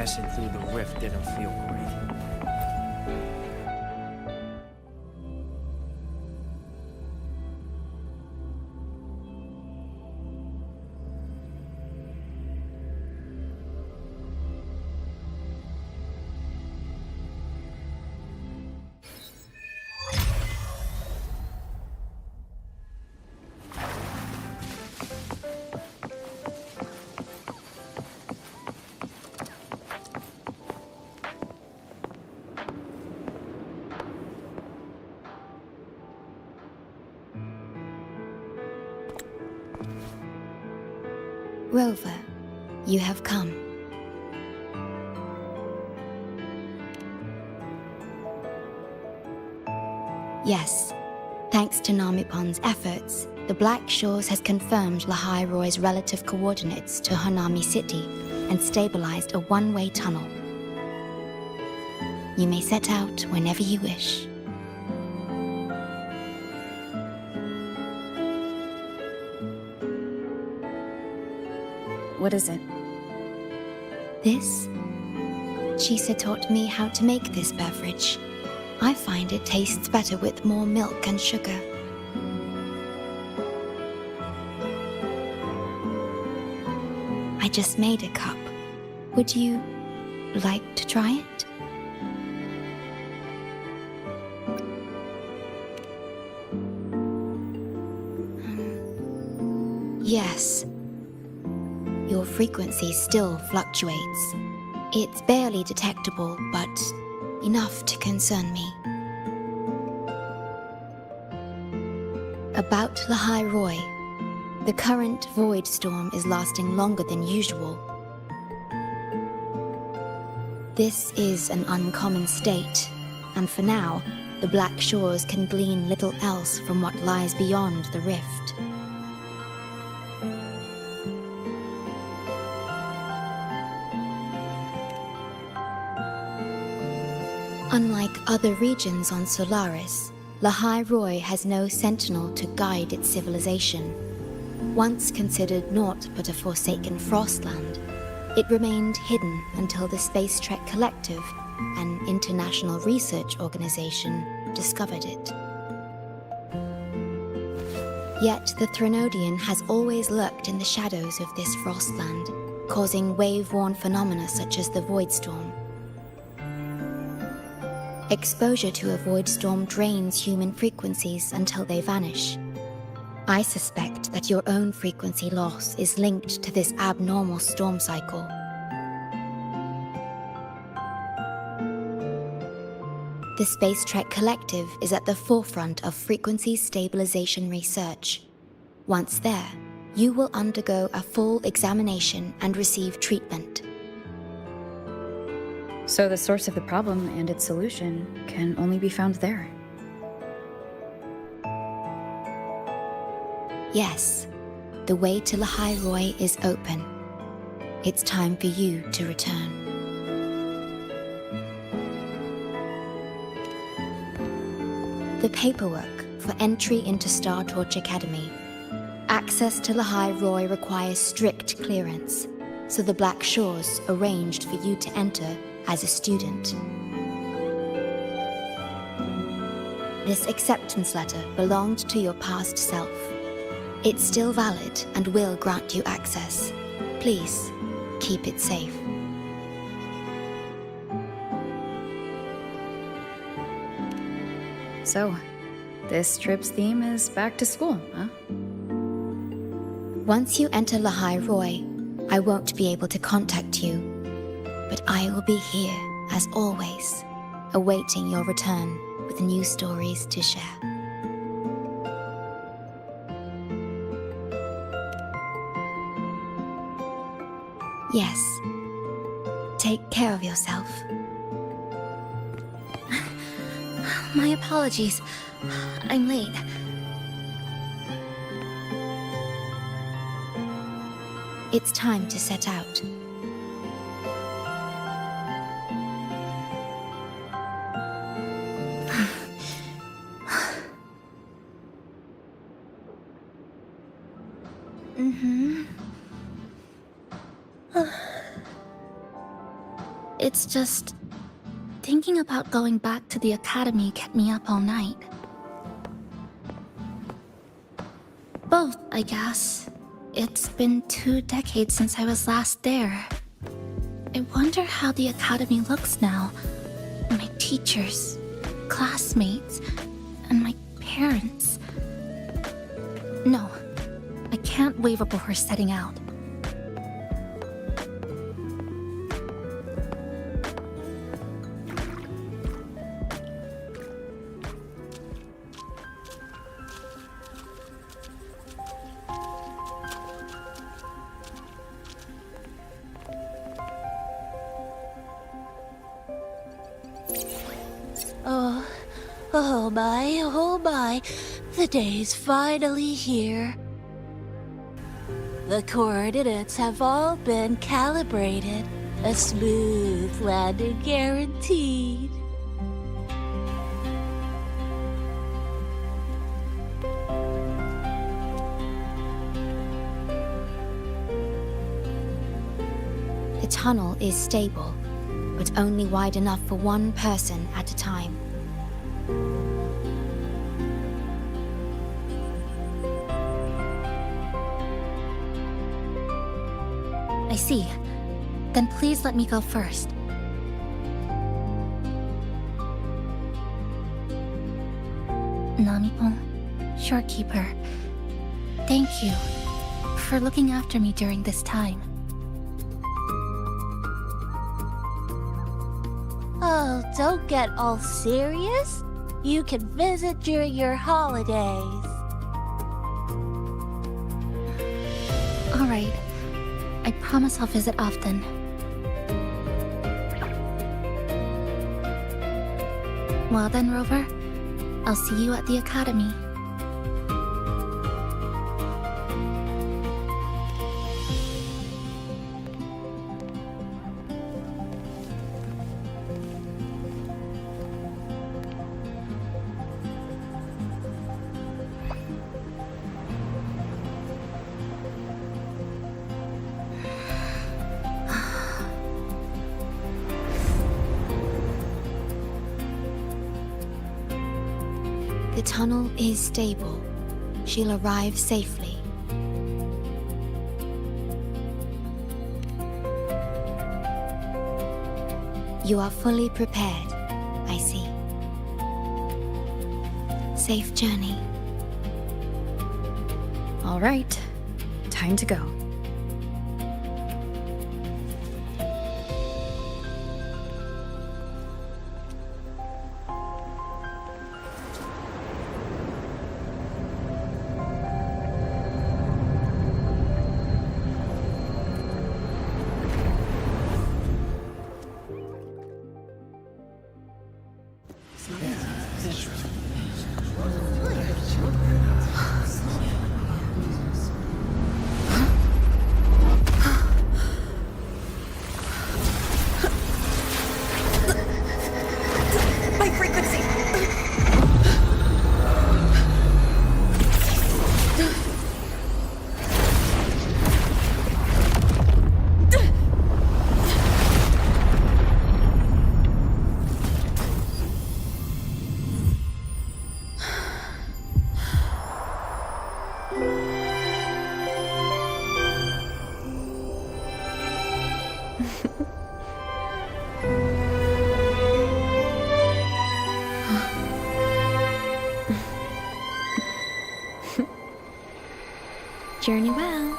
passing through the rift didn't feel great. Rover, you have come. Yes, thanks to Namipon's efforts, the Black Shores has confirmed Lahai Roy's relative coordinates to Hanami City and stabilized a one-way tunnel. You may set out whenever you wish. What is it? This? Chisa taught me how to make this beverage. I find it tastes better with more milk and sugar. I just made a cup. Would you like to try it? Yes. Your frequency still fluctuates. It's barely detectable, but enough to concern me. About Lahai Roy, the current void storm is lasting longer than usual. This is an uncommon state, and for now, the Black Shores can glean little else from what lies beyond the rift. Unlike other regions on Solaris, Lahai Roy has no sentinel to guide its civilization. Once considered naught but a forsaken frostland, it remained hidden until the Space Trek Collective, an international research organization, discovered it. Yet the Threnodian has always lurked in the shadows of this frostland, causing wave-worn phenomena such as the void storm. Exposure to a void storm drains human frequencies until they vanish. I suspect that your own frequency loss is linked to this abnormal storm cycle. The Space Trek Collective is at the forefront of frequency stabilization research. Once there, you will undergo a full examination and receive treatment. So the source of the problem and its solution can only be found there. Yes, the way to Lahai Roy is open. It's time for you to return. The paperwork for entry into Star Torch Academy. Access to Lahai Roy requires strict clearance, so the Black Shores arranged for you to enter as a student. This acceptance letter belonged to your past self. It's still valid and will grant you access. Please, keep it safe. So, this trip's theme is back to school, huh? Once you enter Lahai Roy, I won't be able to contact you, but I will be here, as always, awaiting your return with new stories to share. Yes. Take care of yourself. My apologies. I'm late. It's time to set out. It's just... thinking about going back to the academy kept me up all night. Both, I guess. It's been 2 decades since I was last there. I wonder how the academy looks now. My teachers, classmates, and my parents. No, I can't waver before setting out. Oh my, the day's finally here. The coordinates have all been calibrated. A smooth landing guaranteed. The tunnel is stable, but only wide enough for one person at a time. I see. Then please let me go first. Namipon, shorekeeper, thank you for looking after me during this time. Oh, don't get all serious. You can visit during your holidays. All right. I promise I'll visit often. Well then, Rover, I'll see you at the academy. The tunnel is stable. She'll arrive safely. You are fully prepared, I see. Safe journey. All right, time to go. Journey well.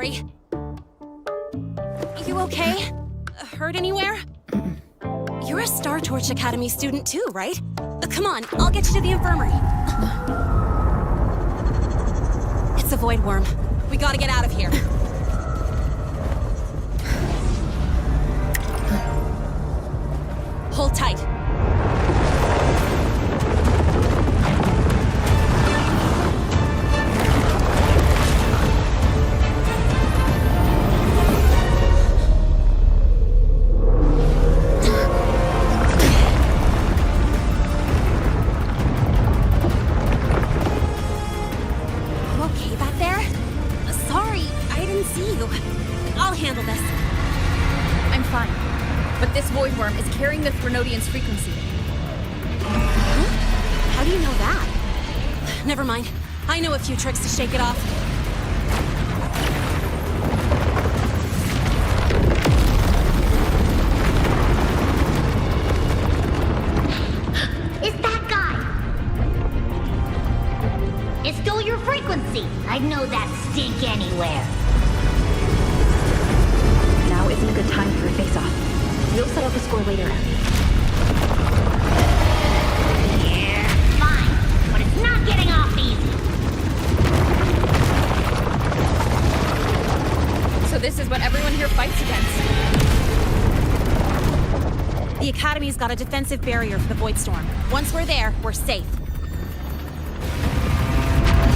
sorry. You okay? Hurt anywhere? You're a Star Torch Academy student too, right? Come on, I'll get you to the infirmary. It's a void worm. We gotta get out of here. Hold tight. Frequency. Huh? How do you know that? Never mind. I know a few tricks to shake it off. It's that guy! It stole your frequency! I'd know that stink anywhere. Now isn't a good time for a face-off. We'll settle the score later. Yeah, fine. But it's not getting off easy. So this is what everyone here fights against. The Academy's got a defensive barrier for the Void Storm. Once we're there, we're safe.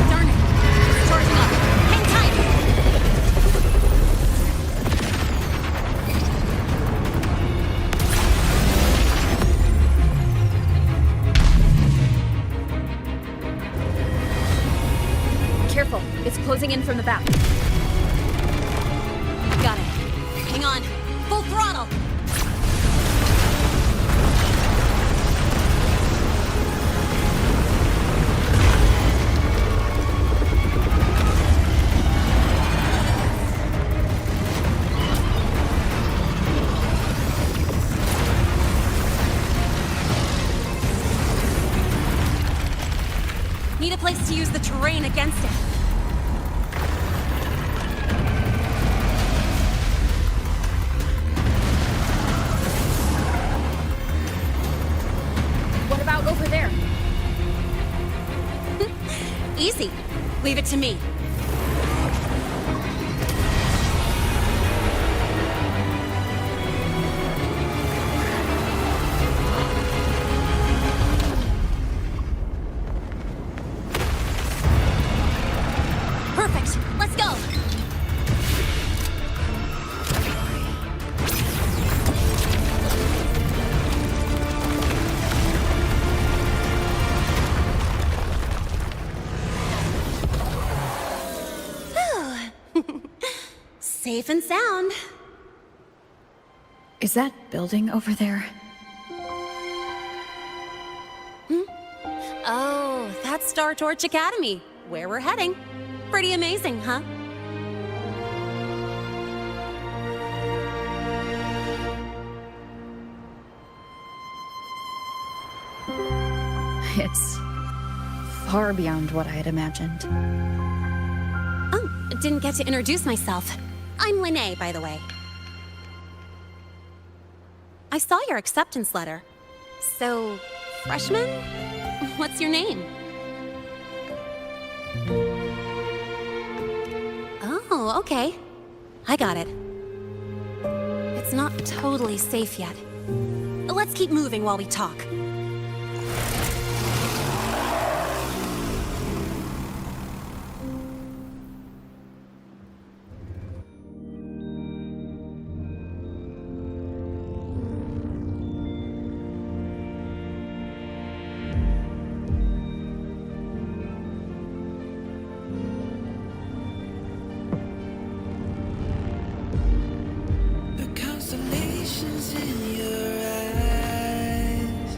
Darn it! It's charging up. Hang tight! Careful, it's closing in from the back. Got it. Hang on. Full throttle! Need a place to use the terrain against it. What about over there? Easy. Leave it to me. Perfect. Let's go. Safe and sound. Is that building over there? Oh, that's Star Torch Academy, where we're heading. Pretty amazing, huh? It's far beyond what I had imagined. Oh, didn't get to introduce myself. I'm Mornye, by the way. I saw your acceptance letter. So, freshman? What's your name? Oh, okay. I got it. It's not totally safe yet. Let's keep moving while we talk. The constellations in your eyes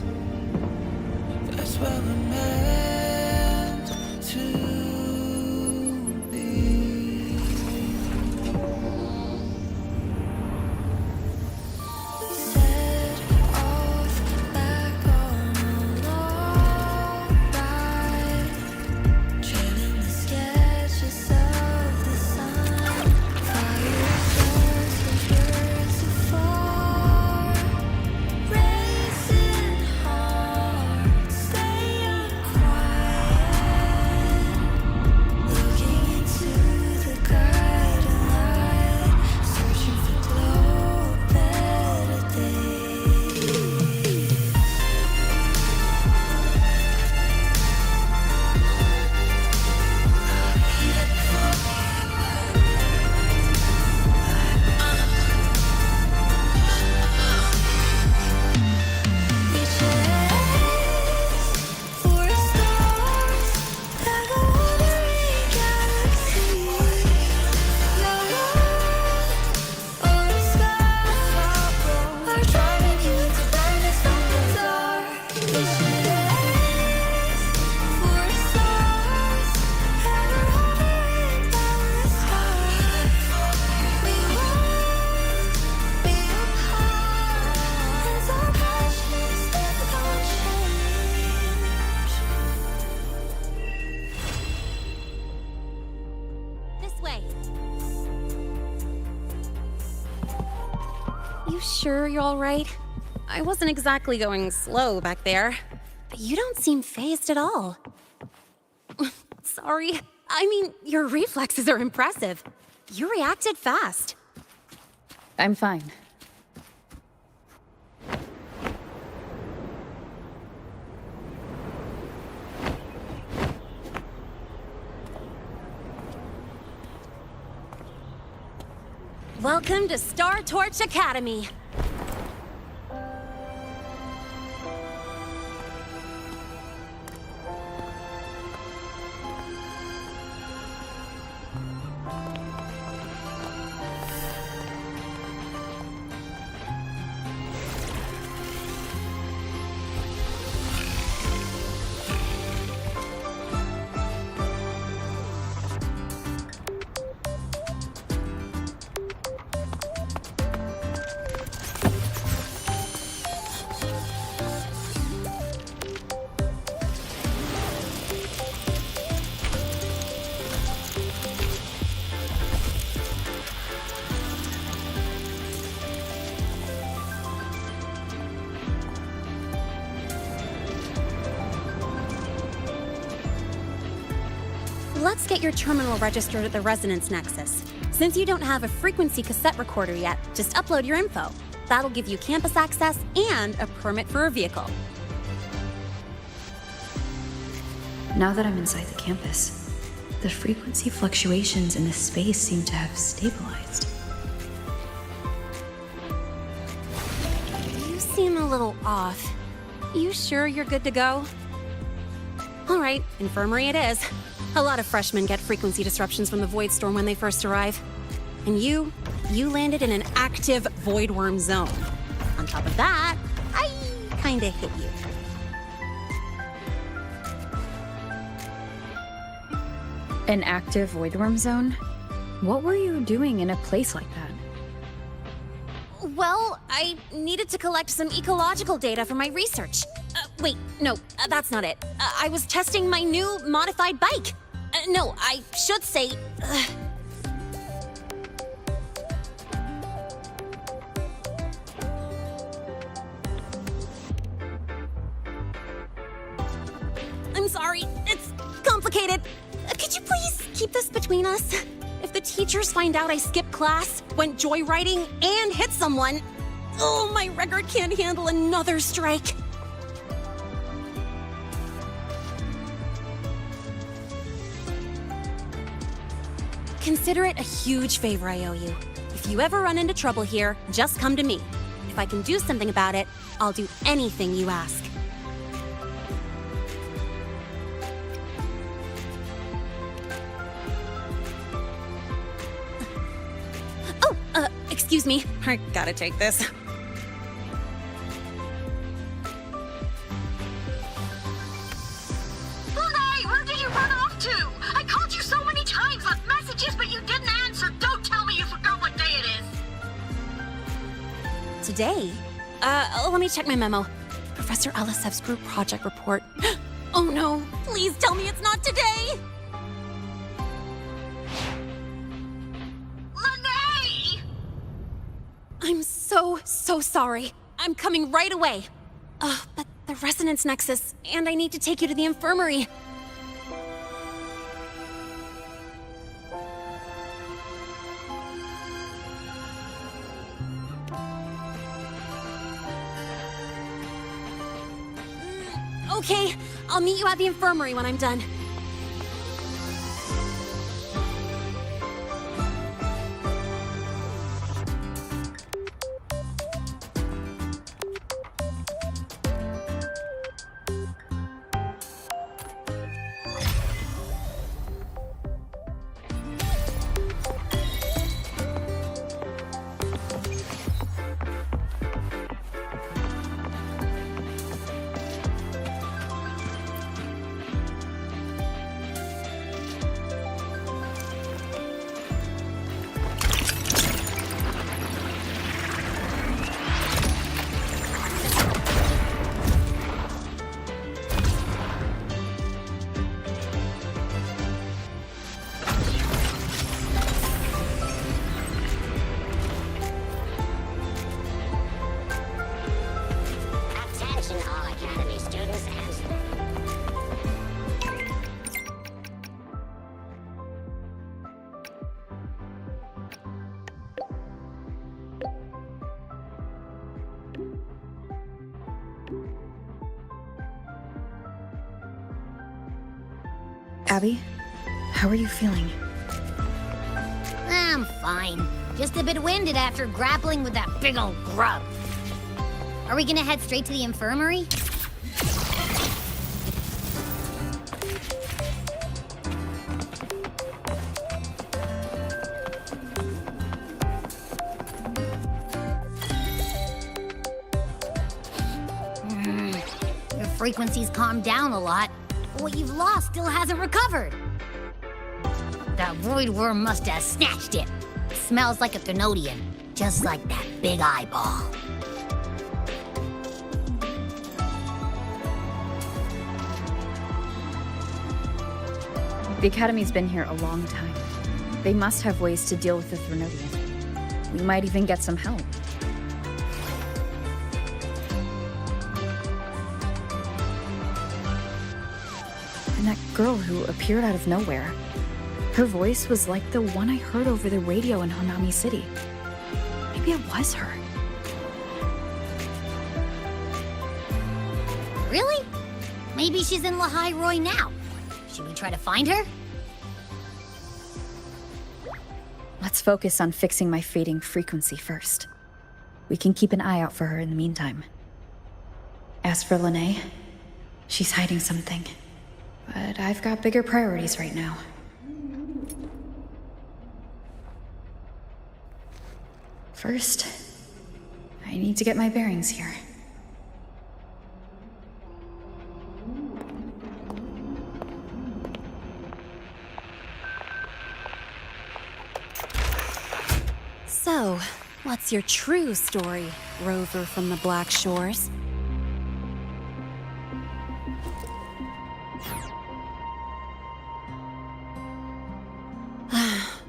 sure you're all right? I wasn't exactly going slow back there. You don't seem fazed at all. Sorry. I mean, your reflexes are impressive. You reacted fast. I'm fine. Welcome to Star Torch Academy. Let's get your terminal registered at the Resonance Nexus. Since you don't have a frequency cassette recorder yet, just upload your info. That'll give you campus access and a permit for a vehicle. Now that I'm inside the campus, the frequency fluctuations in this space seem to have stabilized. You seem a little off. You sure you're good to go? All right, infirmary it is. A lot of freshmen get frequency disruptions from the Void Storm when they first arrive. And you landed in an active Void Worm zone. On top of that, I kinda hit you. An active void worm zone? What were you doing in a place like that? Well, I needed to collect some ecological data for my research. Wait, no, that's not it. I was testing my new modified bike. No, I should say... I'm sorry, it's complicated. Could you please keep this between us? If the teachers find out I skipped class, went joyriding, and hit someone, oh, my record can't handle another strike. Consider it a huge favor I owe you. If you ever run into trouble here, just come to me. If I can do something about it, I'll do anything you ask. Excuse me. I gotta take this. Mornye, where did you run off to? I called you so many times, left messages, but you didn't answer. Don't tell me you forgot what day it is. Today? Let me check my memo. Professor Elisev's group project report. Oh no, please tell me it's not today! I'm so sorry. I'm coming right away. But the Resonance Nexus, and I need to take you to the infirmary. Okay, I'll meet you at the infirmary when I'm done. Abby, how are you feeling? I'm fine. Just a bit winded after grappling with that big old grub. Are we gonna head straight to the infirmary? Your frequency's calmed down a lot. But what you've lost still hasn't recovered. That void worm must have snatched it. Smells like a Thenodian, just like that big eyeball. The Academy's been here a long time. They must have ways to deal with the Thenodian. We might even get some help. And that girl who appeared out of nowhere. Her voice was like the one I heard over the radio in Honami City. Maybe it was her. Really? Maybe she's in Lahai Roy now. Should we try to find her? Let's focus on fixing my fading frequency first. We can keep an eye out for her in the meantime. As for Lene, she's hiding something. But I've got bigger priorities right now. First, I need to get my bearings here. So, what's your true story, rover from the Black Shores?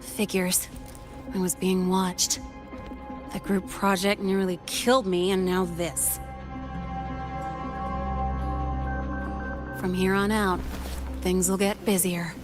Figures. I was being watched. The group project nearly killed me, and now this. From here on out, things will get busier.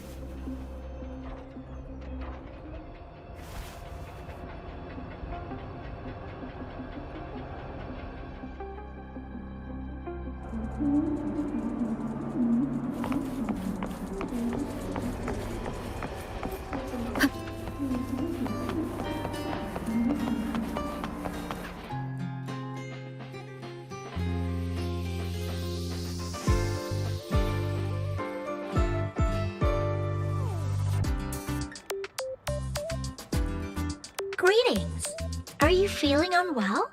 Greetings. Are you feeling unwell?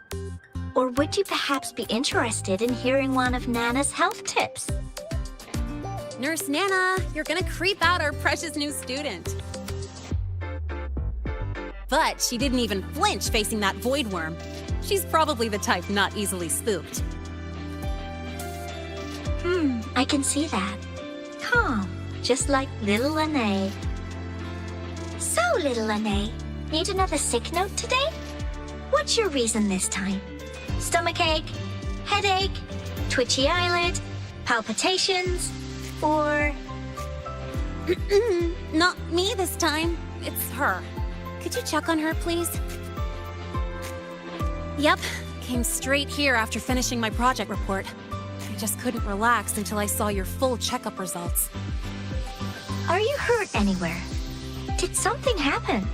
Or would you perhaps be interested in hearing one of Nana's health tips? Nurse Nana, you're gonna creep out our precious new student. But she didn't even flinch facing that void worm. She's probably the type not easily spooked. I can see that. Calm, just like little Lene. So, little Lene, need another sick note today? What's your reason this time? Stomachache, headache, twitchy eyelid, palpitations, or... Not me this time. It's her. Could you check on her, please? Yep. Came straight here after finishing my project report. I just couldn't relax until I saw your full checkup results. Are you hurt anywhere? Did something happen?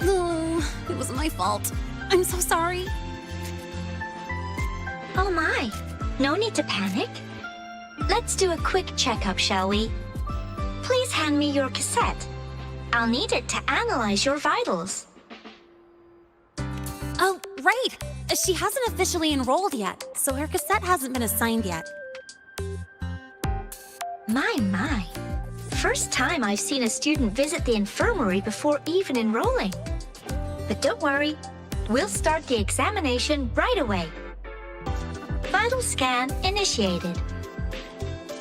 No, it was my fault. I'm so sorry. Oh my, no need to panic. Let's do a quick checkup, shall we? Please hand me your cassette. I'll need it to analyze your vitals. Oh, right. She hasn't officially enrolled yet, so her cassette hasn't been assigned yet. My. First time I've seen a student visit the infirmary before even enrolling. But don't worry, we'll start the examination right away. Vital scan initiated.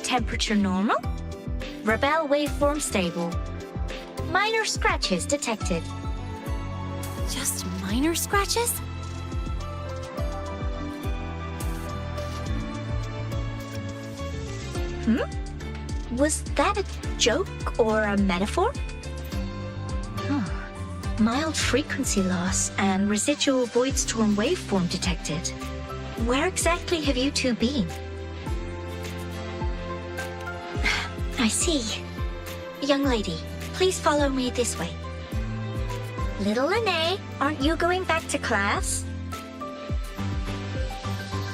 Temperature normal. Rebel waveform stable. Minor scratches detected. Just minor scratches? Was that a joke or a metaphor? Mild frequency loss and residual void storm waveform detected. Where exactly have you two been? I see. Young lady, please follow me this way. Little Lene, aren't you going back to class?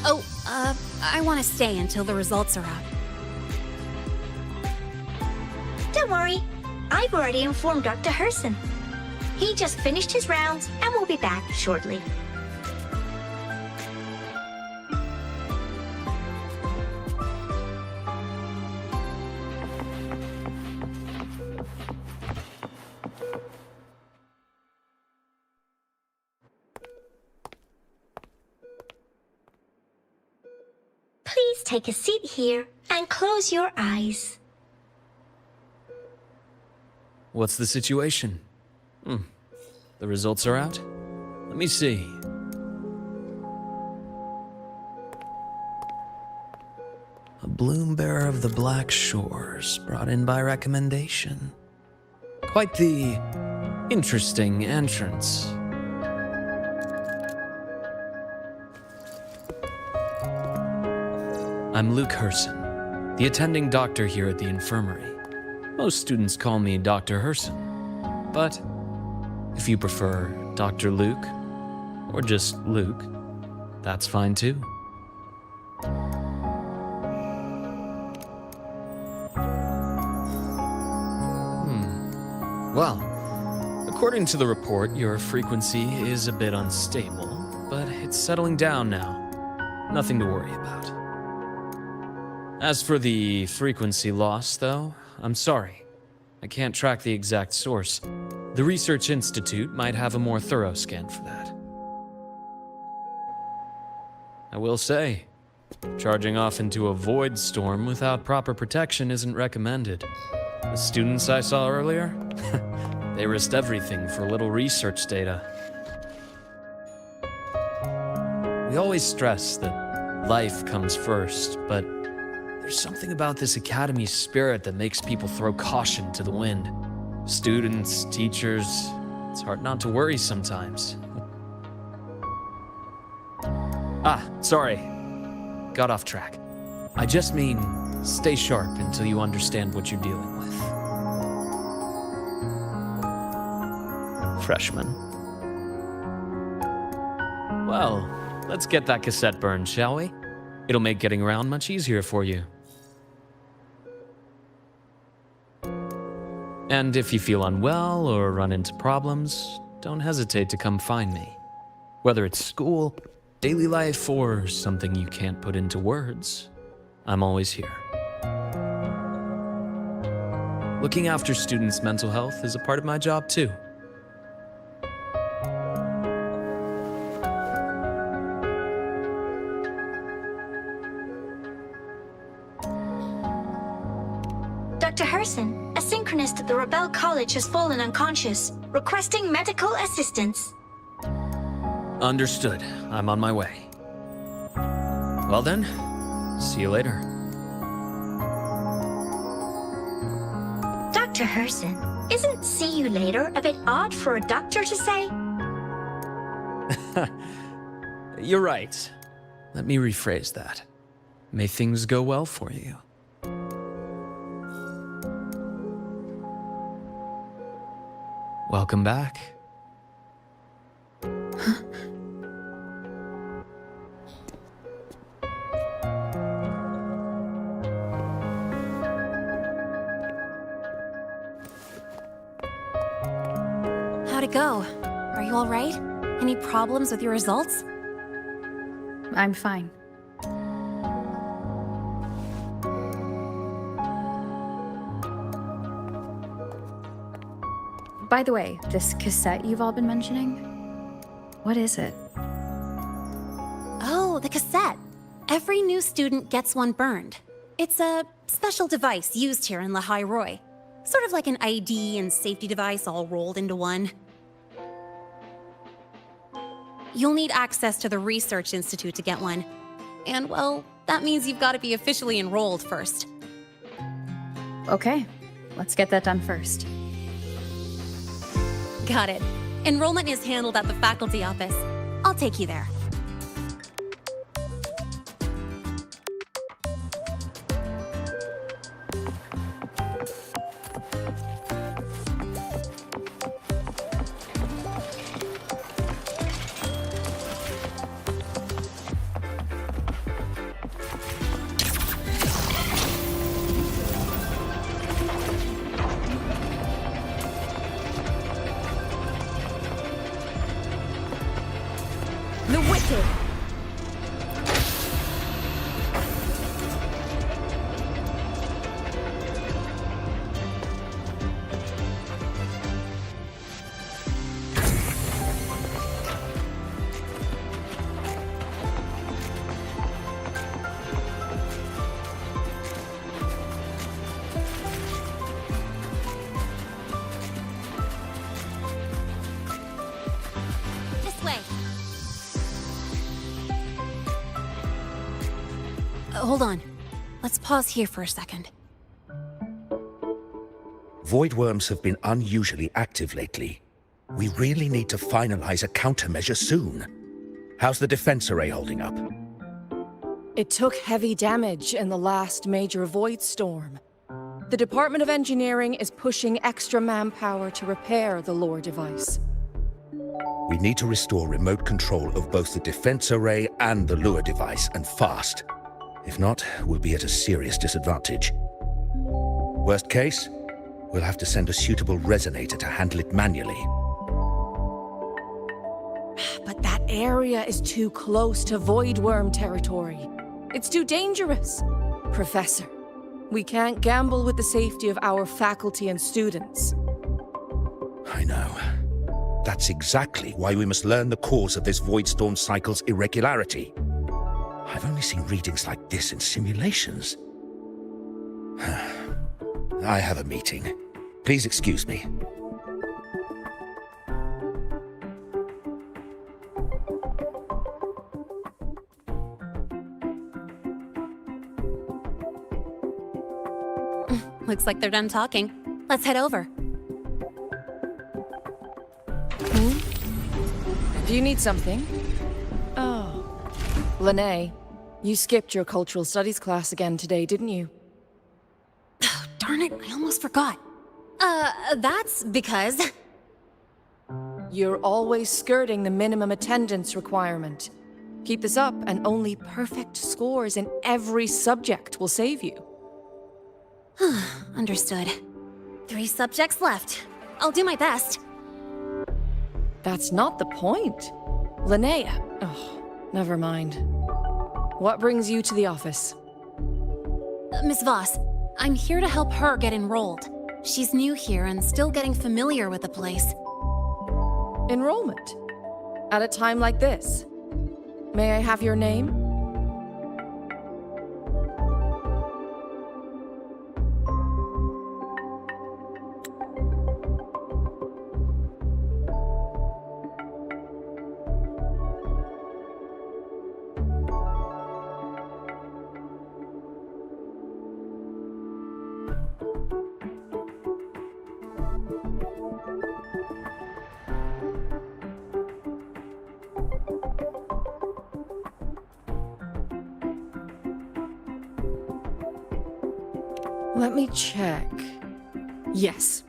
Oh, I want to stay until the results are out. Don't worry. I've already informed Dr. Herson. He just finished his rounds and will be back shortly. Please take a seat here and close your eyes. What's the situation? The results are out? Let me see. A bloom bearer of the Black Shores, brought in by recommendation. Quite the interesting entrance. I'm Luke Herson, the attending doctor here at the infirmary. Most students call me Dr. Herson, but if you prefer Dr. Luke, or just Luke, that's fine too. Well, according to the report, your frequency is a bit unstable, but it's settling down now. Nothing to worry about. As for the frequency loss, though, I'm sorry. I can't track the exact source. The Research Institute might have a more thorough scan for that. I will say, charging off into a void storm without proper protection isn't recommended. The students I saw earlier, they risked everything for a little research data. We always stress that life comes first, but there's something about this academy spirit that makes people throw caution to the wind. Students, teachers, it's hard not to worry sometimes. Sorry. Got off track. I just mean, stay sharp until you understand what you're dealing with. Freshman. Well, let's get that cassette burned, shall we? It'll make getting around much easier for you. And if you feel unwell or run into problems, don't hesitate to come find me. Whether it's school, daily life, or something you can't put into words, I'm always here. Looking after students' mental health is a part of my job too. Dr. Herson, a synchronist at the Rebel College has fallen unconscious, requesting medical assistance. Understood. I'm on my way. Well then, see you later. Dr. Herson, isn't see you later a bit odd for a doctor to say? You're right. Let me rephrase that. May things go well for you. Welcome back. How'd it go? Are you all right? Any problems with your results? I'm fine. By the way, this cassette you've all been mentioning, what is it? Oh, the cassette. Every new student gets one burned. It's a special device used here in Lehigh Roy. Sort of like an ID and safety device all rolled into one. You'll need access to the Research Institute to get one. And, well, that means you've got to be officially enrolled first. Okay, let's get that done first. Got it. Enrollment is handled at the faculty office. I'll take you there. The wicked! Hold on. Let's pause here for a second. Void worms have been unusually active lately. We really need to finalize a countermeasure soon. How's the defense array holding up? It took heavy damage in the last major void storm. The Department of Engineering is pushing extra manpower to repair the lore device. We need to restore remote control of both the defense array and the lure device, and fast. If not, we'll be at a serious disadvantage. Worst case, we'll have to send a suitable resonator to handle it manually. But that area is too close to void worm territory. It's too dangerous. Professor, we can't gamble with the safety of our faculty and students. I know. That's exactly why we must learn the cause of this void storm cycle's irregularity. I've only seen readings like this in simulations. I have a meeting. Please excuse me. Looks like they're done talking. Let's head over. Do you need something? Oh. Lene, you skipped your cultural studies class again today, didn't you? Oh, darn it, I almost forgot. That's because... You're always skirting the minimum attendance requirement. Keep this up, and only perfect scores in every subject will save you. Understood. 3 subjects left. I'll do my best. That's not the point. Linnea. Oh, never mind. What brings you to the office? Miss Voss, I'm here to help her get enrolled. She's new here and still getting familiar with the place. Enrollment? At a time like this? May I have your name? Let me check. Yes,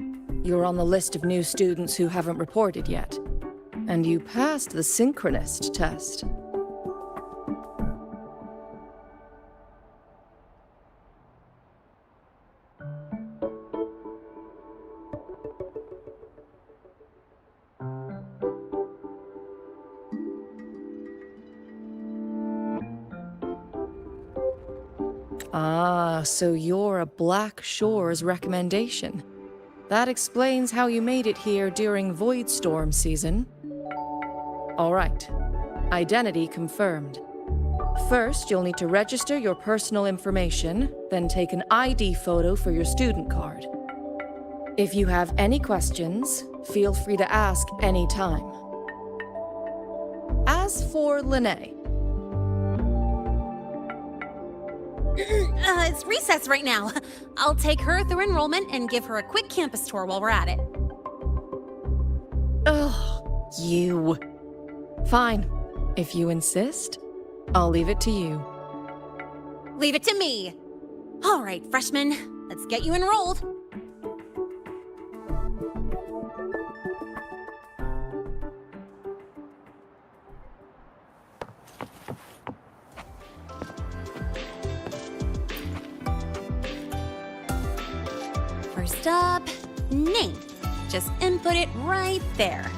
you're on the list of new students who haven't reported yet. And you passed the synchronist test. Ah, so you're a Black Shores recommendation. That explains how you made it here during Void Storm season. All right. Identity confirmed. First, you'll need to register your personal information, then take an ID photo for your student card. If you have any questions, feel free to ask any time. As for Lene, It's recess right now. I'll take her through enrollment and give her a quick campus tour while we're at it. ugh, you. Fine. If you insist, I'll leave it to you. Leave it to me. All right, freshmen, let's get you enrolled. First up, name. Just input it right there.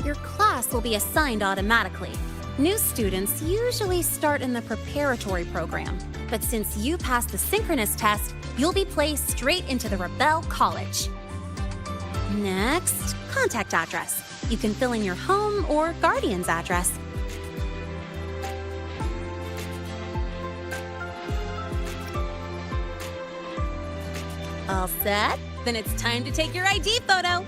Your class will be assigned automatically. New students usually start in the preparatory program, but since you passed the synchronous test, you'll be placed straight into the Rebel College. Next, contact address. You can fill in your home or guardian's address. All set? Then it's time to take your ID photo.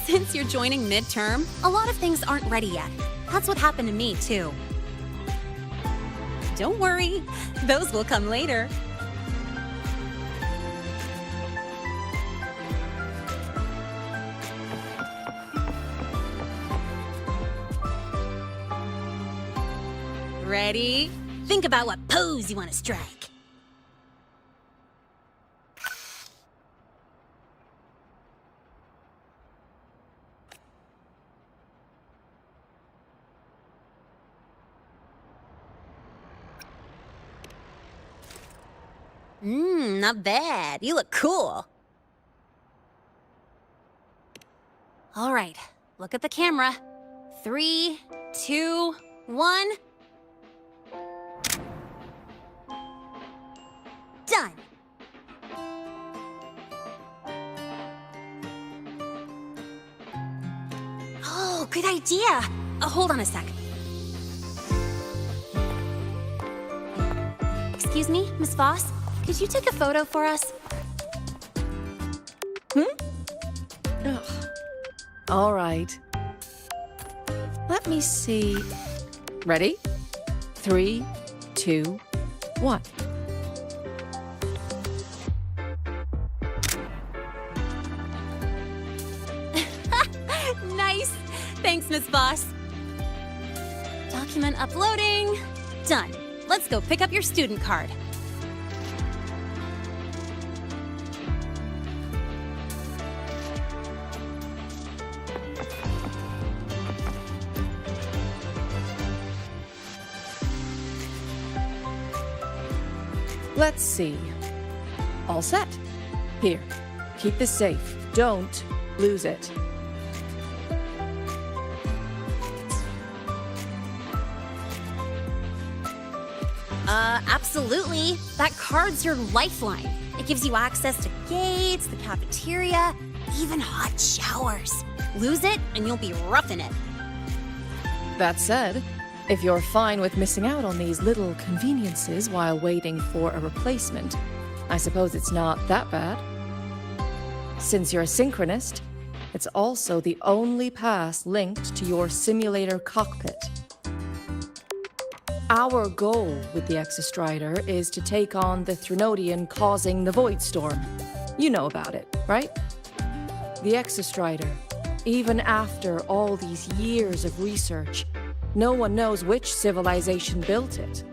Since you're joining midterm, a lot of things aren't ready yet. That's what happened to me, too. Don't worry, those will come later. Ready? Think about what pose you want to strike. Not bad. You look cool. All right, look at the camera. 3, 2, 1. Done. Oh, good idea. Hold on a sec. Excuse me, Miss Voss? Could you take a photo for us? Ugh. All right. Let me see. Ready? 3, 2, 1. Nice. Thanks, Miss Voss. Document uploading. Done. Let's go pick up your student card. Let's see. All set. Here, keep this safe. Don't lose it. Absolutely. That card's your lifeline. It gives you access to gates, the cafeteria, even hot showers. Lose it, and you'll be roughing it. That said, if you're fine with missing out on these little conveniences while waiting for a replacement, I suppose it's not that bad. Since you're a synchronist, it's also the only pass linked to your simulator cockpit. Our goal with the Exostrider is to take on the Threnodian causing the Void Storm. You know about it, right? The Exostrider, even after all these years of research, no one knows which civilization built it.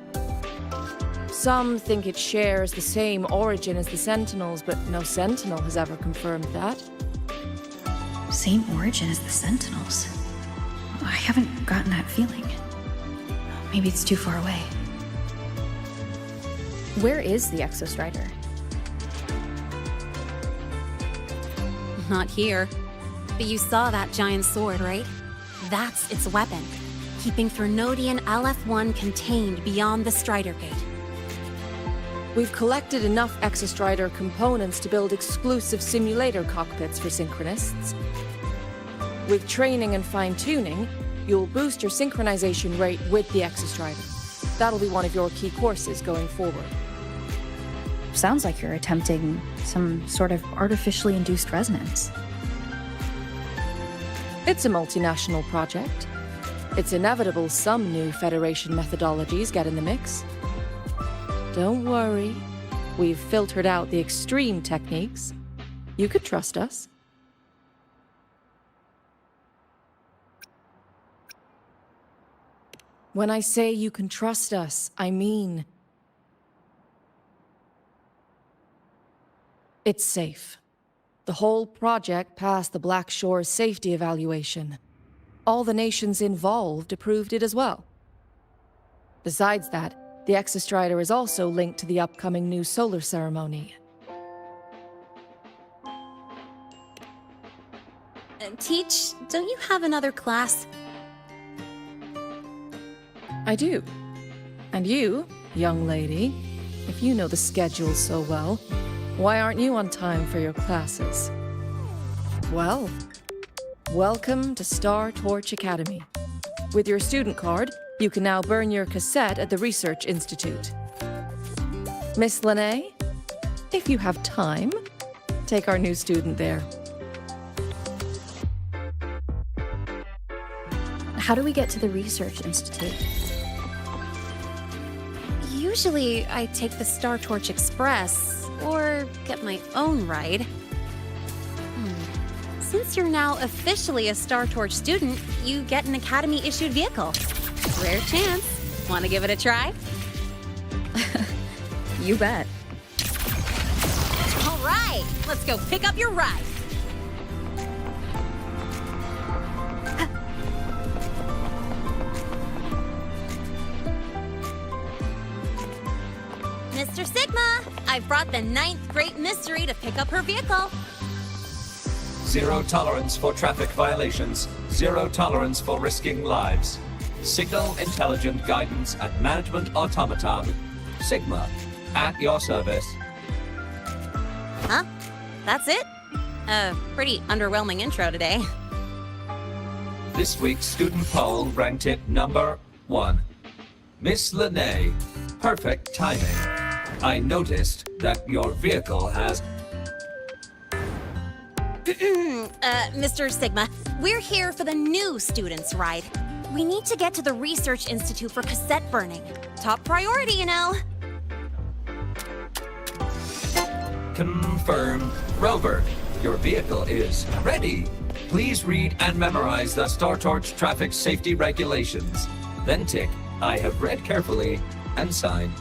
Some think it shares the same origin as the Sentinels, but no Sentinel has ever confirmed that. Same origin as the Sentinels? I haven't gotten that feeling. Maybe it's too far away. Where is the Exostrider? Not here. But you saw that giant sword, right? That's its weapon, keeping Threnodian LF1 contained beyond the Strider Gate. We've collected enough Exostrider components to build exclusive simulator cockpits for synchronists. With training and fine-tuning, you'll boost your synchronization rate with the Exostrider. That'll be one of your key courses going forward. Sounds like you're attempting some sort of artificially induced resonance. It's a multinational project. It's inevitable some new Federation methodologies get in the mix. Don't worry, we've filtered out the extreme techniques. You could trust us. When I say you can trust us, I mean it's safe. The whole project passed the Black Shore's safety evaluation. All the nations involved approved it as well. Besides that, the Exostrider is also linked to the upcoming new solar ceremony. Teach, don't you have another class? I do. And you, young lady, if you know the schedule so well, why aren't you on time for your classes? Well, welcome to Star Torch Academy. With your student card, you can now burn your cassette at the Research Institute. Miss Lene, if you have time, take our new student there. How do we get to the Research Institute? Usually, I take the Star Torch Express, or get my own ride. Since you're now officially a Star Torch student, you get an Academy-issued vehicle. Rare chance. Want to give it a try? You bet. All right, let's go pick up your ride. Mr. Sigma, I've brought the 9th Great Mystery to pick up her vehicle. Zero tolerance for traffic violations. Zero tolerance for risking lives. Signal intelligent guidance and management automaton. Sigma, at your service. Huh? That's it? Pretty underwhelming intro today. This week's student poll ranked it number 1. Miss Lene, perfect timing. I noticed that your vehicle has... Mr. Sigma, we're here for the new students' ride. We need to get to the Research Institute for cassette burning. Top priority, you know. Confirmed. Rover, your vehicle is ready. Please read and memorize the Star Torch traffic safety regulations. Then tick, I have read carefully, and sign.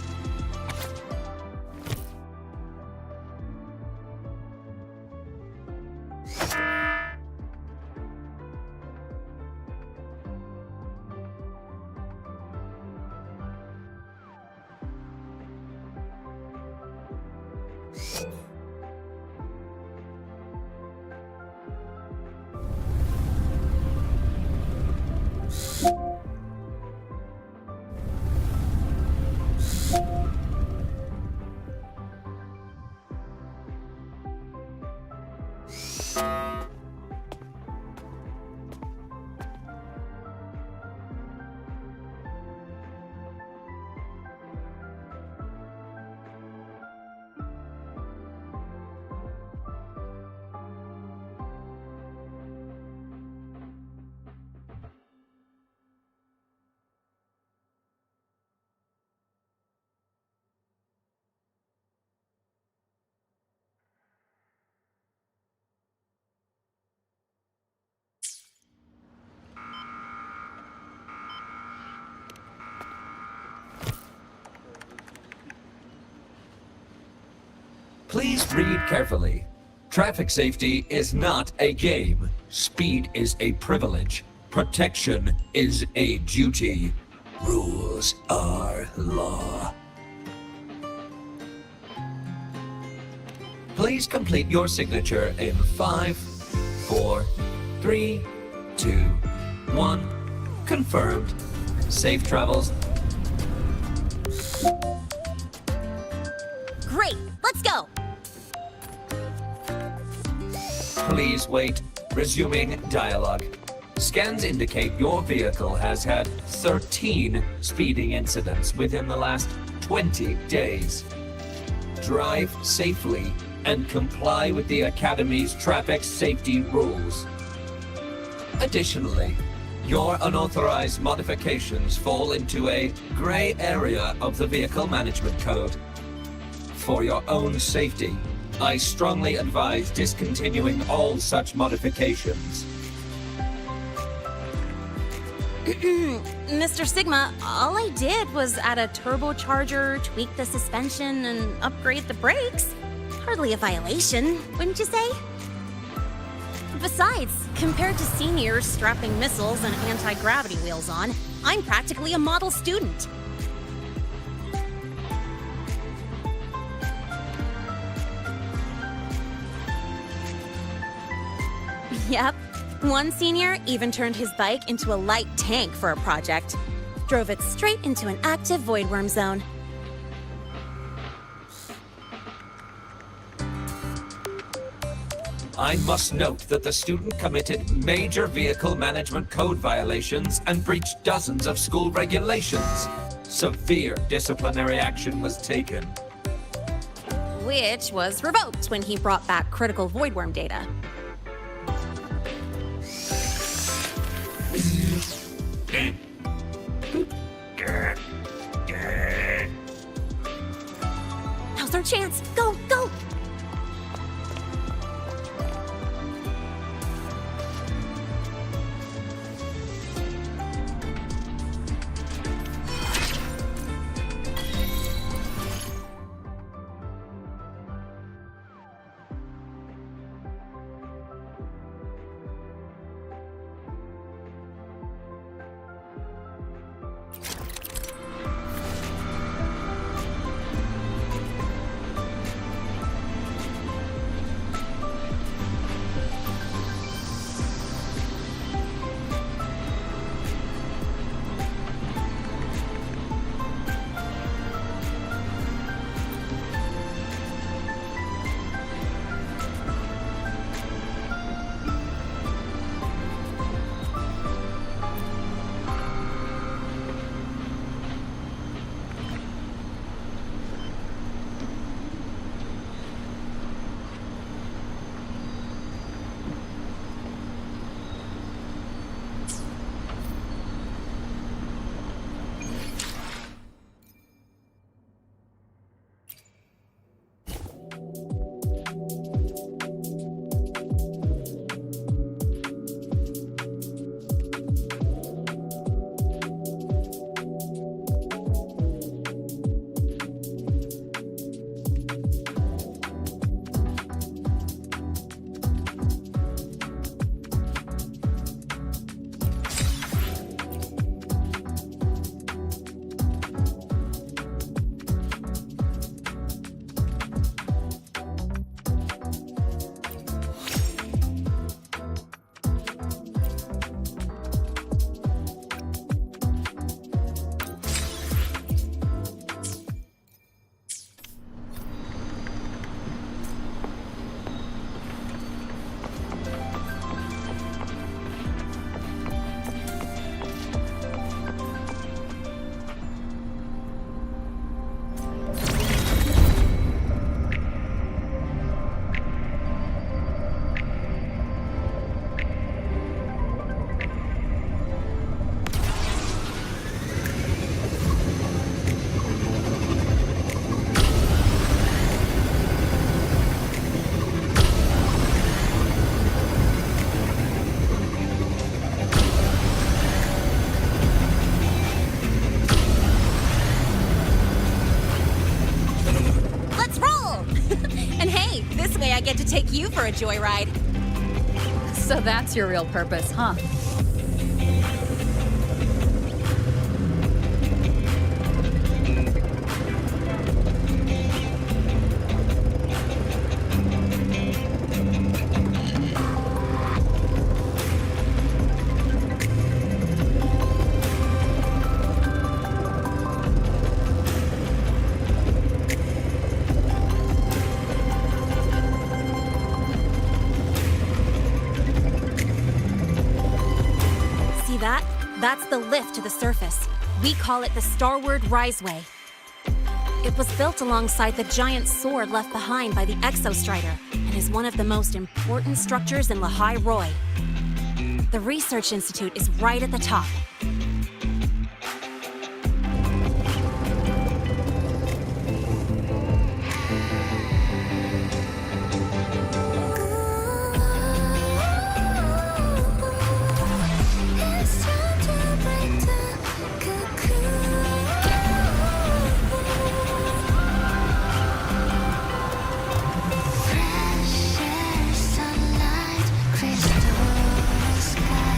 Please read carefully. Traffic safety is not a game. Speed is a privilege. Protection is a duty. Rules are law. Please complete your signature in 5, 4, 3, 2, 1. Confirmed. Safe travels. Great, let's go. Please wait. Resuming dialogue. Scans indicate your vehicle has had 13 speeding incidents within the last 20 days. Drive safely and comply with the Academy's traffic safety rules. Additionally, your unauthorized modifications fall into a gray area of the Vehicle Management Code. For your own safety, I strongly advise discontinuing all such modifications. Mr. Sigma, all I did was add a turbocharger, tweak the suspension, and upgrade the brakes. Hardly a violation, wouldn't you say? Besides, compared to seniors strapping missiles and anti-gravity wheels on, I'm practically a model student. Yep, One senior even turned his bike into a light tank for a project. Drove it straight into an active voidworm zone. I must note that the student committed major vehicle management code violations and breached dozens of school regulations. Severe disciplinary action was taken. Which was revoked when he brought back critical voidworm data. Now's our chance! Go, go! I get to take you for a joyride. So that's your real purpose, huh? That's the lift to the surface. We call it the Starward Riseway. It was built alongside the giant sword left behind by the Exostrider and is one of the most important structures in Lehigh Roy. The Research Institute is right at the top. Sunlight, crystal sky.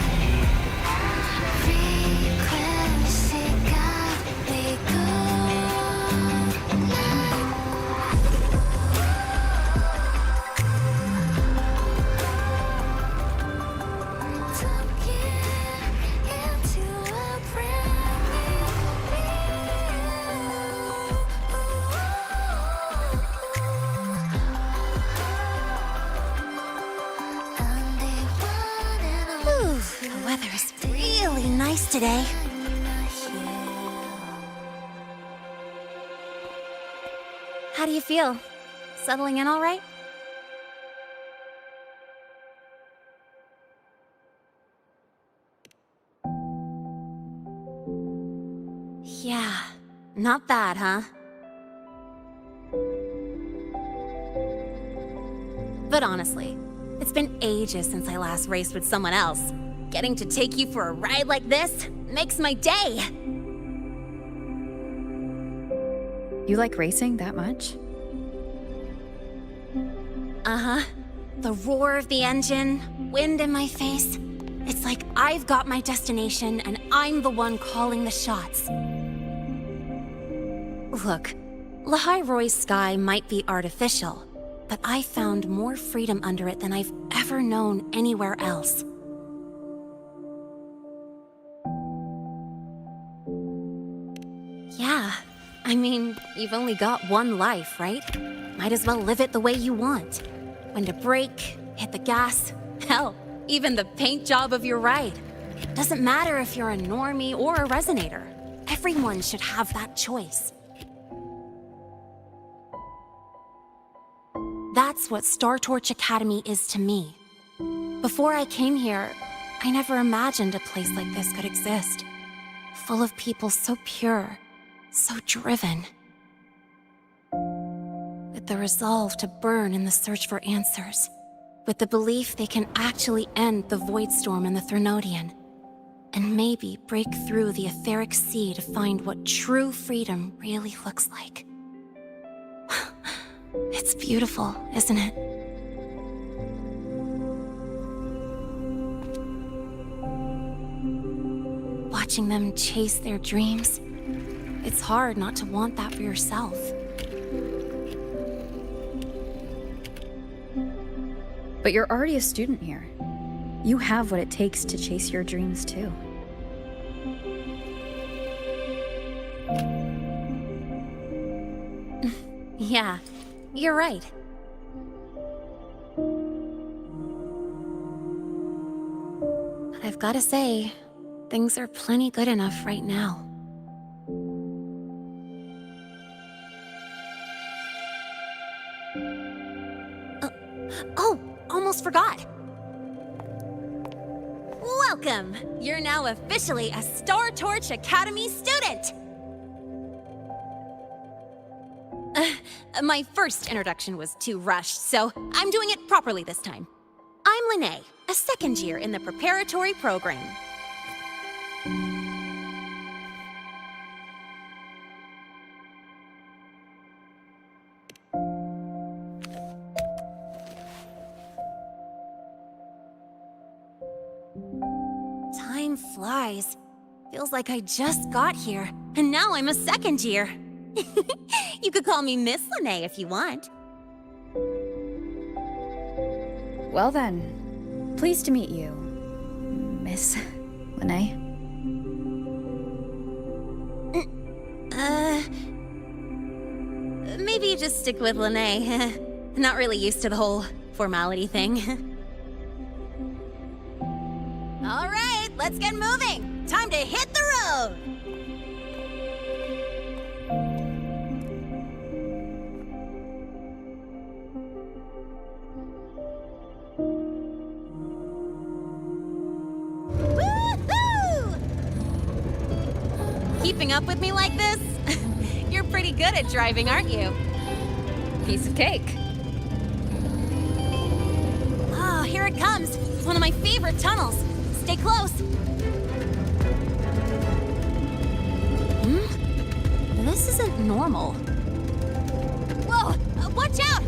today. How do you feel? Settling in all right? Yeah, not bad, huh? But honestly, it's been ages since I last raced with someone else. Getting to take you for a ride like this makes my day! You like racing that much? Uh-huh. The roar of the engine, wind in my face. It's like I've got my destination and I'm the one calling the shots. Look, Lahai Roy's sky might be artificial, but I found more freedom under it than I've ever known anywhere else. Yeah, I mean, you've only got one life, right? Might as well live it the way you want. When to brake, hit the gas, hell, even the paint job of your ride. Doesn't matter if you're a normie or a resonator. Everyone should have that choice. That's what Star Torch Academy is to me. Before I came here, I never imagined a place like this could exist. Full of people so pure, so driven. With the resolve to burn in the search for answers. With the belief they can actually end the Void Storm and the Threnodian. And maybe break through the etheric sea to find what true freedom really looks like. It's beautiful, isn't it? Watching them chase their dreams, it's hard not to want that for yourself. But you're already a student here. You have what it takes to chase your dreams too. Yeah, you're right. But I've gotta say, things are plenty good enough right now. Oh, almost forgot. Welcome! You're now officially a Star Torch Academy student! My first introduction was too rushed, so I'm doing it properly this time. I'm Lene, a second year in the preparatory program. Time flies. Feels like I just got here, and now I'm a second year. You could call me Miss Lene if you want. Well then, pleased to meet you, Miss Lene. Maybe you just stick with Lene. Not really used to the whole formality thing. All right, let's get moving. Time to hit the road. Keeping up with me like this? You're pretty good at driving, aren't you? Piece of cake. Ah, here it comes. One of my favorite tunnels. Stay close. This isn't normal. Whoa! Watch out!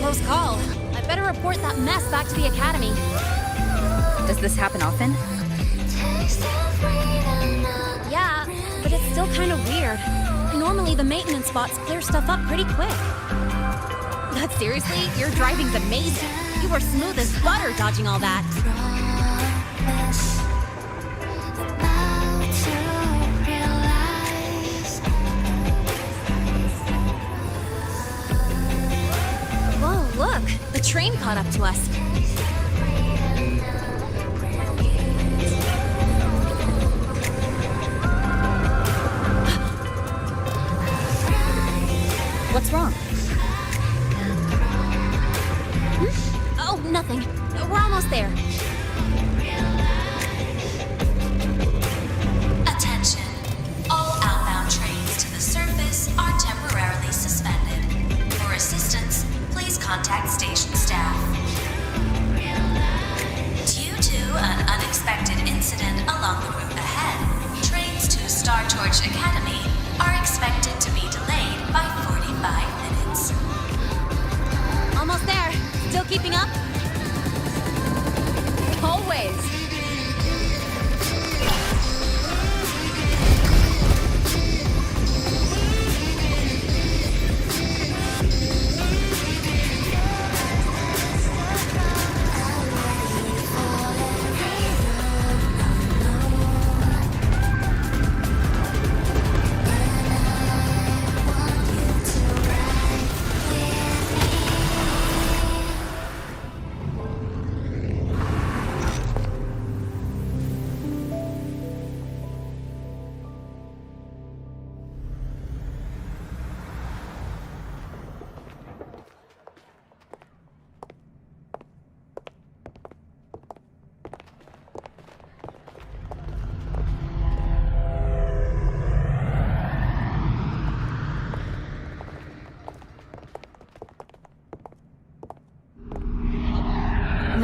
Close call. I better report that mess back to the academy. Does this happen often? Yeah, but it's still kind of weird. Normally, the maintenance bots clear stuff up pretty quick. But seriously, your driving's amazing. You were smooth as butter dodging all that. Whoa, look! The train caught up to us. What's wrong? Oh, nothing. We're almost there. Attention. All outbound trains to the surface are temporarily suspended. For assistance, please contact station staff. Due to an unexpected incident along the route ahead, trains to Star Torch Academy are expected to be delayed by 45 minutes. Almost there. Still keeping up? Always.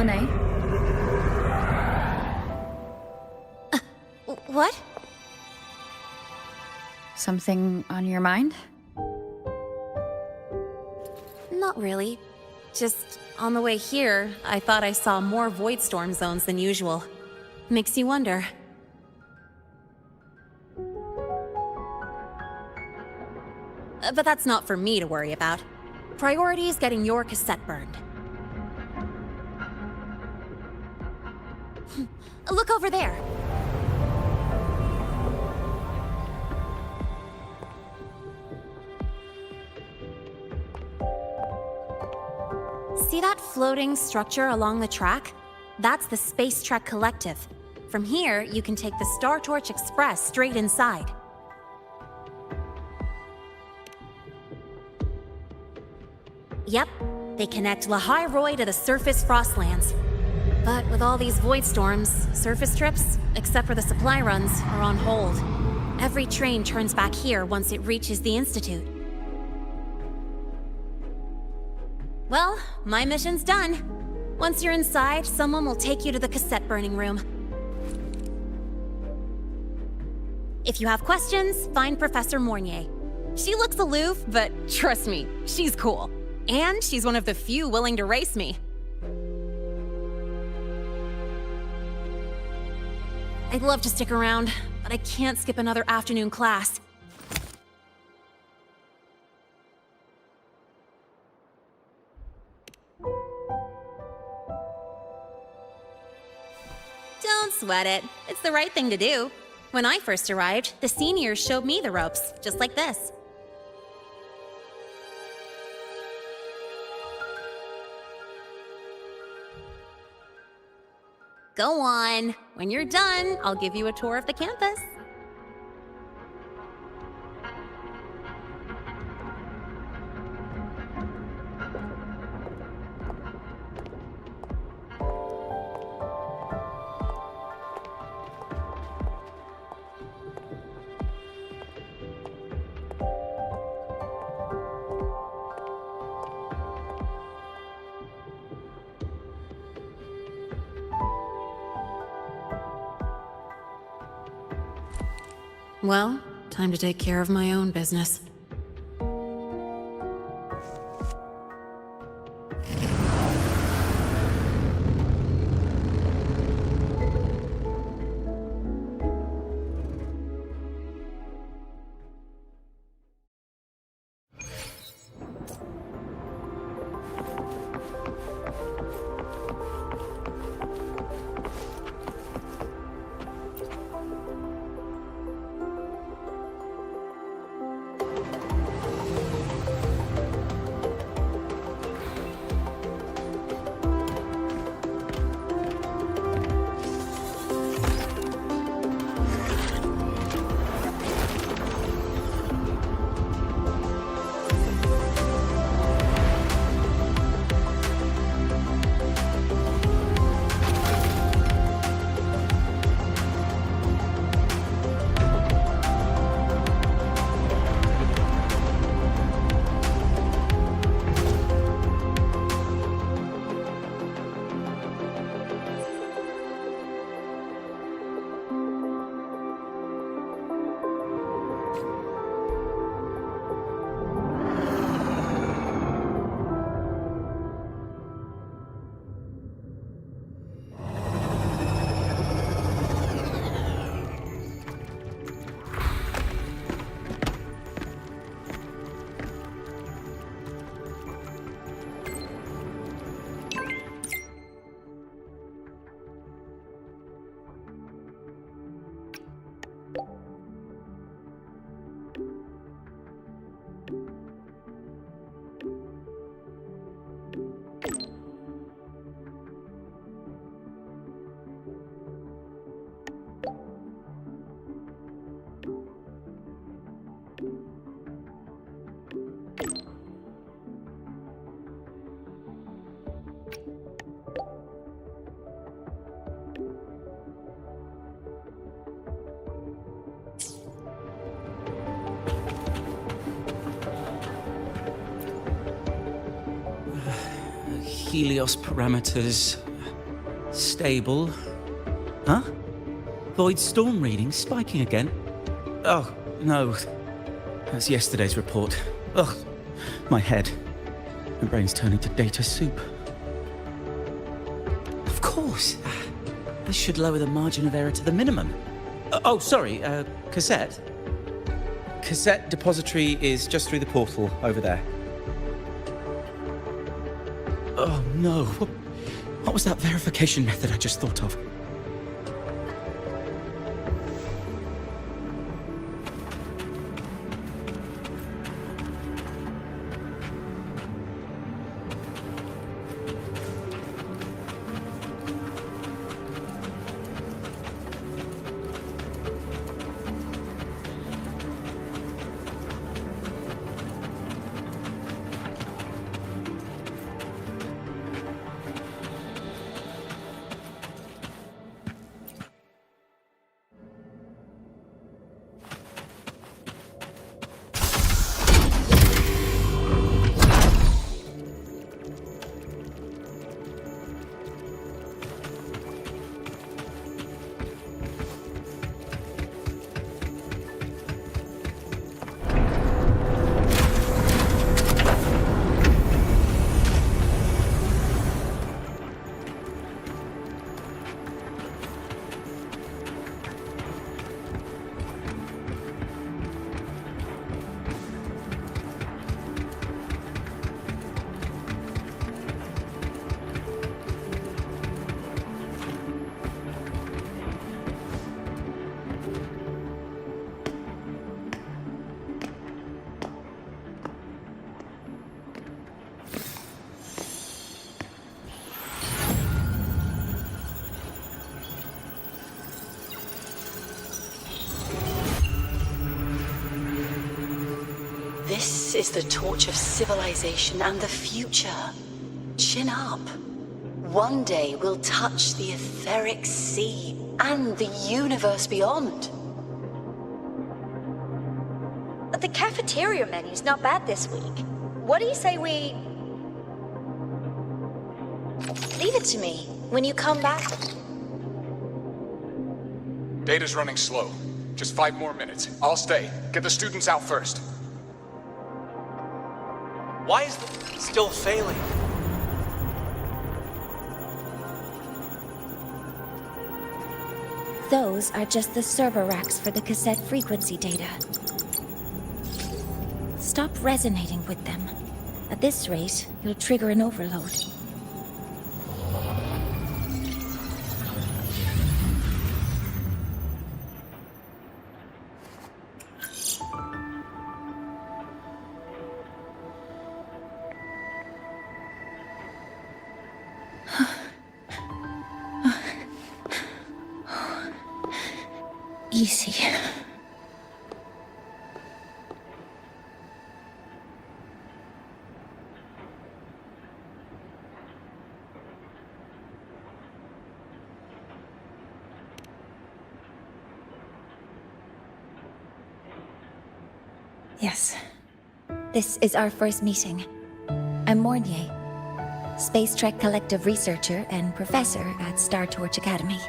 Mornye? What? Something on your mind? Not really. Just on the way here, I thought I saw more void storm zones than usual. Makes you wonder. But that's not for me to worry about. Priority is getting your cassette burned. Look over there. See that floating structure along the track? That's the Space Trek Collective. From here, you can take the Star Torch Express straight inside. Yep, they connect Lahai to the surface Frostlands. But with all these void storms, surface trips, except for the supply runs, are on hold. Every train turns back here once it reaches the Institute. Well, my mission's done. Once you're inside, someone will take you to the cassette burning room. If you have questions, find Professor Mornye. She looks aloof, but trust me, she's cool. And she's one of the few willing to race me. I'd love to stick around, but I can't skip another afternoon class. Don't sweat it. It's the right thing to do. When I first arrived, the seniors showed me the ropes, just like this. Go on. When you're done, I'll give you a tour of the campus. Well, time to take care of my own business. Helios parameters stable. Huh? Void storm readings spiking again? Oh, no. That's yesterday's report. Ugh, my head. My brain's turning to data soup. Of course. This should lower the margin of error to the minimum. Oh, sorry, cassette. Cassette depository is just through the portal over there. Oh no, what was that verification method I just thought of? This is the torch of civilization and the future. Chin up. One day we'll touch the etheric sea and the universe beyond. The cafeteria menu's not bad this week. What do you say we... Leave it to me. When you come back... Data's running slow. Just 5 more minutes. I'll stay. Get the students out first. Why is it still failing? Those are just the server racks for the cassette frequency data. Stop resonating with them. At this rate, you'll trigger an overload. Easy. Yes. This is our first meeting. I'm Mornye, Space Trek Collective researcher and professor at Star Torch Academy.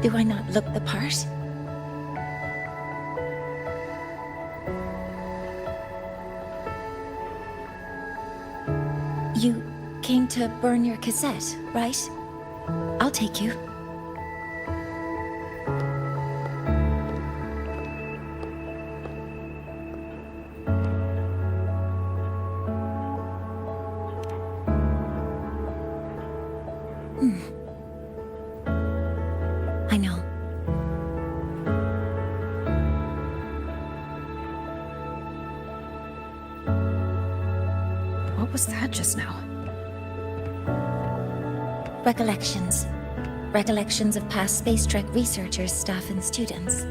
Do I not look the part? You came to burn your cassette, right? I'll take you. I know. What was that just now? Recollections. Recollections of past Space Trek researchers, staff, and students.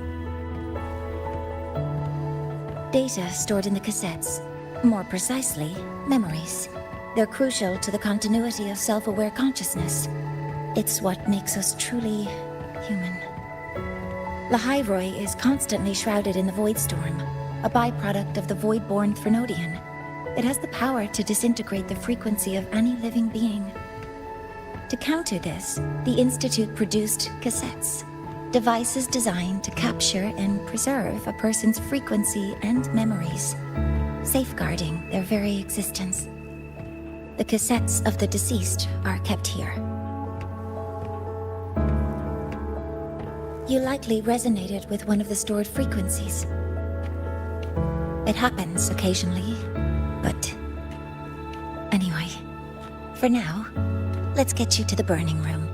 Data stored in the cassettes. More precisely, memories. They're crucial to the continuity of self-aware consciousness. It's what makes us truly human. Lahairoi is constantly shrouded in the void storm, a byproduct of the void-born Thrunodian. It has the power to disintegrate the frequency of any living being. To counter this, the Institute produced cassettes, devices designed to capture and preserve a person's frequency and memories, safeguarding their very existence. The cassettes of the deceased are kept here. You likely resonated with one of the stored frequencies. It happens occasionally, but anyway, for now, let's get you to the burning room.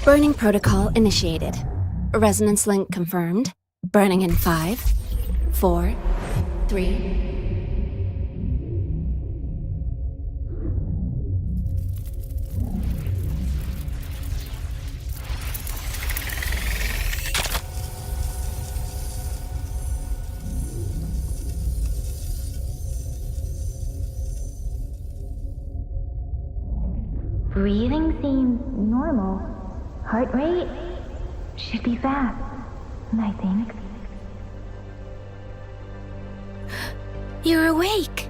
Burning protocol initiated. Resonance link confirmed. Burning in 5, 4, 3... Breathing seems normal. Heart rate should be fast, I think. You're awake!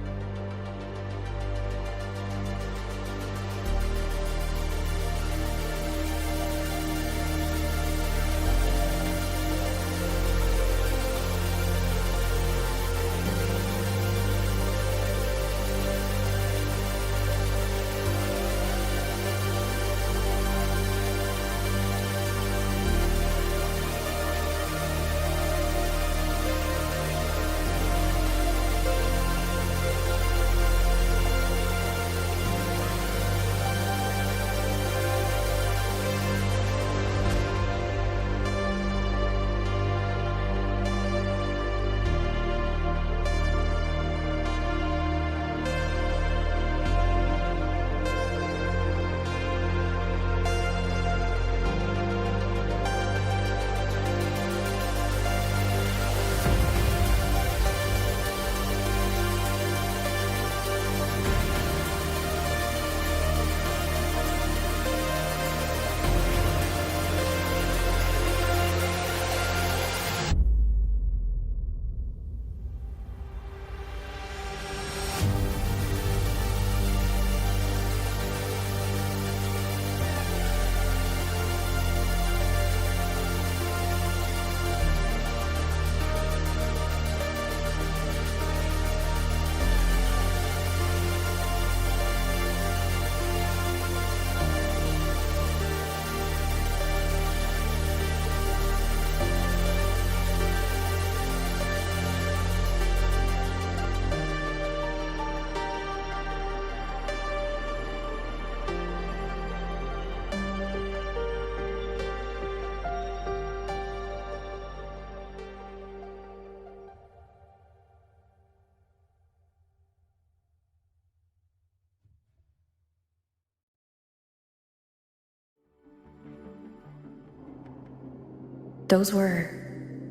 Those were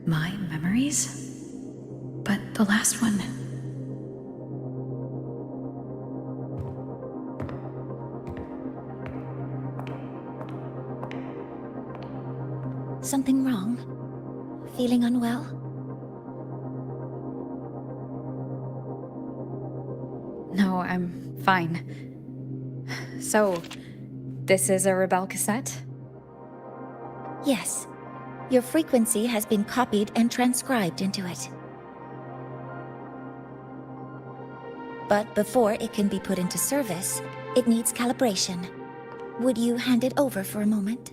my memories? But the last one... Something wrong? Feeling unwell? No, I'm fine. So, this is a Rebel cassette? Yes. Your frequency has been copied and transcribed into it. But before it can be put into service, it needs calibration. Would you hand it over for a moment?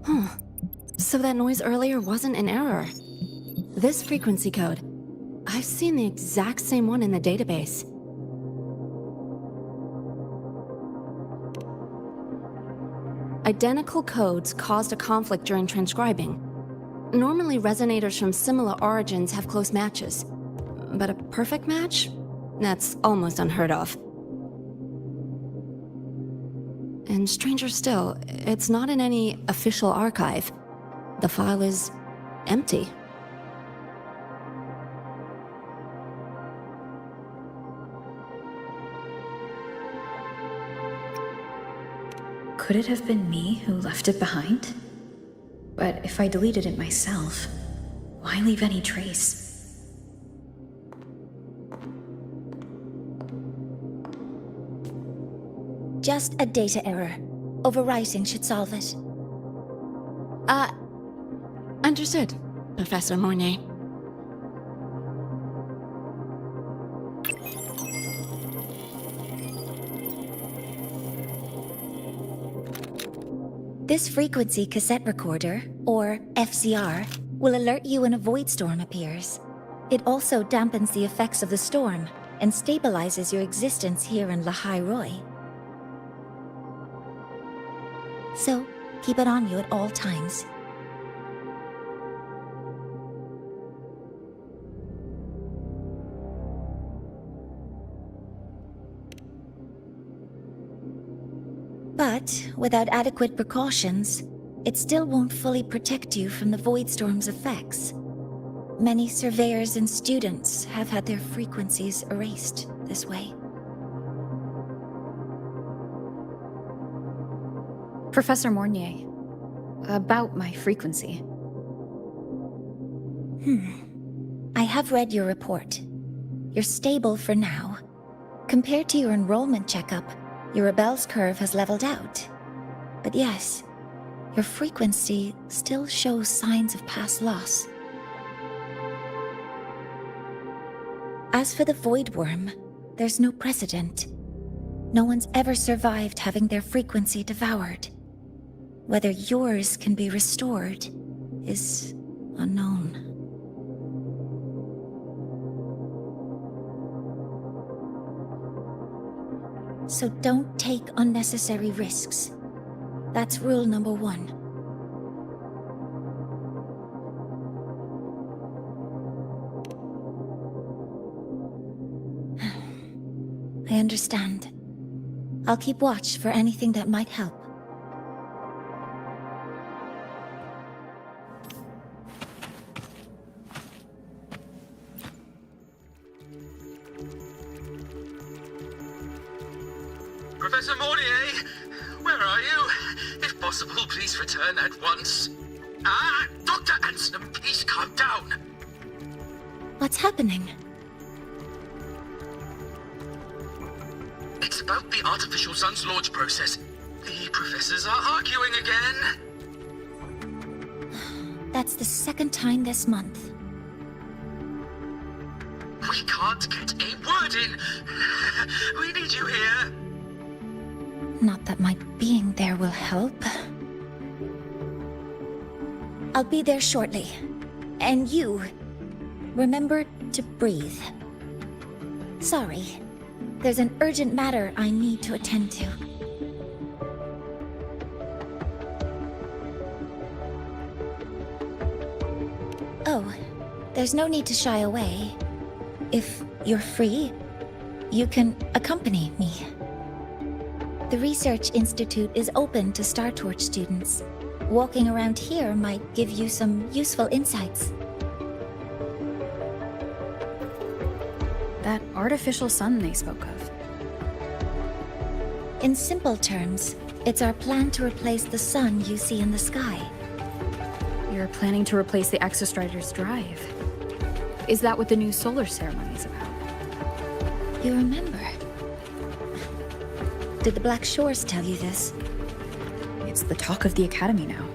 Huh. So that noise earlier wasn't an error. This frequency code, I've seen the exact same one in the database. Identical codes caused a conflict during transcribing. Normally, resonators from similar origins have close matches. But a perfect match? That's almost unheard of. And stranger still, it's not in any official archive. The file is empty. Could it have been me who left it behind? But if I deleted it myself, why leave any trace? Just a data error. Overwriting should solve it. Understood, Professor Mornye. This frequency cassette recorder, or FCR, will alert you when a void storm appears. It also dampens the effects of the storm and stabilizes your existence here in Lehigh Roy. So, keep it on you at all times. But, without adequate precautions, it still won't fully protect you from the void storm's effects. Many surveyors and students have had their frequencies erased this way. Professor Mornye, about my frequency. I have read your report. You're stable for now. Compared to your enrollment checkup, your rebel's curve has leveled out. But yes, your frequency still shows signs of past loss. As for the Void Worm, there's no precedent. No one's ever survived having their frequency devoured. Whether yours can be restored is unknown. So don't take unnecessary risks. That's rule number 1. I understand. I'll keep watch for anything that might help. Professor Mornye, where are you? If possible, please return at once. Dr. Anson, please calm down. What's happening? It's about the artificial sun's launch process. The professors are arguing again. That's the second time this month. We can't get a word in. We need you here. Not that my being there will help. I'll be there shortly. And you, remember to breathe. Sorry, there's an urgent matter I need to attend to. Oh, there's no need to shy away. If you're free, you can accompany me. The Research Institute is open to Star Torch students. Walking around here might give you some useful insights. That artificial sun they spoke of. In simple terms, it's our plan to replace the sun you see in the sky. You're planning to replace the Exostrider's drive. Is that what the new solar ceremony is about? You remember? Did the Black Shores tell you this? It's the talk of the Academy now.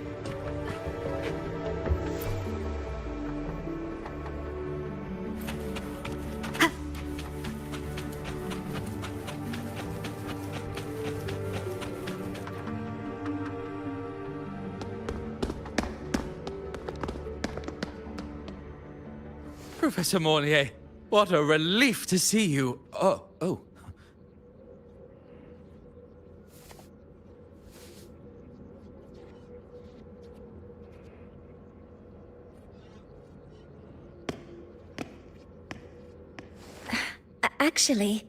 Professor Mornye, what a relief to see you. Oh. Actually...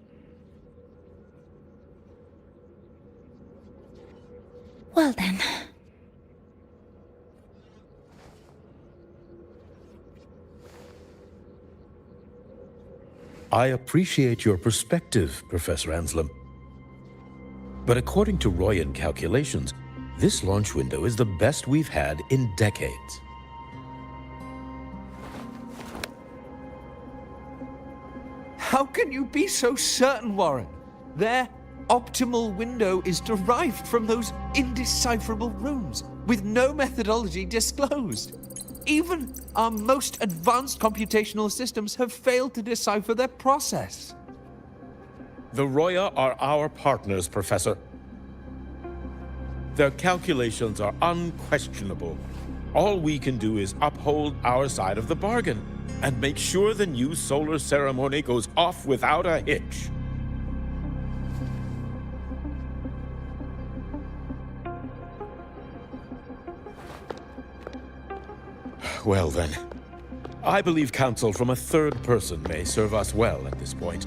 I appreciate your perspective, Professor Anselm. But according to Royan calculations, this launch window is the best we've had in decades. How can you be so certain, Warren? Their optimal window is derived from those indecipherable runes, with no methodology disclosed. Even our most advanced computational systems have failed to decipher their process. The Roya are our partners, Professor. Their calculations are unquestionable. All we can do is uphold our side of the bargain and make sure the new solar ceremony goes off without a hitch. Well then, I believe counsel from a third person may serve us well at this point.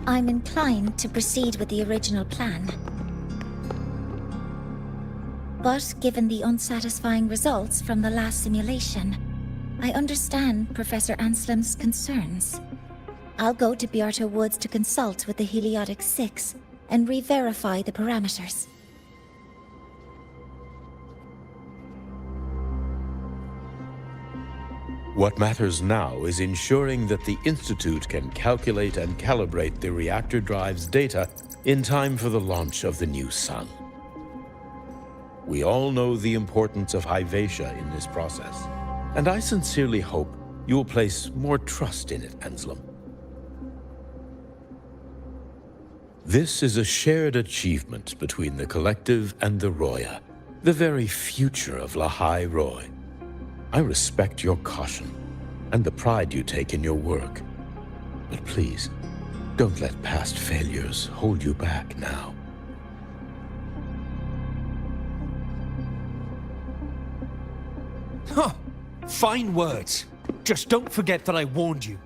I'm inclined to proceed with the original plan. But given the unsatisfying results from the last simulation, I understand Professor Anselm's concerns. I'll go to Beata Woods to consult with the Heliotic 6 and re-verify the parameters. What matters now is ensuring that the Institute can calculate and calibrate the reactor drive's data in time for the launch of the new sun. We all know the importance of Hyvatia in this process, and I sincerely hope you will place more trust in it, Anselm. This is a shared achievement between the Collective and the Roya, the very future of Lahai Roy. I respect your caution and the pride you take in your work, but please, don't let past failures hold you back now. Huh. Fine words. Just don't forget that I warned you.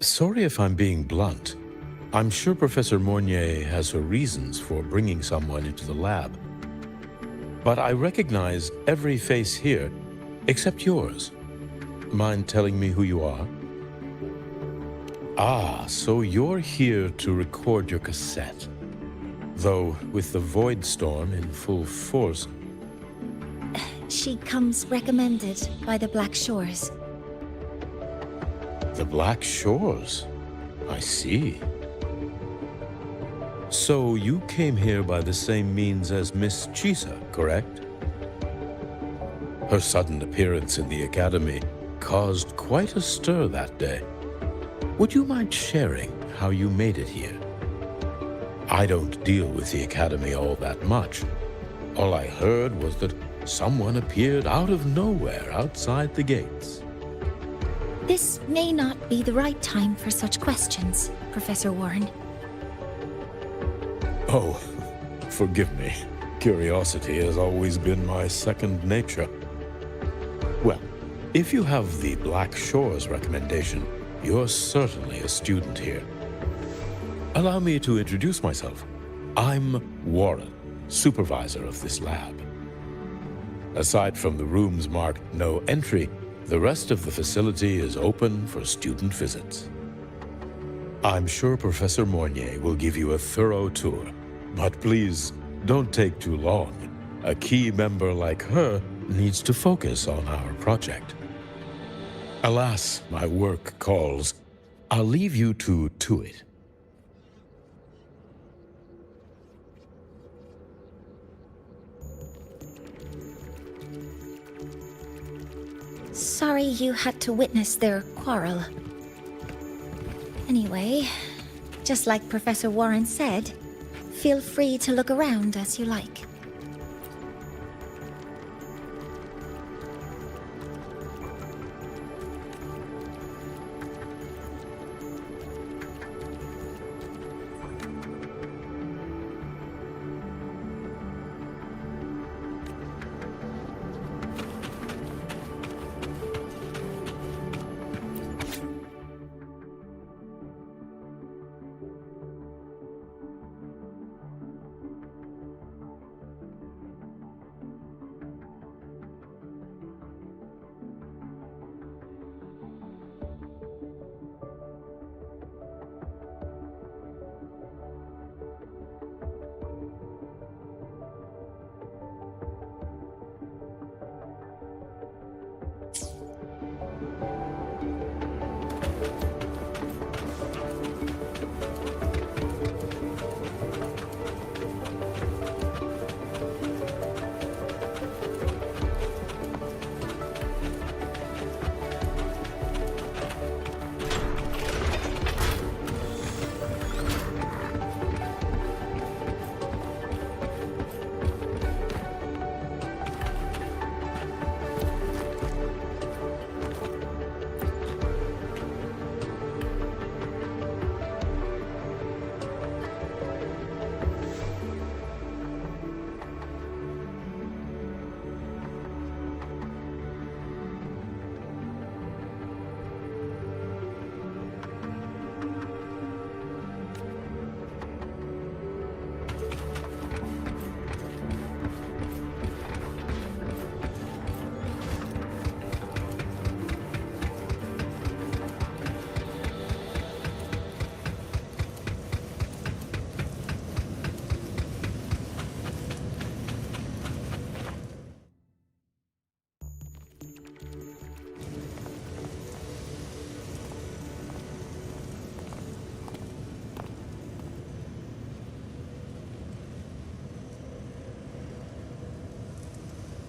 Sorry if I'm being blunt. I'm sure Professor Mornye has her reasons for bringing someone into the lab. But I recognize every face here except yours. Mind telling me who you are? Ah, so you're here to record your cassette. Though, with the Void Storm in full force... She comes recommended by the Black Shores. The Black Shores? I see. So you came here by the same means as Miss Chisa, correct? Her sudden appearance in the Academy caused quite a stir that day. Would you mind sharing how you made it here? I don't deal with the Academy all that much. All I heard was that someone appeared out of nowhere outside the gates. This may not be the right time for such questions, Professor Warren. Oh, forgive me. Curiosity has always been my second nature. Well, if you have the Black Shores recommendation, you're certainly a student here. Allow me to introduce myself. I'm Warren, supervisor of this lab. Aside from the rooms marked no entry, the rest of the facility is open for student visits. I'm sure Professor Mornye will give you a thorough tour, but please don't take too long. A key member like her needs to focus on our project. Alas, my work calls. I'll leave you to it. Sorry you had to witness their quarrel. Anyway, just like Professor Warren said, feel free to look around as you like.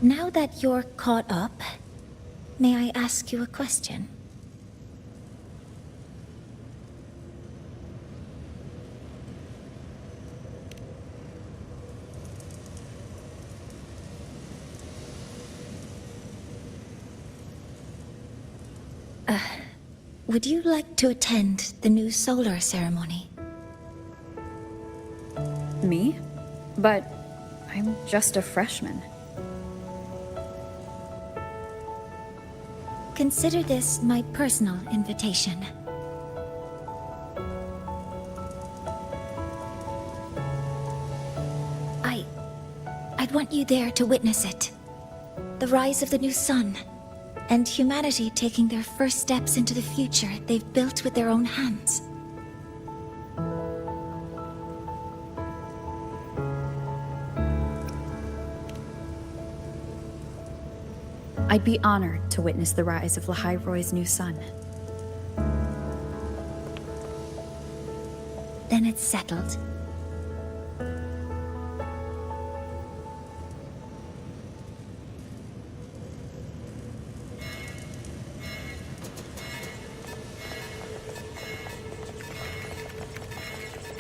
Now that you're caught up, may I ask you a question? Would you like to attend the new solar ceremony? Me? But I'm just a freshman. Consider this my personal invitation. I'd want you there to witness it. The rise of the new sun, and humanity taking their first steps into the future they've built with their own hands. I'd be honored to witness the rise of Lahai-Roy's new sun. Then it's settled.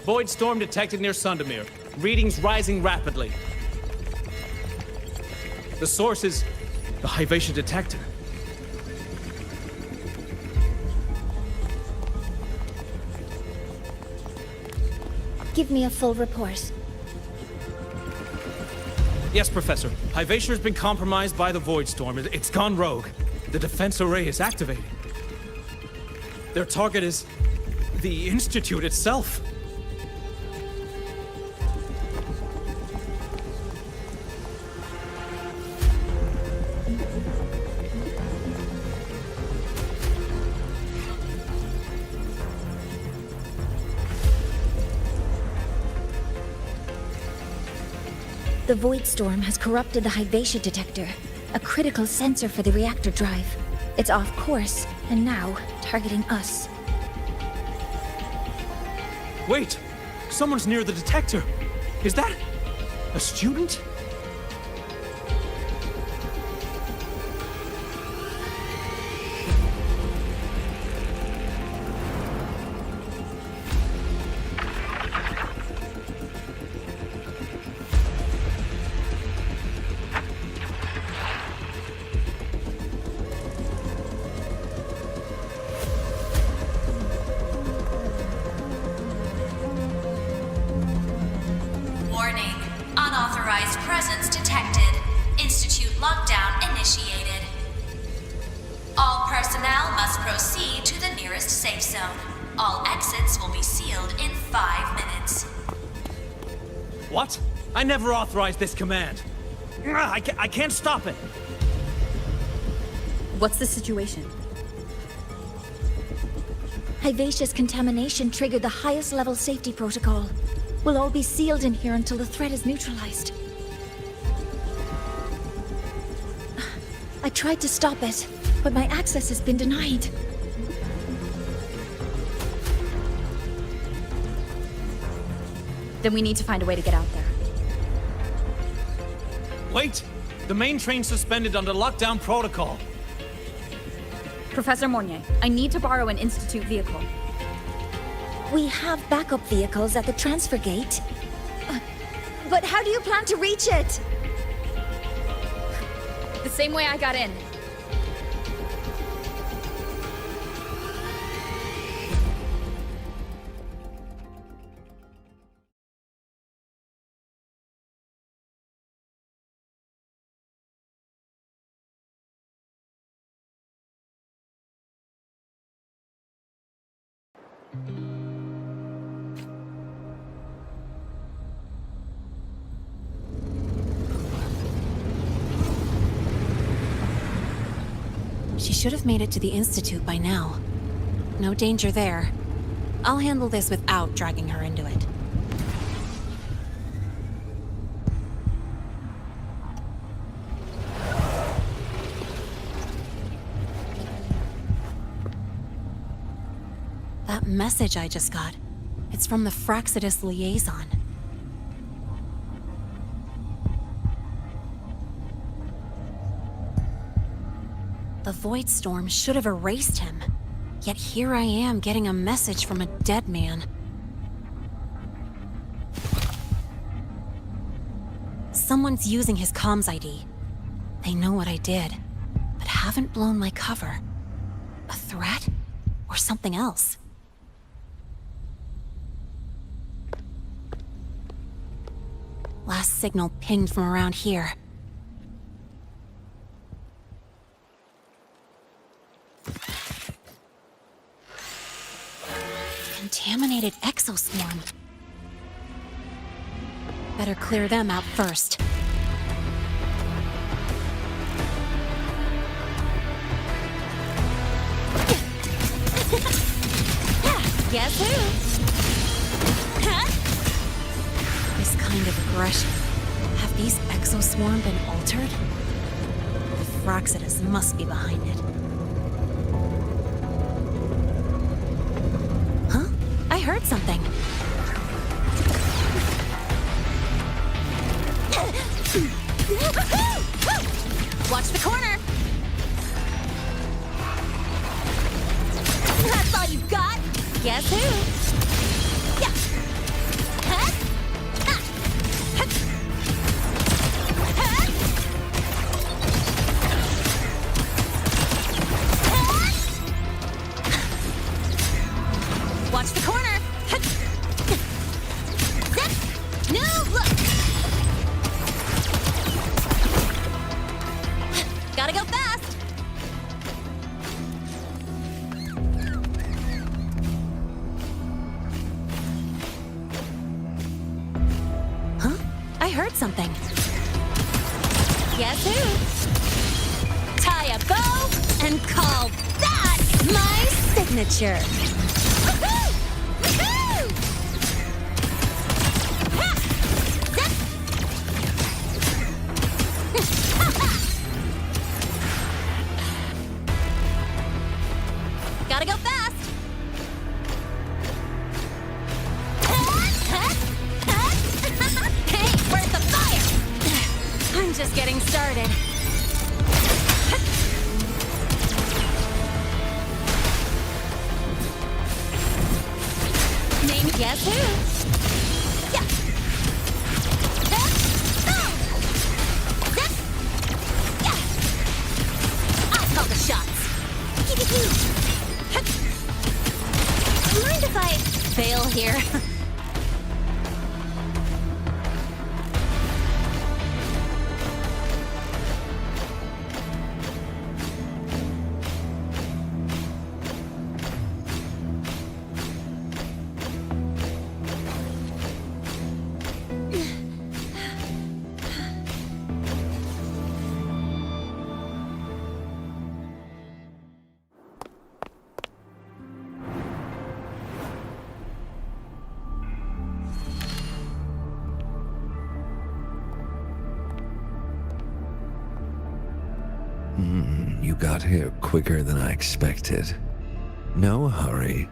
Void storm detected near Sundamir. Readings rising rapidly. The source is the Hyvatia detector. Give me a full report. Yes, Professor. Hyvatia has been compromised by the Void Storm. It's gone rogue. The defense array is activated. Their target is the Institute itself. The Void Storm has corrupted the Hyvatia detector, a critical sensor for the reactor drive. It's off course, and now targeting us. Wait! Someone's near the detector! Is that a student? Warning. Unauthorized presence detected. Institute lockdown initiated. All personnel must proceed to the nearest safe zone. All exits will be sealed in 5 minutes. What? I never authorized this command. I can't stop it. What's the situation? Hyvatia's contamination triggered the highest level safety protocol. We'll all be sealed in here until the threat is neutralized. I tried to stop it, but my access has been denied. Then we need to find a way to get out there. Wait! The main train's suspended under lockdown protocol. Professor Mornye, I need to borrow an Institute vehicle. We have backup vehicles at the transfer gate. But how do you plan to reach it? The same way I got in. She should have made it to the Institute by now. No danger there. I'll handle this without dragging her into it. That message I just got, it's from the Fraxidus liaison. The void storm should have erased him. Yet here I am getting a message from a dead man. Someone's using his comms ID. They know what I did, but haven't blown my cover. A threat? Or something else? Last signal pinged from around here. Contaminated exoswarm. Better clear them out first. Guess who? Huh? This kind of aggression. Have these exoswarm been altered? The Fraxidus must be behind it. Huh? I heard something. Watch the corner! That's all you've got? Guess who? Yeah. Huh? Ha. Huh. Huh. Huh. Watch the corner! Huh. Zip. No, look! Gotta go fast! I heard something. Guess who? Tie a bow and call that my signature. Woohoo! Woohoo! Ha! Zip! Ha ha! Gotta go fast. I'm just getting started. Name guess who? Yeah. Yeah. I'll call the shots. Mind if I fail here? You got here quicker than I expected. No hurry.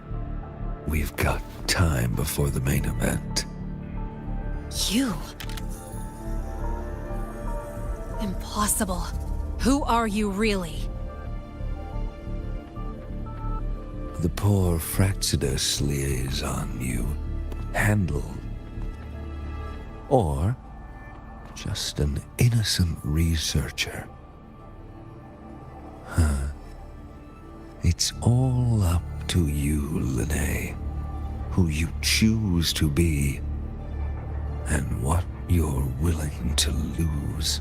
We've got time before the main event. You? Impossible. Who are you really? The poor Fraxidus liaison you handled. Or just an innocent researcher. Huh. It's all up to you, Lene, who you choose to be, and what you're willing to lose.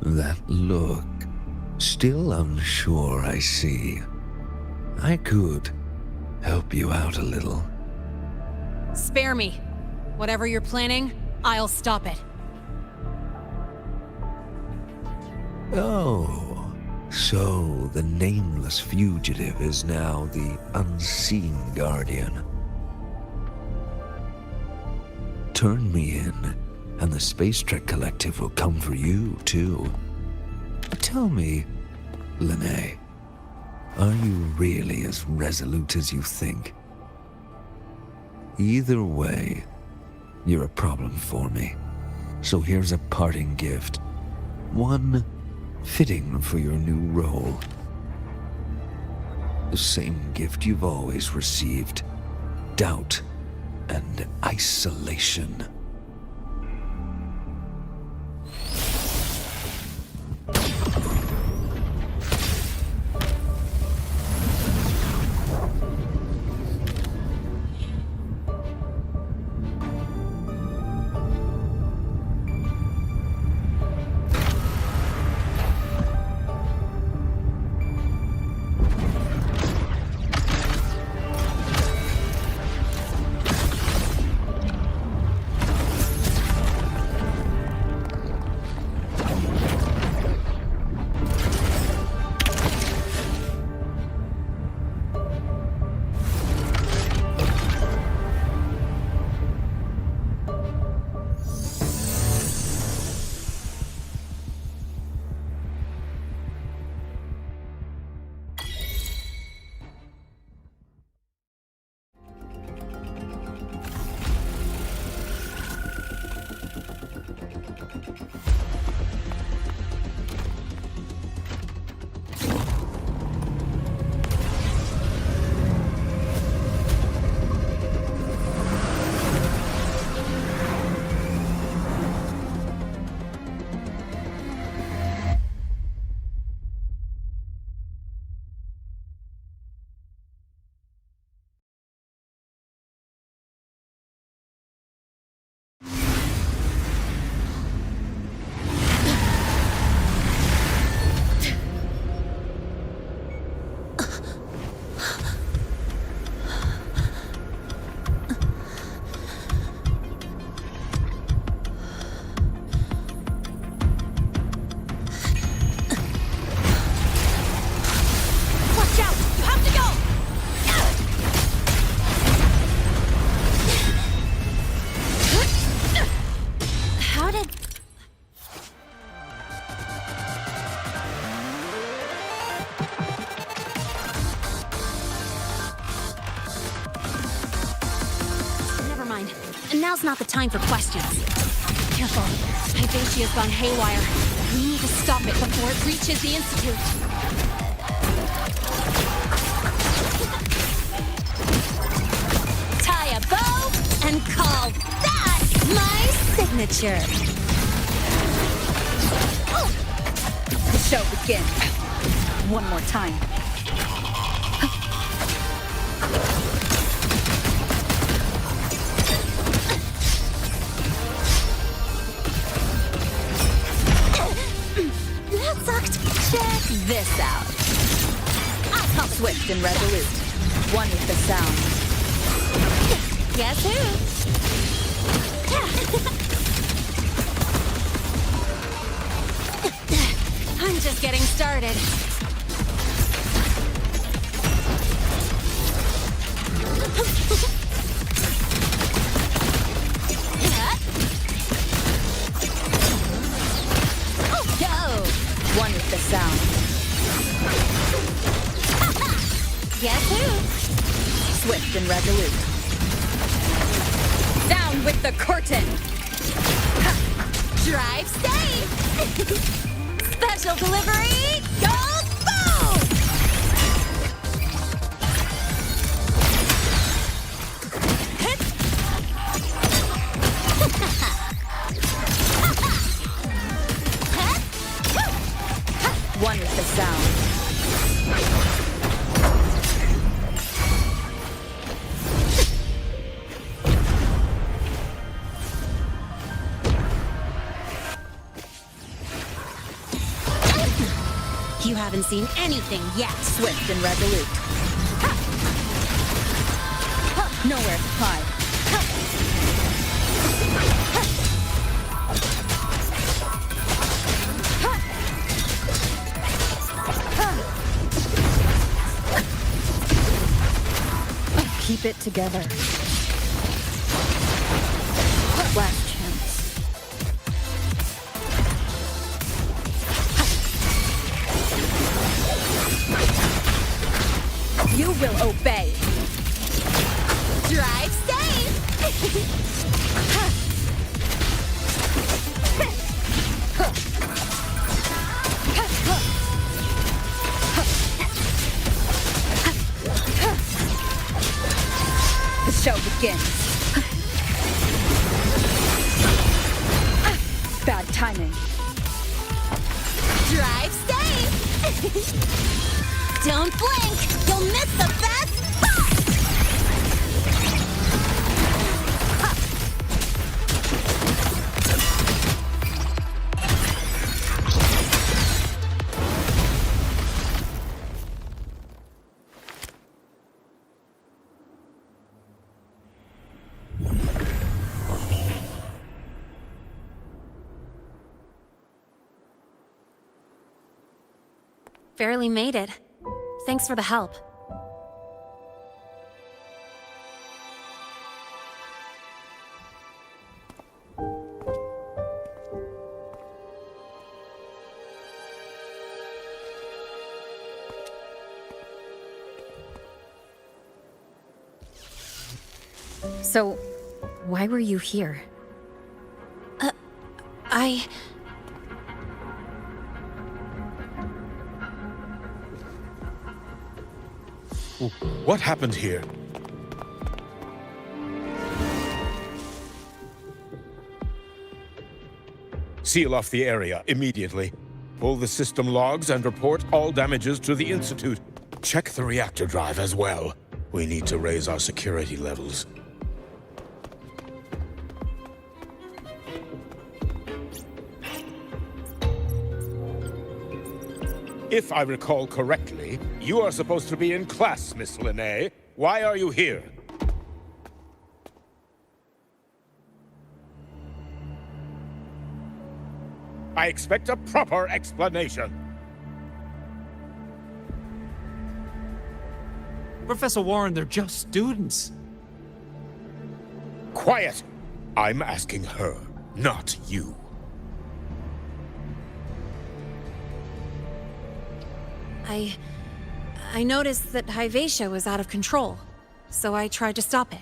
That look, still unsure, I see. I could help you out a little. Spare me. Whatever you're planning, I'll stop it. Oh, so the nameless fugitive is now the unseen guardian. Turn me in, and the Space Trek Collective will come for you, too. Tell me, Lene, are you really as resolute as you think? Either way, you're a problem for me. So here's a parting gift. One fitting for your new role. The same gift you've always received. Doubt and isolation. Now's not the time for questions. Careful. Vivatia's gone haywire. We need to stop it before it reaches the Institute. Tie a bow and call that my signature. The show begins. One more time. Check this out. I'll come Swift and resolute. One with the sound. Guess who? I'm just getting started. One with the sound. Guess who? Swift and resolute. Down with the curtain! Drive safe! Special delivery, go boom! One with the sound. You haven't seen anything yet. Swift and resolute. Nowhere to hide. Keep it together. Last chance. You will obey. Drive safe! begins. Bad timing. Drive safe! Don't blink! You'll miss the best spot! Barely made it. Thanks for the help. So, why were you here? What happened here? Seal off the area immediately. Pull the system logs and report all damages to the Institute. Check the reactor drive as well. We need to raise our security levels. If I recall correctly, you are supposed to be in class, Miss Linnae. Why are you here? I expect a proper explanation. Professor Warren, they're just students. Quiet! I'm asking her, not you. I noticed that Hyvatia was out of control, so I tried to stop it.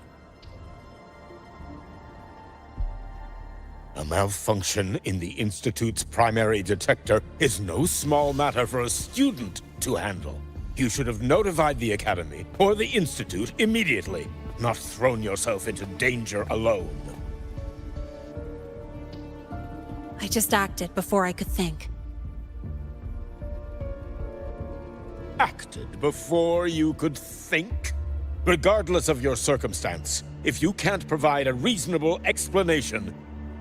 A malfunction in the Institute's primary detector is no small matter for a student to handle. You should have notified the Academy or the Institute immediately, not thrown yourself into danger alone. I just acted before I could think. Acted before you could think? Regardless of your circumstance, if you can't provide a reasonable explanation,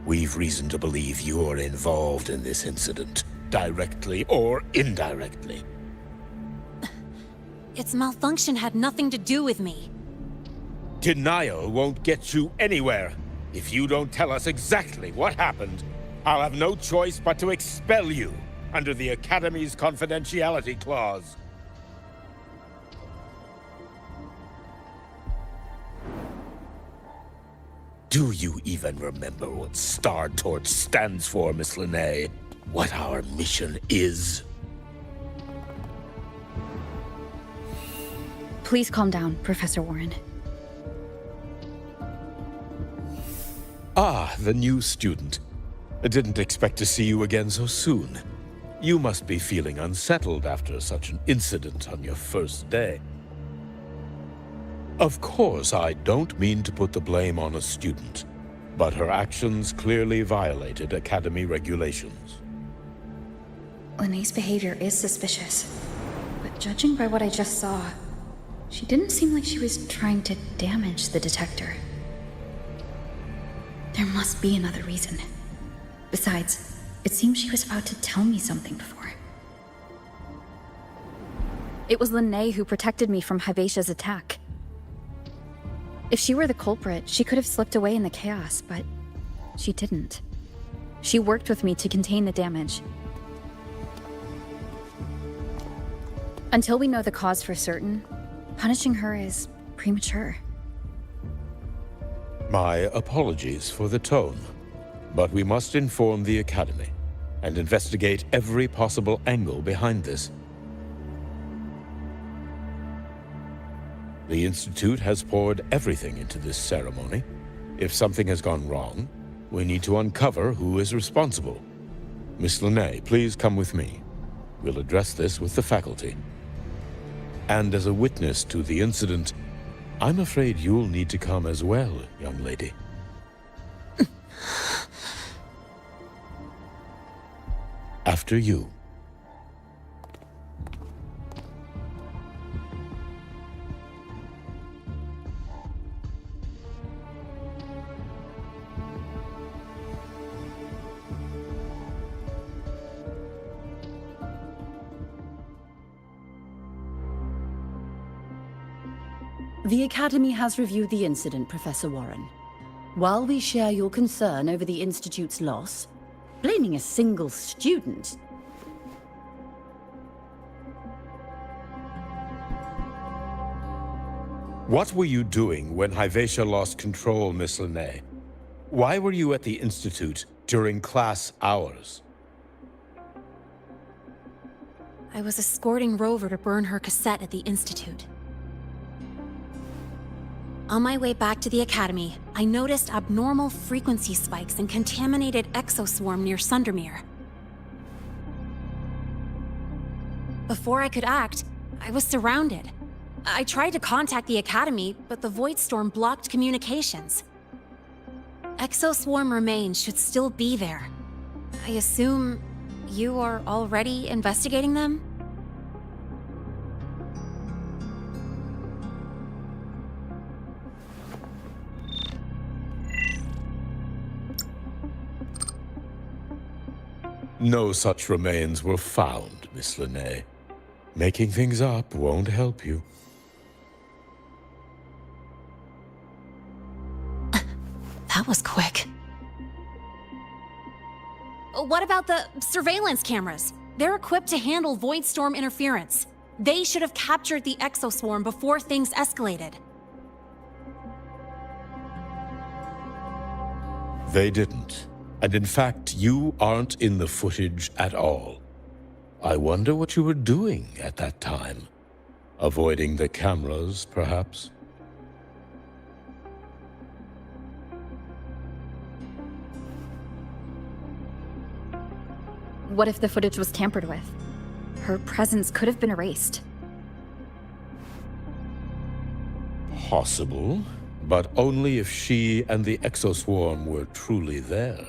we've reason to believe you're involved in this incident, directly or indirectly. Its malfunction had nothing to do with me. Denial won't get you anywhere. If you don't tell us exactly what happened, I'll have no choice but to expel you under the Academy's confidentiality clause. Do you even remember what Star Torch stands for, Miss Linnae? What our mission is? Please calm down, Professor Warren. Ah, the new student. I didn't expect to see you again so soon. You must be feeling unsettled after such an incident on your first day. Of course, I don't mean to put the blame on a student, but her actions clearly violated Academy regulations. Linnae's behavior is suspicious, but judging by what I just saw, she didn't seem like she was trying to damage the detector. There must be another reason. Besides, it seems she was about to tell me something before. It was Linnae who protected me from Hyvatia's attack. If she were the culprit, she could have slipped away in the chaos, but she didn't. She worked with me to contain the damage. Until we know the cause for certain, punishing her is premature. My apologies for the tone, but we must inform the Academy and investigate every possible angle behind this. The Institute has poured everything into this ceremony. If something has gone wrong, we need to uncover who is responsible. Miss Linnae, please come with me. We'll address this with the faculty. And as a witness to the incident, I'm afraid you'll need to come as well, young lady. After you. The Academy has reviewed the incident, Professor Warren. While we share your concern over the Institute's loss, blaming a single student... What were you doing when Hyvatia lost control, Miss Linnae? Why were you at the Institute during class hours? I was escorting Rover to burn her cassette at the Institute. On my way back to the Academy, I noticed abnormal frequency spikes and contaminated exoswarm near Sundermere. Before I could act, I was surrounded. I tried to contact the Academy, but the Void Storm blocked communications. Exoswarm remains should still be there. I assume you are already investigating them? No such remains were found, Miss Linnae. Making things up won't help you. That was quick. What about the surveillance cameras? They're equipped to handle Void Storm interference. They should have captured the exoswarm before things escalated. They didn't. And in fact, you aren't in the footage at all. I wonder what you were doing at that time. Avoiding the cameras, perhaps? What if the footage was tampered with? Her presence could have been erased. Possible, but only if she and the exoswarm were truly there.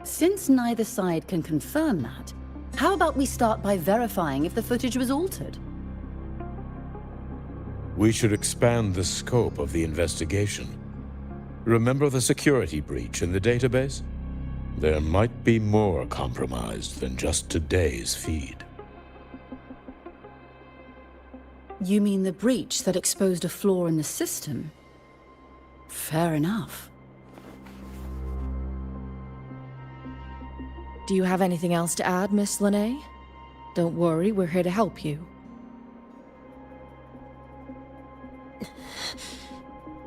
Since neither side can confirm that, how about we start by verifying if the footage was altered? We should expand the scope of the investigation. Remember the security breach in the database? There might be more compromised than just today's feed. You mean the breach that exposed a flaw in the system? Fair enough. Do you have anything else to add, Miss Linnae? Don't worry, we're here to help you.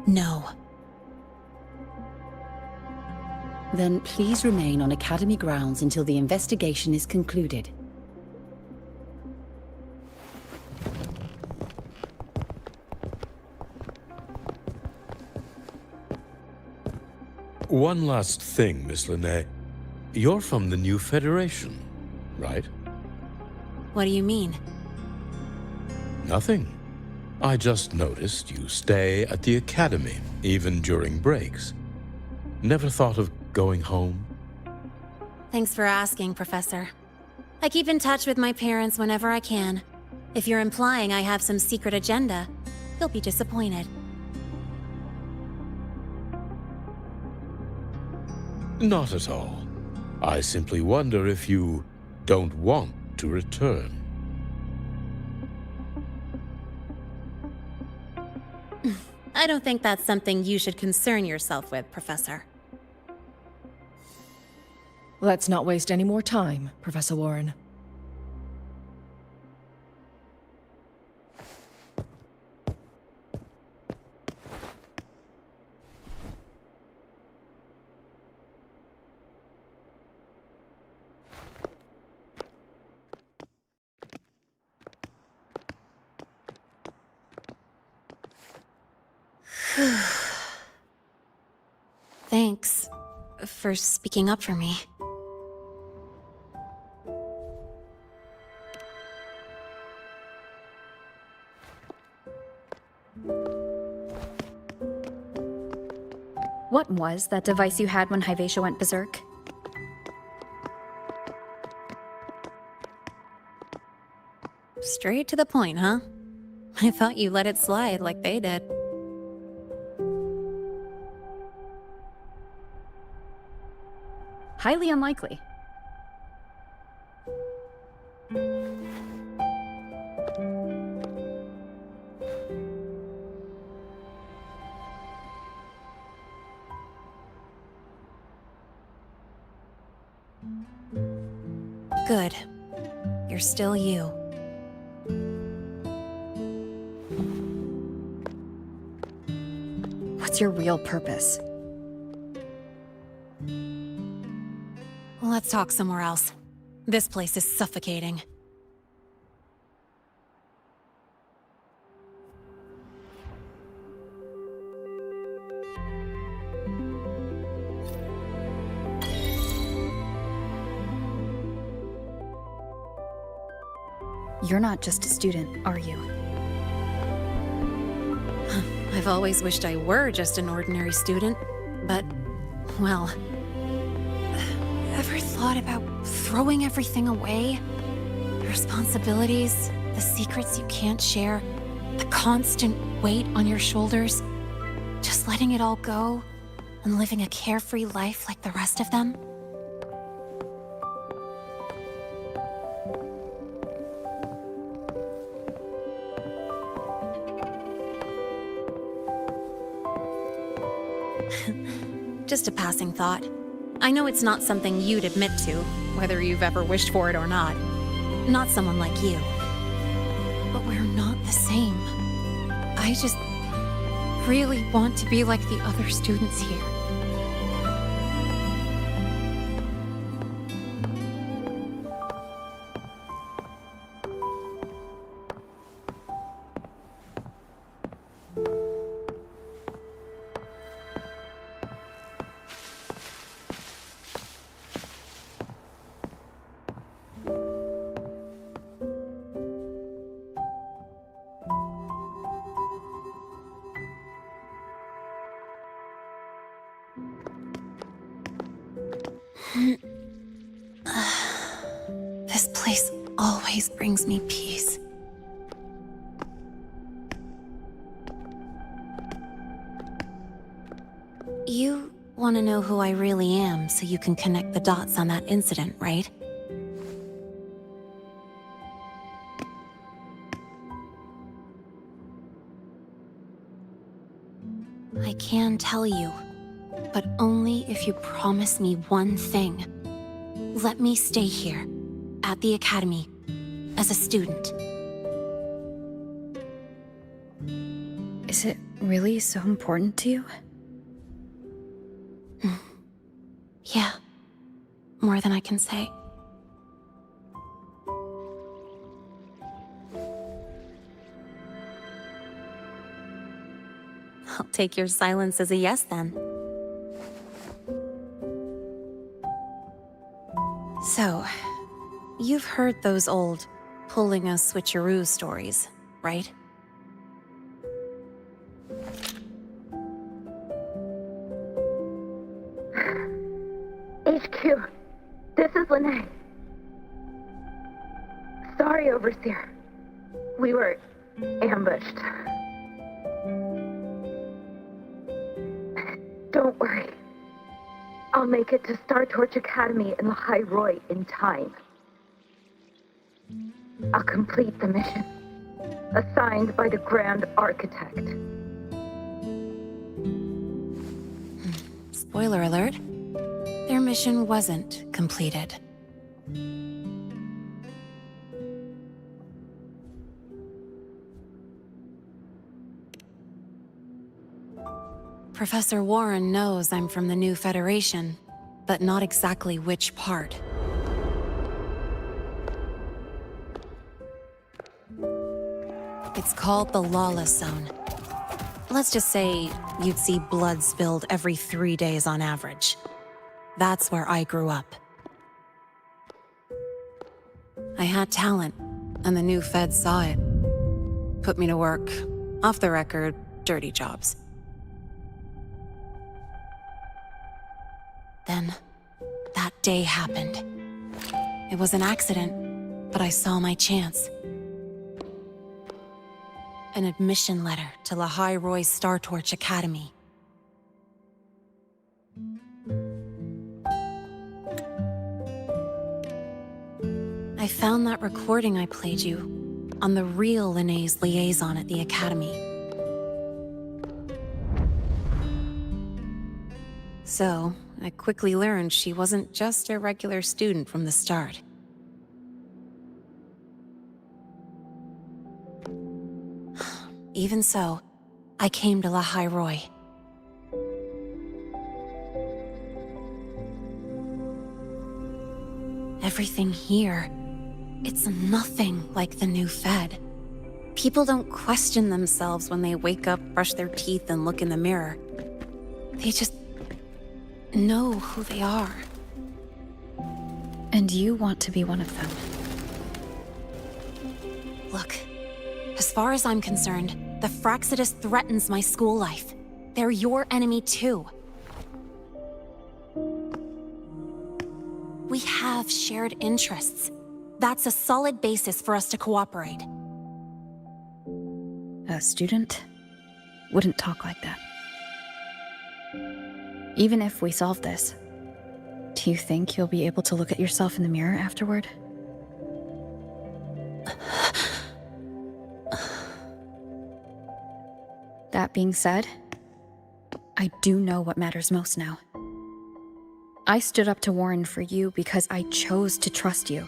No. Then please remain on Academy grounds until the investigation is concluded. One last thing, Miss Linnae. You're from the new Federation, right? What do you mean? Nothing. I just noticed you stay at the Academy, even during breaks. Never thought of going home? Thanks for asking, Professor. I keep in touch with my parents whenever I can. If you're implying I have some secret agenda, they'll be disappointed. Not at all. I simply wonder if you don't want to return. I don't think that's something you should concern yourself with, Professor. Let's not waste any more time, Professor Warren. Thanks for speaking up for me. was, that device you had when Hyvatia went berserk? Straight to the point, huh? I thought you let it slide like they did. Highly unlikely. Good. You're still you. What's your real purpose? Let's talk somewhere else. This place is suffocating. You're not just a student, are you? I've always wished I were just an ordinary student, but, well... Ever thought about throwing everything away? The responsibilities, the secrets you can't share, the constant weight on your shoulders? Just letting it all go and living a carefree life like the rest of them? Just a passing thought. I know it's not something you'd admit to, whether you've ever wished for it or not. Not someone like you. But we're not the same. I just really want to be like the other students here. This place always brings me peace. You want to know who I really am so you can connect the dots on that incident, right? I can tell you, but only if you promise me one thing. Let me stay here, at the Academy, as a student. Is it really so important to you? Yeah, more than I can say. I'll take your silence as a yes, then. So, you've heard those old pulling a switcheroo stories, right? HQ, this is Lene. Sorry, Overseer. We were ambushed. Don't worry. I'll make it to Star Torch Academy in the High Roy in time. I'll complete the mission, assigned by the Grand Architect. Spoiler alert, their mission wasn't completed. Professor Warren knows I'm from the new Federation, but not exactly which part. It's called the Lawless Zone. Let's just say you'd see blood spilled every 3 days on average. That's where I grew up. I had talent, and the new feds saw it. Put me to work, off the record, dirty jobs. Then, that day happened. It was an accident, but I saw my chance. An admission letter to Lahai Roy's Star Torch Academy. I found that recording I played you on the real Linnée's liaison at the Academy. So, I quickly learned she wasn't just a regular student from the start. Even so, I came to Lahai Roy. Everything here, it's nothing like the new Fed. People don't question themselves when they wake up, brush their teeth, and look in the mirror. They just know who they are. And you want to be one of them. Look, as far as I'm concerned, the Fraxidus threatens my school life. They're your enemy too. We have shared interests. That's a solid basis for us to cooperate. A student wouldn't talk like that. Even if we solve this, do you think you'll be able to look at yourself in the mirror afterward? That being said, I do know what matters most now. I stood up to Warren for you because I chose to trust you.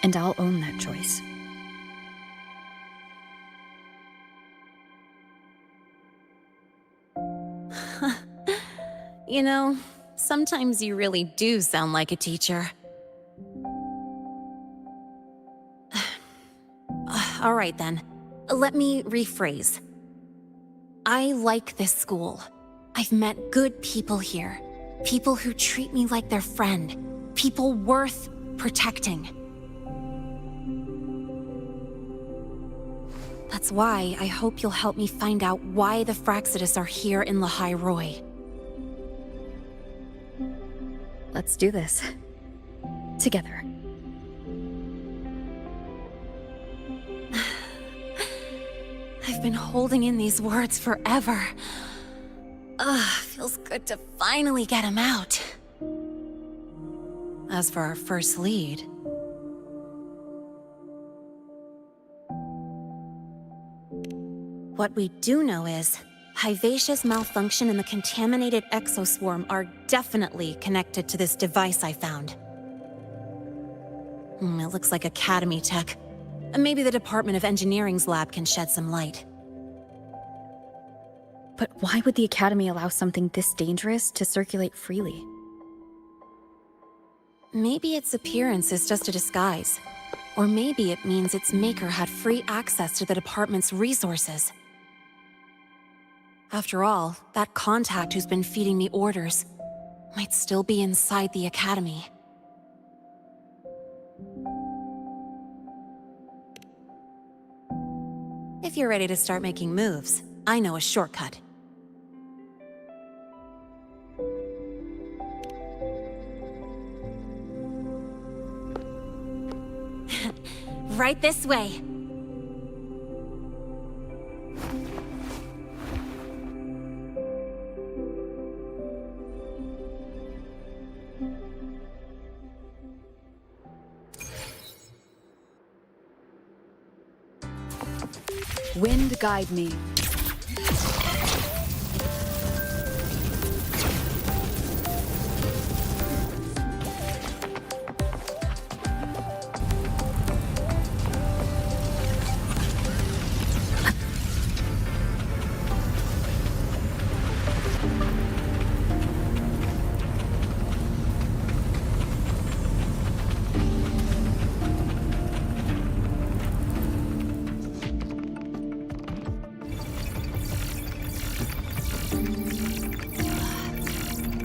And I'll own that choice. You know, sometimes you really do sound like a teacher. All right then, let me rephrase. I like this school. I've met good people here. People who treat me like their friend. People worth protecting. That's why I hope you'll help me find out why the Fraxidus are here in Lahai Roy. Let's do this. Together. I've been holding in these words forever. Feels good to finally get them out. As for our first lead... What we do know is, Hyvatia's malfunction and the contaminated exoswarm are definitely connected to this device I found. It looks like Academy tech. Maybe the Department of Engineering's lab can shed some light. But why would the Academy allow something this dangerous to circulate freely? Maybe its appearance is just a disguise. Or maybe it means its maker had free access to the department's resources. After all, that contact who's been feeding me orders might still be inside the Academy. If you're ready to start making moves, I know a shortcut. Right this way. Wind guide me.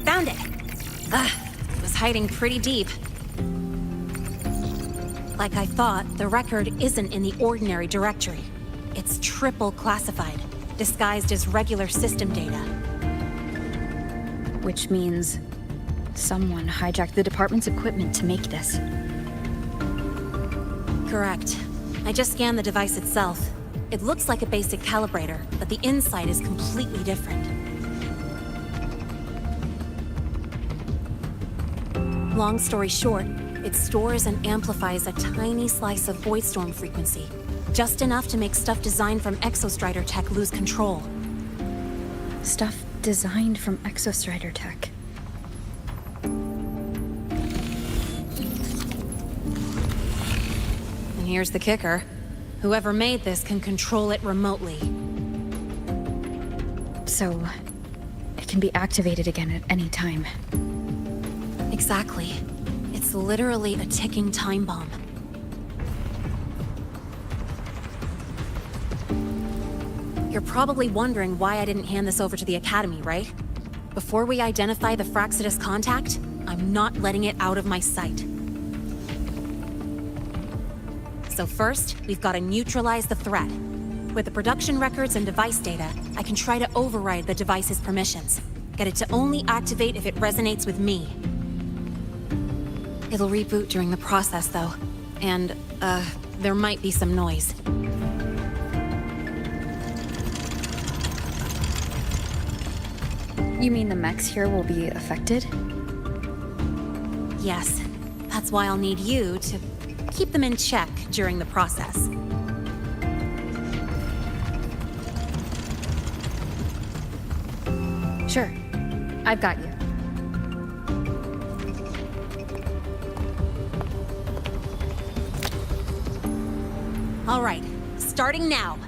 Found it! It was hiding pretty deep. Like I thought, the record isn't in the ordinary directory. It's triple classified, disguised as regular system data. Which means Someone hijacked the department's equipment to make this. Correct. I just scanned the device itself. It looks like a basic calibrator, but the inside is completely different. Long story short, it stores and amplifies a tiny slice of voidstorm frequency, just enough to make stuff designed from Exostrider tech lose control. Stuff designed from Exostrider tech. And here's the kicker. Whoever made this can control it remotely. So, it can be activated again at any time. Exactly. It's literally a ticking time bomb. You're probably wondering why I didn't hand this over to the Academy, right? Before we identify the Fraxidus contact, I'm not letting it out of my sight. So first, we've got to neutralize the threat. With the production records and device data, I can try to override the device's permissions. Get it to only activate if it resonates with me. It'll reboot during the process, though. And, there might be some noise. You mean the mechs here will be affected? Yes. That's why I'll need you to keep them in check during the process. Sure. I've got you. All right, starting now.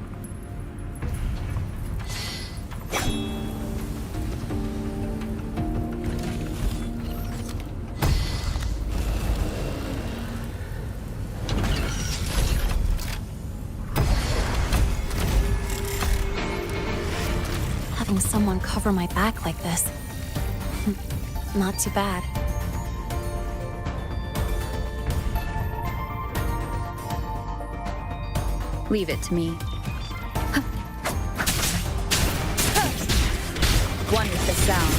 Having someone cover my back like this. Not too bad. Leave it to me. One with the sound.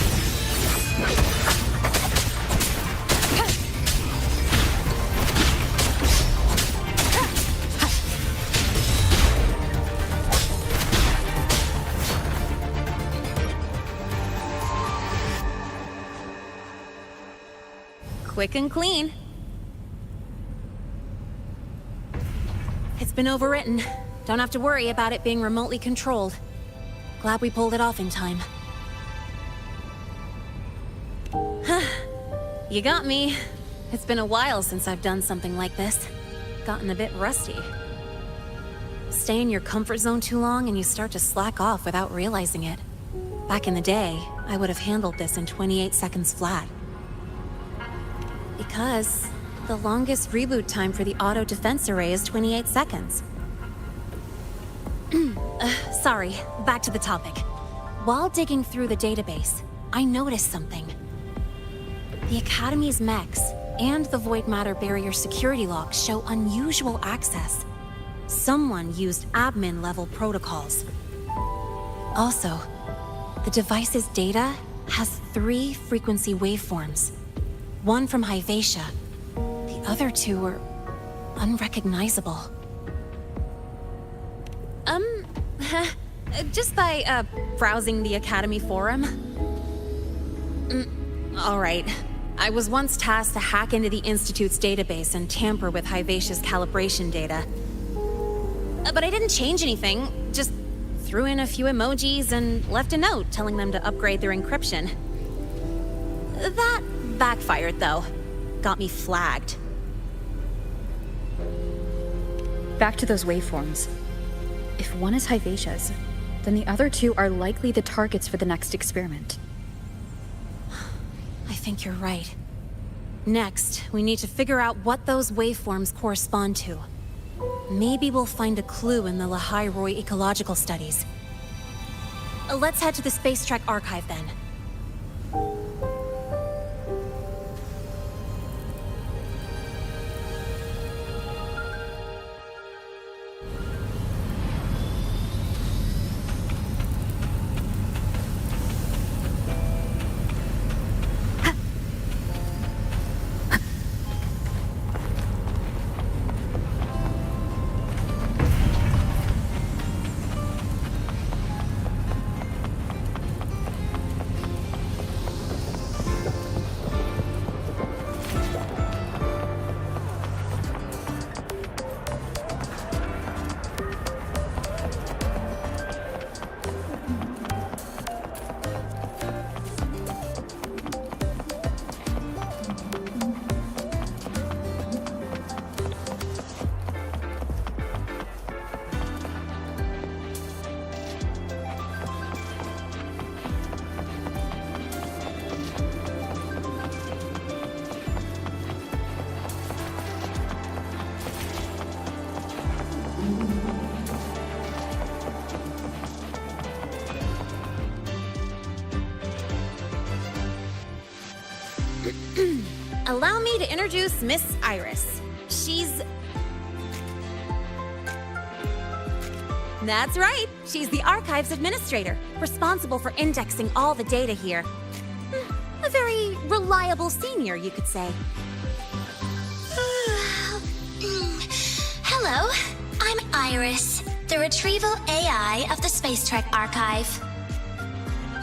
Quick and clean. It's been overwritten. Don't have to worry about it being remotely controlled. Glad we pulled it off in time. You got me. It's been a while since I've done something like this. Gotten a bit rusty. Stay in your comfort zone too long and you start to slack off without realizing it. Back in the day, I would have handled this in 28 seconds flat. Because the longest reboot time for the auto defense array is 28 seconds. Sorry, back to the topic. While digging through the database, I noticed something. The Academy's mechs and the void matter barrier security logs show unusual access. Someone used admin-level protocols. Also, the device's data has 3 frequency waveforms. One from Hyvatia. The other 2 are unrecognizable. Just by, browsing the Academy forum. Alright. I was once tasked to hack into the Institute's database and tamper with Hyvatia's calibration data. But I didn't change anything, just threw in a few emojis and left a note telling them to upgrade their encryption. That backfired, though. Got me flagged. Back to those waveforms. If one is Hyvatia's, then the other 2 are likely the targets for the next experiment. I think you're right. Next, we need to figure out what those waveforms correspond to. Maybe we'll find a clue in the Lahai-Roy ecological studies. Let's head to the Space Trek archive, then. Allow me to introduce Miss Iris. She's... That's right. She's the Archives Administrator, responsible for indexing all the data here. A very reliable senior, you could say. Hello, I'm Iris, the retrieval AI of the Space Trek Archive.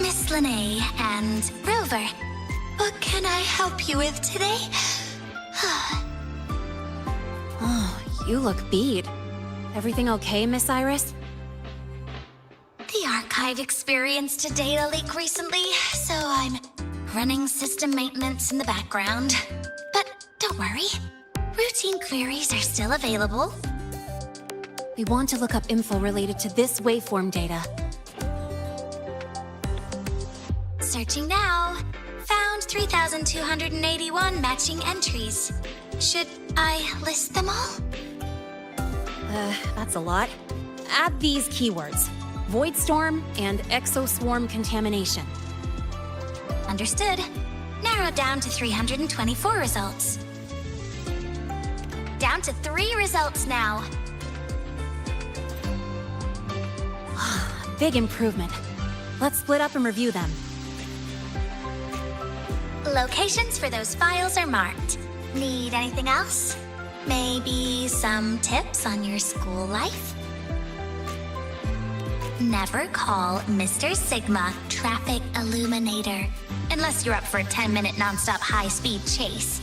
Miss Lene and Rover, what can I help you with today? Oh, you look beat. Everything okay, Miss Iris? The Archive experienced a data leak recently, so I'm running system maintenance in the background. But don't worry, routine queries are still available. We want to look up info related to this waveform data. Searching now. Found 3,281 matching entries. Should I list them all? That's a lot. Add these keywords: void storm and exoswarm contamination. Understood. Narrowed down to 324 results. Down to 3 results now. Big improvement. Let's split up and review them. Locations for those files are marked. Need anything else? Maybe some tips on your school life? Never call Mr. Sigma Traffic Illuminator, unless you're up for a 10-minute non-stop high-speed chase.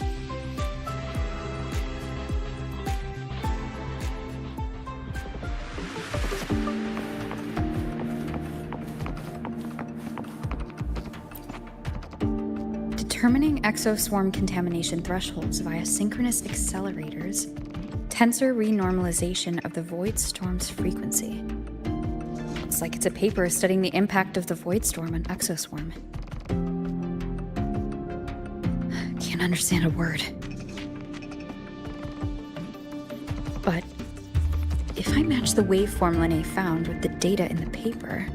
Determining exoswarm contamination thresholds via synchronous accelerators, tensor renormalization of the void storm's frequency. Looks like it's a paper studying the impact of the void storm on exoswarm. Can't understand a word. But if I match the waveform Lene found with the data in the paper,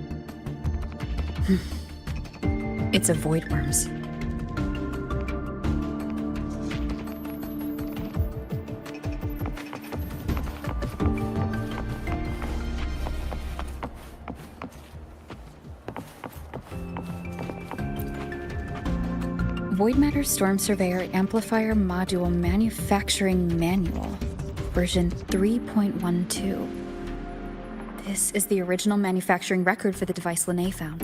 it's a voidworms. Void Matter Storm Surveyor Amplifier Module Manufacturing Manual, version 3.12. This is the original manufacturing record for the device Lene found.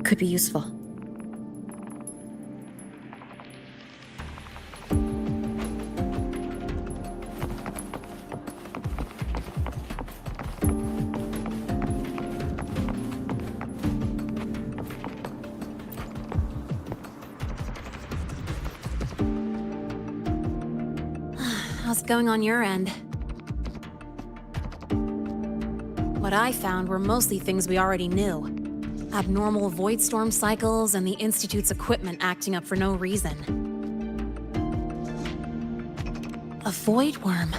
Could be useful. How's it going on your end? What I found were mostly things we already knew. Abnormal void storm cycles and the Institute's equipment acting up for no reason. A void worm.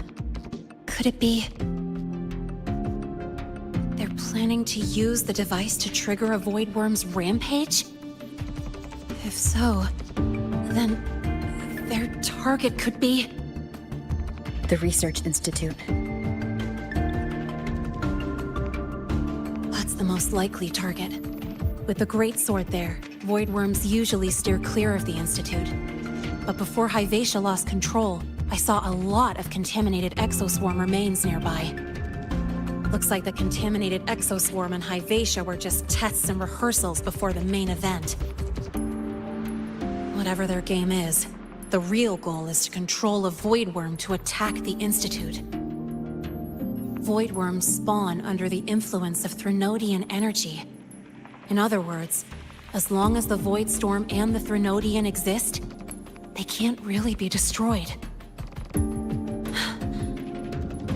Could it be... they're planning to use the device to trigger a void worm's rampage? If so, then their target could be... the Research Institute. That's the most likely target. With the Great Sword there, void worms usually steer clear of the Institute. But before Hyvatia lost control, I saw a lot of contaminated exoswarm remains nearby. Looks like the contaminated exoswarm and Hyvatia were just tests and rehearsals before the main event. Whatever their game is, the real goal is to control a void worm to attack the Institute. Void worms spawn under the influence of Threnodian energy. In other words, as long as the void storm and the Threnodian exist, they can't really be destroyed.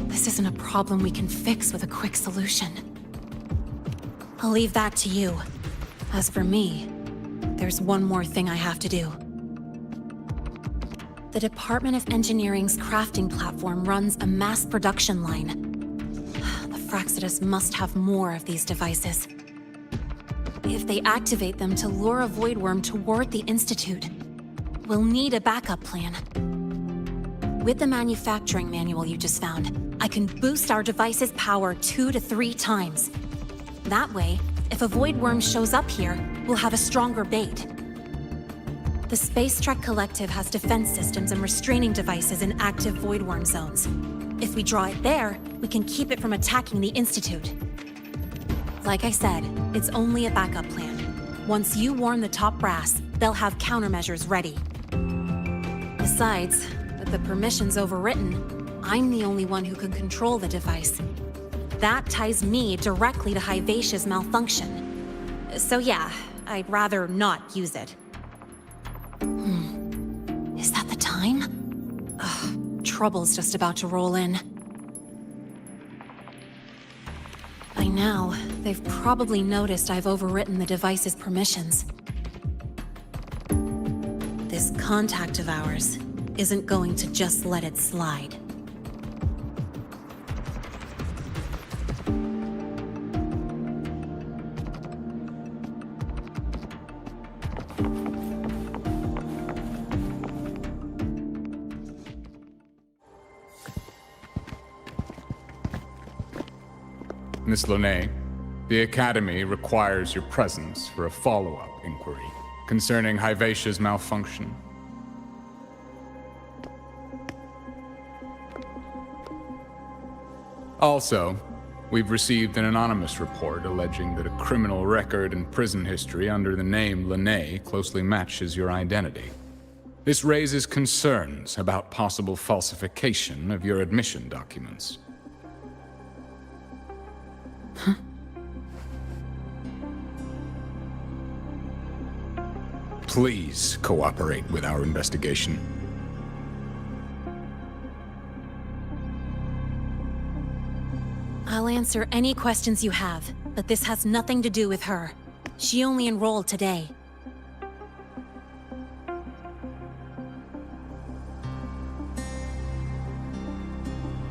This isn't a problem we can fix with a quick solution. I'll leave that to you. As for me, there's one more thing I have to do. The Department of Engineering's crafting platform runs a mass production line. The Fraxidus must have more of these devices. if they activate them to lure a void worm toward the Institute, we'll need a backup plan. With the manufacturing manual you just found, I can boost our device's power 2 to 3 times. That way, if a void worm shows up here, we'll have a stronger bait. The Space Trek Collective has defense systems and restraining devices in active void worm zones. If we draw it there, we can keep it from attacking the Institute. Like I said, it's only a backup plan. Once you warn the top brass, they'll have countermeasures ready. Besides, with the permissions overwritten, I'm the only one who can control the device. That ties me directly to Hivacia's malfunction. So yeah, I'd rather not use it. Is that the time? Ugh, trouble's just about to roll in. By now, they've probably noticed I've overwritten the device's permissions. This contact of ours isn't going to just let it slide. Miss Launay, the Academy requires your presence for a follow-up inquiry concerning Hivacia's malfunction. Also, we've received an anonymous report alleging that a criminal record and prison history under the name Launay closely matches your identity. This raises concerns about possible falsification of your admission documents. Please cooperate with our investigation. I'll answer any questions you have, but this has nothing to do with her. She only enrolled today.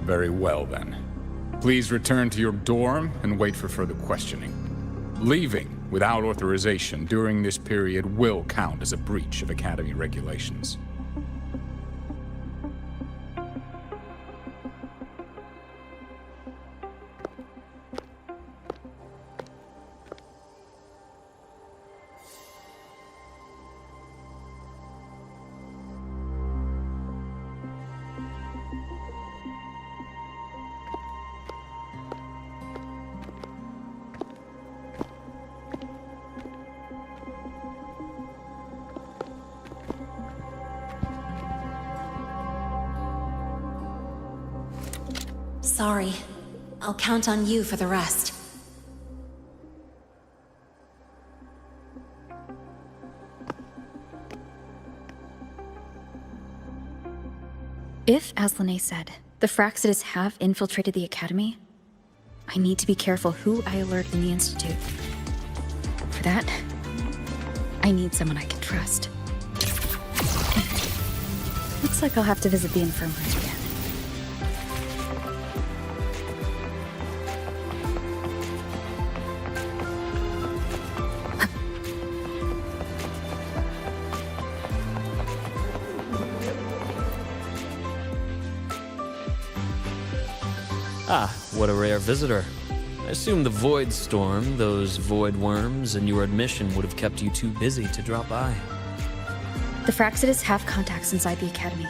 Very well, then. Please return to your dorm and wait for further questioning. Leaving without authorization during this period will count as a breach of Academy regulations. Sorry. I'll count on you for the rest. If, as Launay said, the Fraxidas have infiltrated the Academy, I need to be careful who I alert in the Institute. For that, I need someone I can trust. Looks like I'll have to visit the infirmary again. Ah, what a rare visitor. I assume the void storm, those void worms, and your admission would have kept you too busy to drop by. The Fraxidas have contacts inside the Academy.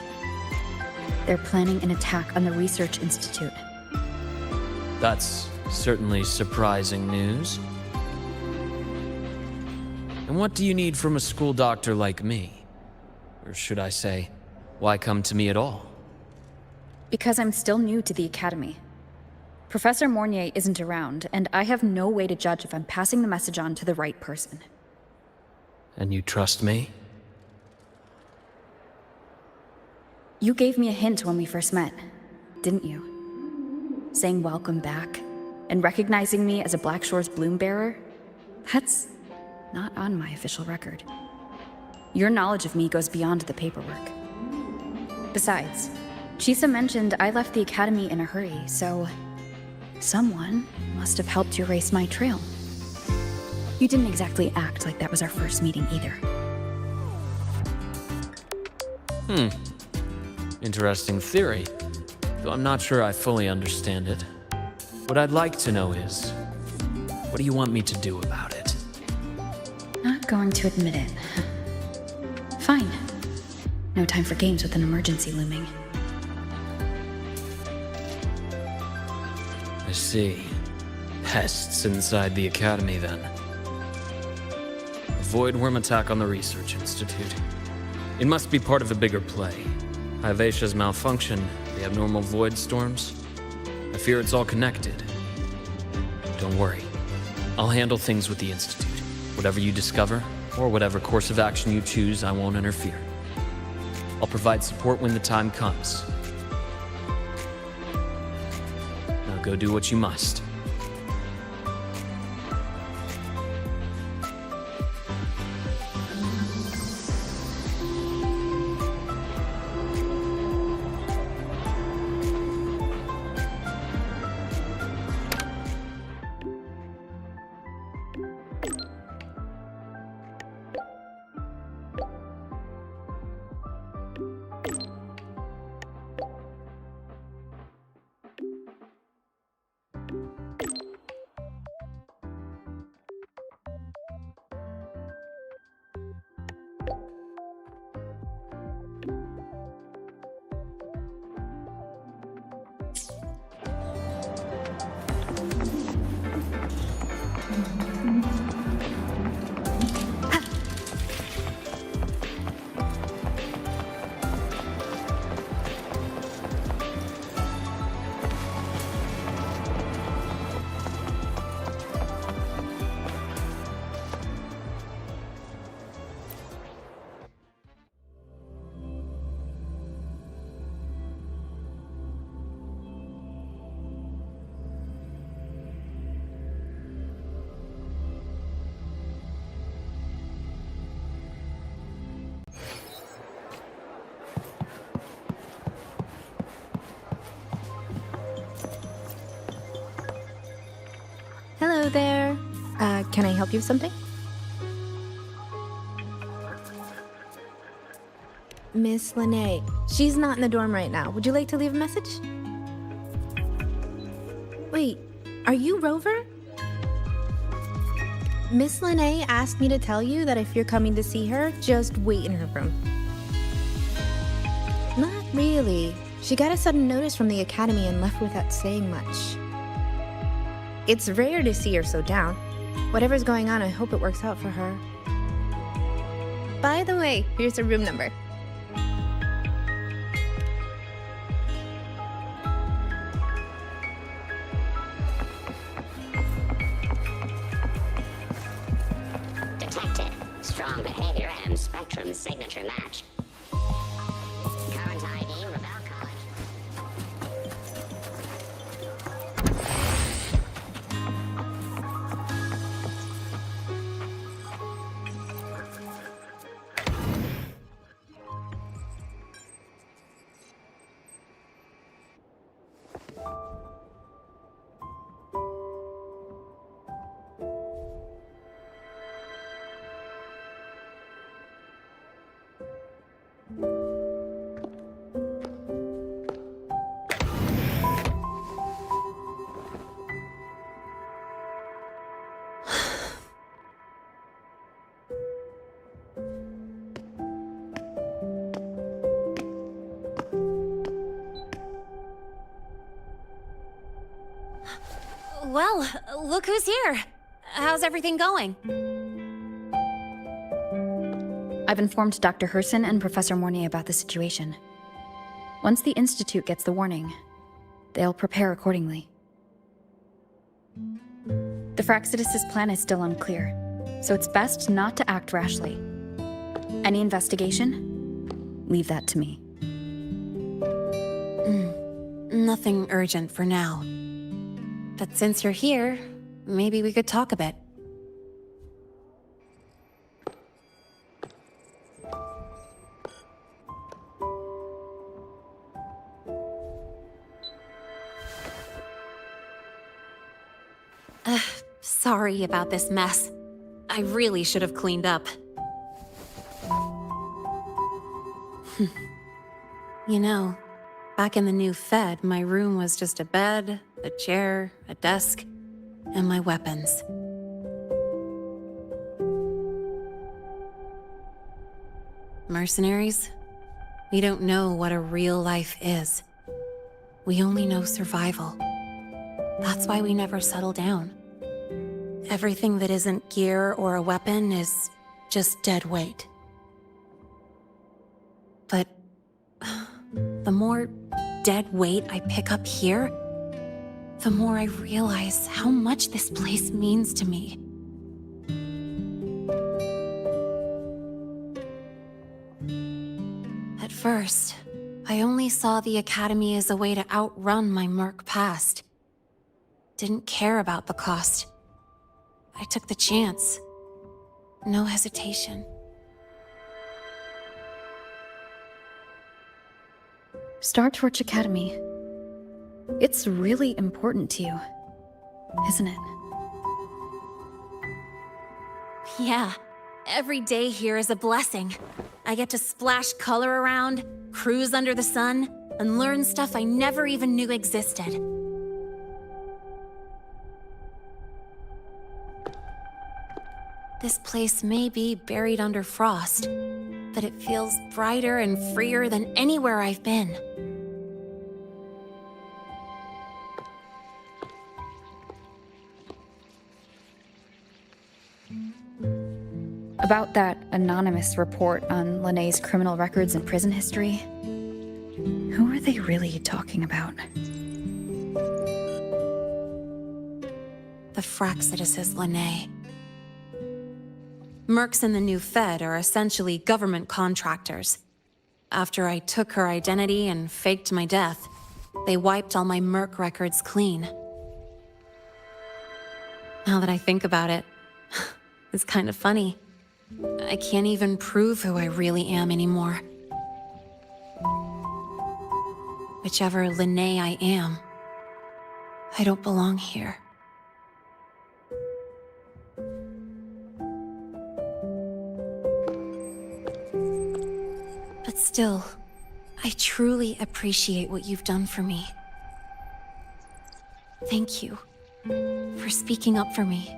They're planning an attack on the Research Institute. That's certainly surprising news. And what do you need from a school doctor like me? Or should I say, why come to me at all? Because I'm still new to the Academy. Professor Mornye isn't around, and I have no way to judge if I'm passing the message on to the right person. And you trust me? You gave me a hint when we first met, didn't you? Saying welcome back, and recognizing me as a Black Shore's bloom bearer? That's not on my official record. Your knowledge of me goes beyond the paperwork. Besides, Chisa mentioned I left the Academy in a hurry, so someone must have helped you erase my trail. You didn't exactly act like that was our first meeting either. Interesting theory, though I'm not sure I fully understand it. What I'd like to know is, what do you want me to do about it? Not going to admit it. Fine. No time for games with an emergency looming. I see. Pests inside the Academy, then. A void worm attack on the Research Institute. It must be part of a bigger play. Hyvatia's malfunction, the abnormal void storms. I fear it's all connected. Don't worry. I'll handle things with the Institute. Whatever you discover, or whatever course of action you choose, I won't interfere. I'll provide support when the time comes. Now go do what you must. Hello there. Can I help you with something? Miss Lene. She's not in the dorm right now. Would you like to leave a message? Wait, are you Rover? Miss Lene asked me to tell you that if you're coming to see her, just wait in her room. Not really. She got a sudden notice from the Academy and left without saying much. It's rare to see her so down. Whatever's going on, I hope it works out for her. By the way, here's her room number. Detected. Strong behavior and spectrum signature match. Current ID, Rebel College. Well, look who's here. How's everything going? I've informed Dr. Herson and Professor Mornye about the situation. Once the Institute gets the warning, they'll prepare accordingly. The Fraxidus' plan is still unclear, so it's best not to act rashly. Any investigation? Leave that to me. Nothing urgent for now. But since you're here, maybe we could talk a bit. Sorry about this mess. I really should have cleaned up. You know, back in the new Fed, my room was just a bed, a chair, a desk, and my weapons. Mercenaries? We don't know what a real life is. We only know survival. That's why we never settle down. Everything that isn't gear or a weapon is just dead weight. But the more dead weight I pick up here, the more I realize how much this place means to me. At first, I only saw the Academy as a way to outrun my murk past. Didn't care about the cost. I took the chance. No hesitation. Star Torch Academy. It's really important to you, isn't it? Yeah, every day here is a blessing. I get to splash color around, cruise under the sun, and learn stuff I never even knew existed. This place may be buried under frost, but it feels brighter and freer than anywhere I've been. About that anonymous report on Linné's criminal records and prison history, who are they really talking about? The Fraxidus Linné. Mercs in the new Fed are essentially government contractors. After I took her identity and faked my death, they wiped all my merc records clean. Now that I think about it, it's kind of funny. I can't even prove who I really am anymore. Whichever Linné I am, I don't belong here. But still, I truly appreciate what you've done for me. Thank you for speaking up for me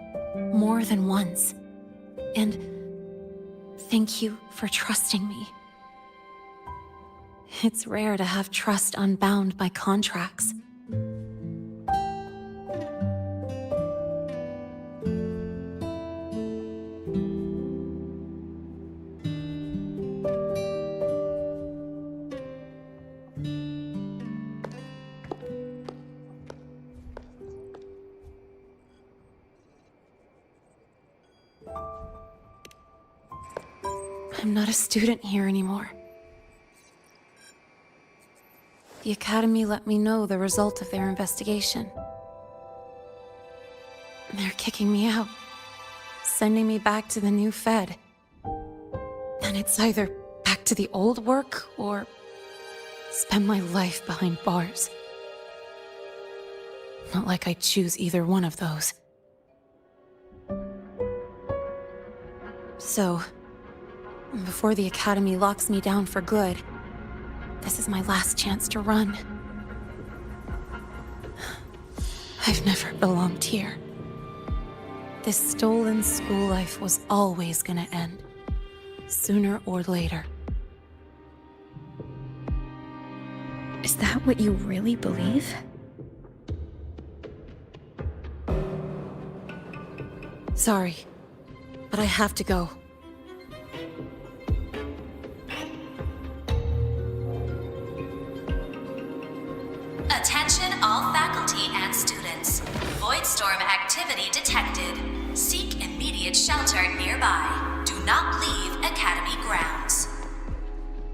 more than once. And thank you for trusting me. It's rare to have trust unbound by contracts. I'm not a student here anymore. The Academy let me know the result of their investigation. They're kicking me out, sending me back to the new Fed. And it's either back to the old work or spend my life behind bars. Not like I choose either one of those. So, before the Academy locks me down for good, this is my last chance to run. I've never belonged here. This stolen school life was always gonna end, sooner or later. Is that what you really believe? Sorry, but I have to go. Attention all faculty and students. Voidstorm activity detected. Seek immediate shelter nearby. Do not leave Academy grounds.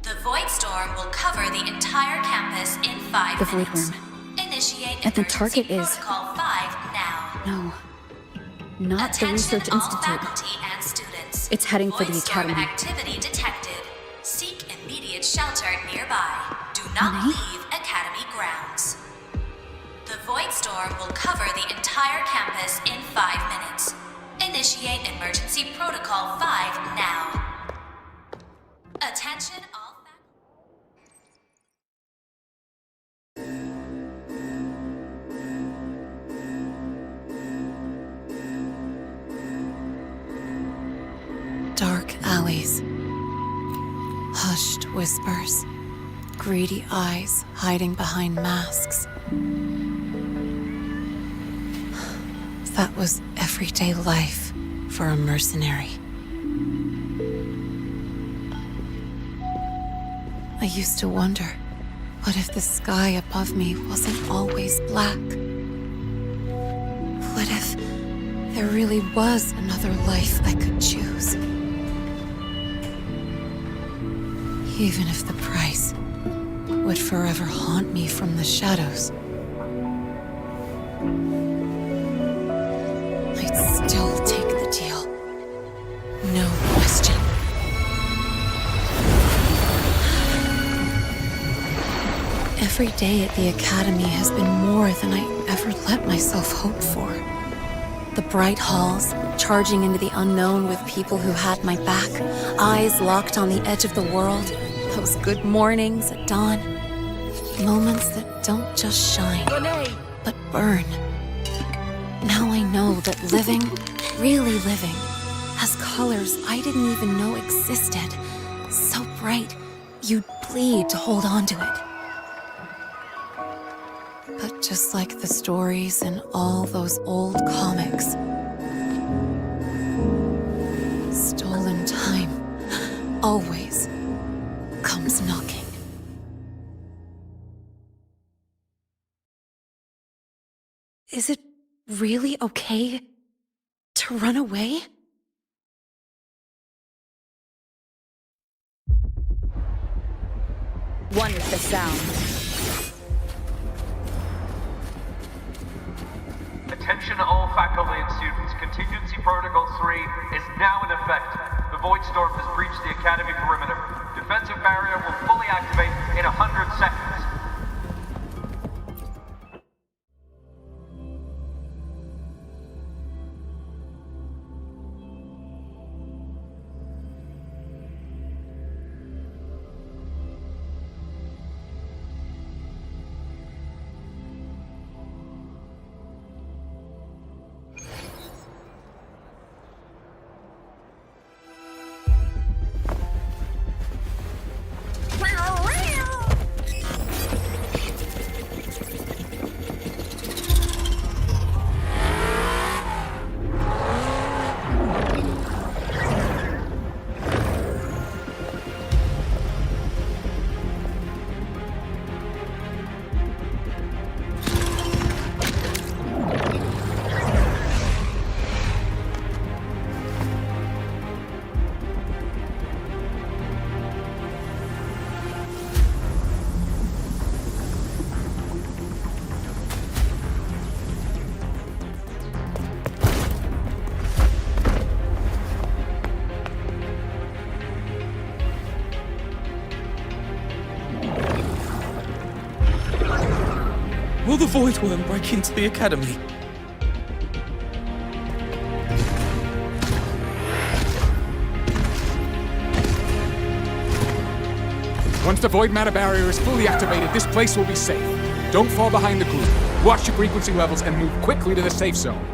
The Voidstorm will cover the entire campus in 5 The Void minutes. Room. Initiate And the emergency target is... protocol 5 now. No. Not the Attention Research all Institute. faculty and students. It's heading for the Voidstorm Academy. activity detected. Seek immediate shelter nearby. Do not leave Academy grounds. The Voidstorm will cover the entire campus in 5 minutes. initiate emergency protocol 5 now. Attention all Dark alleys, hushed whispers, greedy eyes hiding behind masks. That was everyday life for a mercenary. I used to wonder, what if the sky above me wasn't always black? What if there really was another life I could choose? Even if the price would forever haunt me from the shadows, I'd still take the deal. No question. Every day at the Academy has been more than I ever let myself hope for. The bright halls, charging into the unknown with people who had my back, eyes locked on the edge of the world, those good mornings at dawn, moments that don't just shine, but burn. Now I know that living, really living, has colors I didn't even know existed, so bright you'd bleed to hold on to it. But just like the stories in all those old comics, stolen time always comes knocking. Is it really okay to run away? One with the sound. Attention all faculty and students, Contingency Protocol 3 is now in effect. The Void Storm has breached the Academy perimeter. Defensive barrier will fully activate in 100 seconds. Will the Void Worm break into the Academy? Once the void matter barrier is fully activated, this place will be safe. Don't fall behind the group. Watch your frequency levels and move quickly to the safe zone.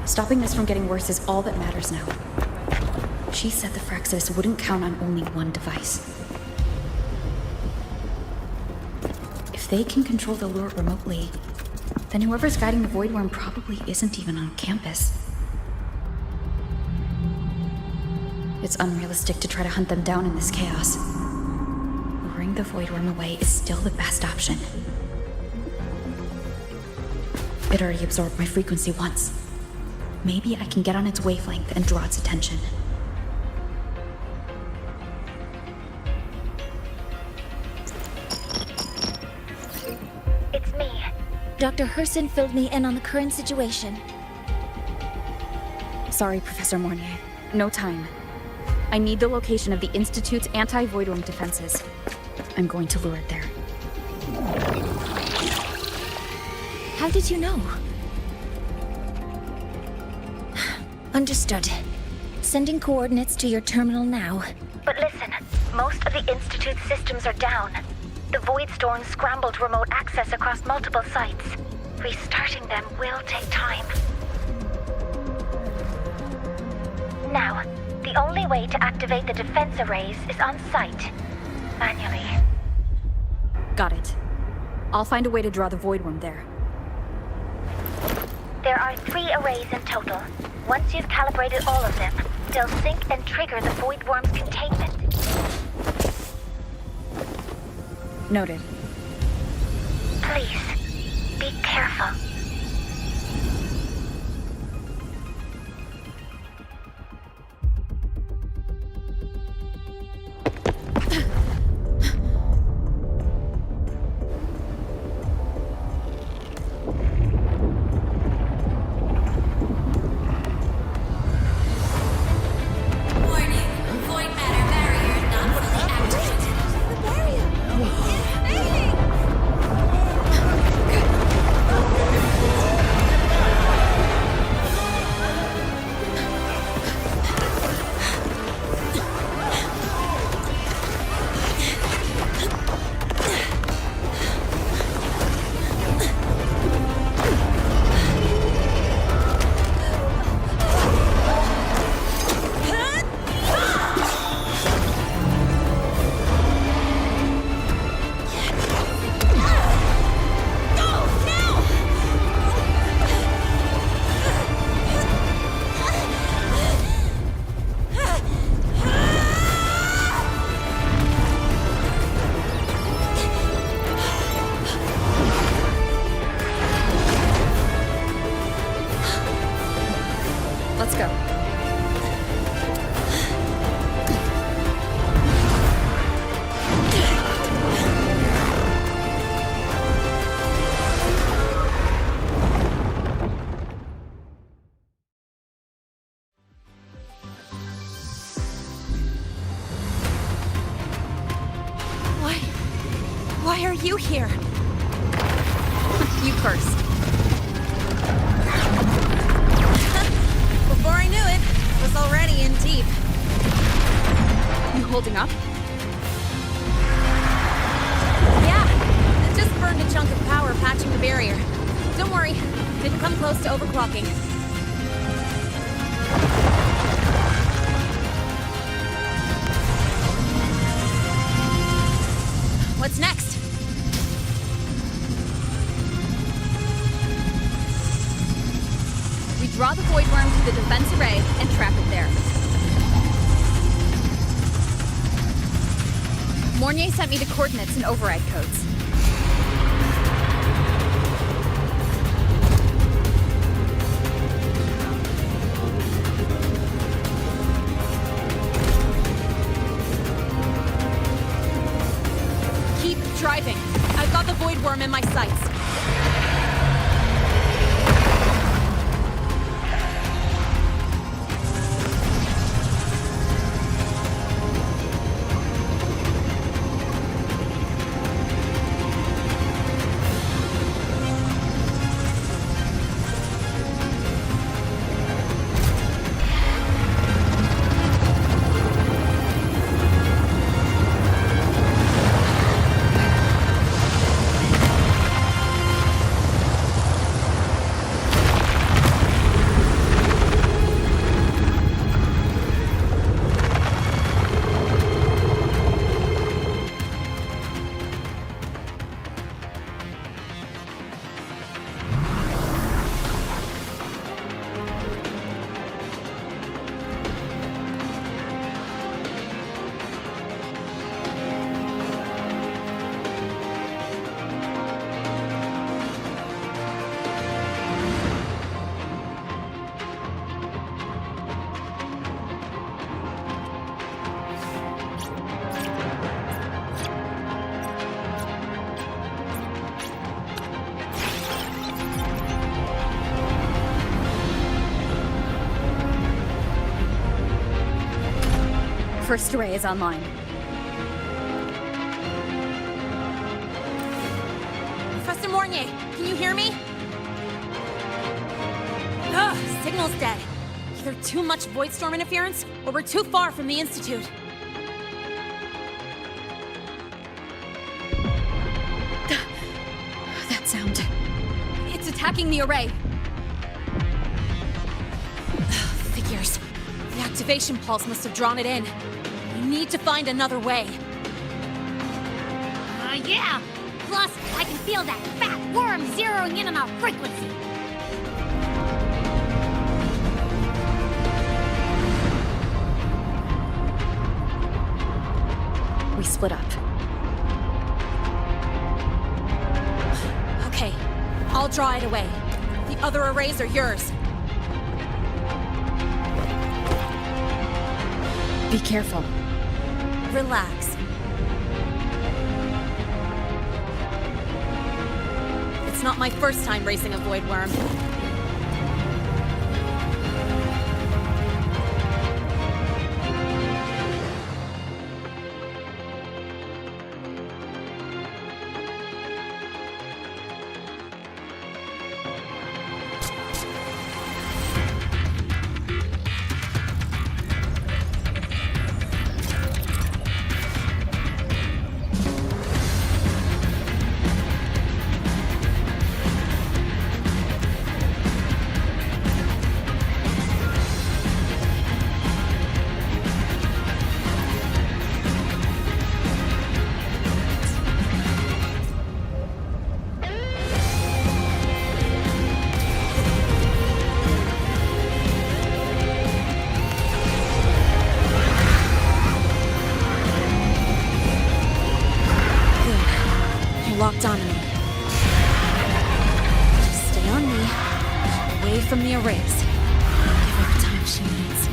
Stopping this from getting worse is all that matters now. She said the Fraxis wouldn't count on only one device. If they can control the lure remotely, then whoever's guiding the Void Worm probably isn't even on campus. It's unrealistic to try to hunt them down in this chaos. Luring the Void Worm away is still the best option. It already absorbed my frequency once. Maybe I can get on its wavelength and draw its attention. Dr. Herson filled me in on the current situation. Sorry, Professor Mornye. No time. I need the location of the Institute's anti-void worm defenses. I'm going to lure it there. How did you know? Understood. Sending coordinates to your terminal now. But listen, most of the Institute's systems are down. The Void Storm scrambled remote access across multiple sites. Restarting them will take time. Now, the only way to activate the defense arrays is on site. Manually. Got it. I'll find a way to draw the void worm there. There are 3 arrays in total. Once you've calibrated all of them, they'll sync and trigger the void worm's containment. Noted. Please, be careful. Let's go. Why are you here? You first. Before I knew it, I was already in deep. You holding up? Yeah, it just burned a chunk of power patching the barrier. Don't worry, didn't come close to overclocking. What's next? We draw the void worm to the defense array and trap it there. Mornye sent me the coordinates and override codes. Keep driving. I've got the void worm in my sights. First array is online. Professor Mornye, can you hear me? Ugh, signal's dead. Either too much void storm interference, or we're too far from the Institute. That sound. It's attacking the array. Figures. The activation pulse must have drawn it in. We need to find another way. Yeah! Plus, I can feel that fat worm zeroing in on our frequency. We split up. Okay, I'll draw it away. The other arrays are yours. Be careful. Relax. It's not my first time racing a void worm. Locked on me. Just stay on me, away from the arrays. Give her the time she needs.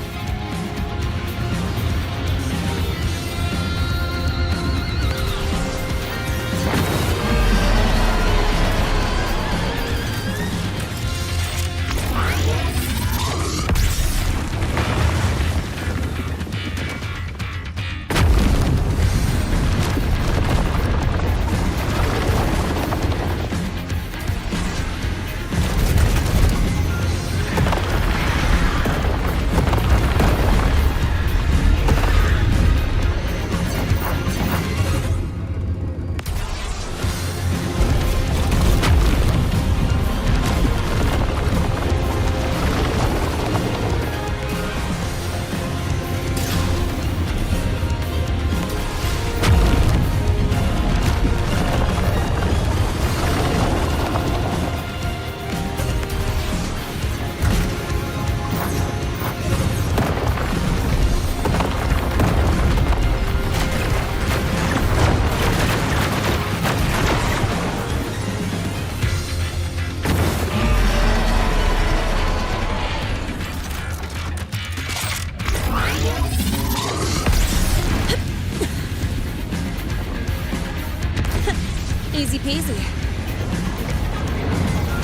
Easy peasy.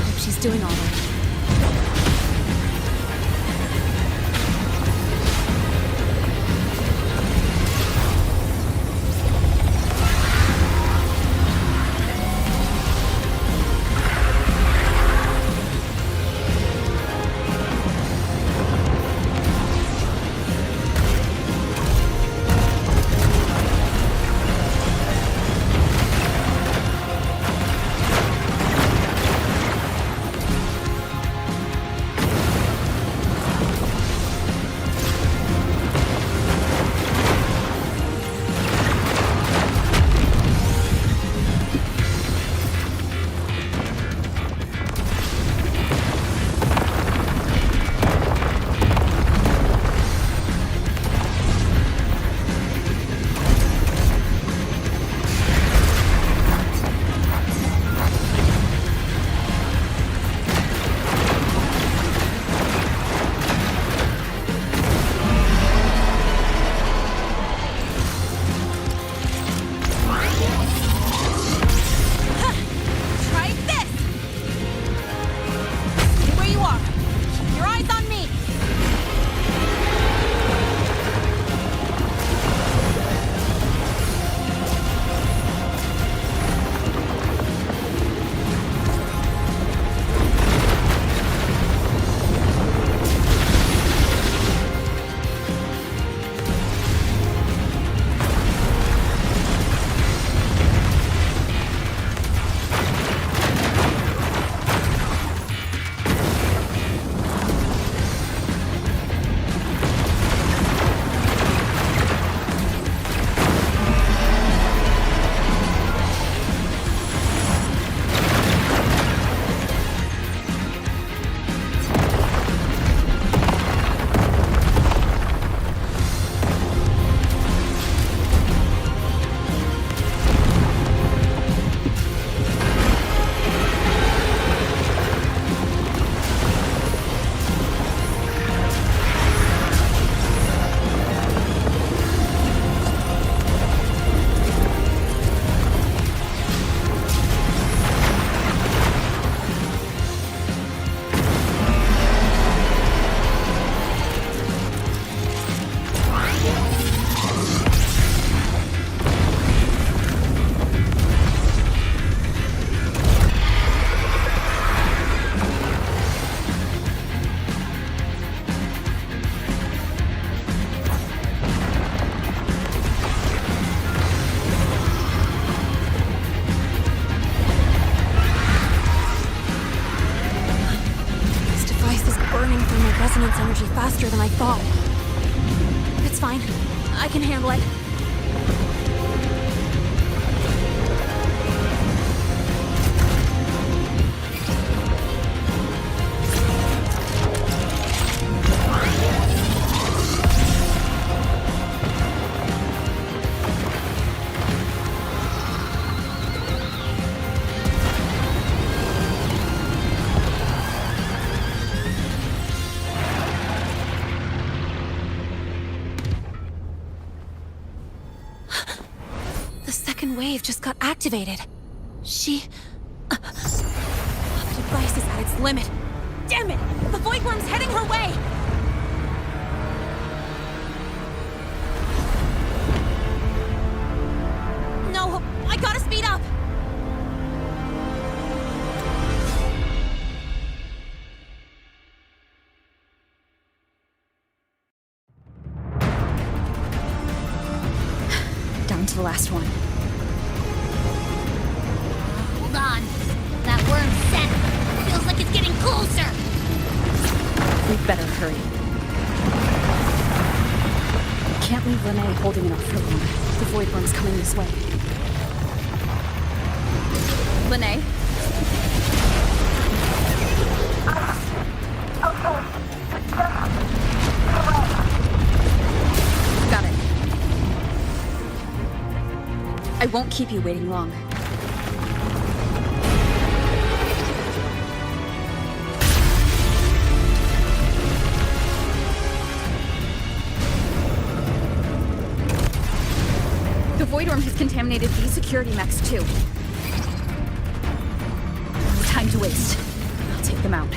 Hope she's doing all right. resonance energy faster than I thought. It's fine. I can handle it. Wave just got activated. The device is at its limit. Damn it! The void worm's heading her way! No, I gotta speed up! Down to the last one. That worm's set. Feels like it's getting closer. We'd better hurry. Can't leave Lene holding it off for long. The void worm's coming this way. Lene? Got it. I won't keep you waiting long. The void worm has contaminated these security mechs too. No time to waste. I'll take them out.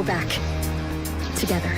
go back. Together.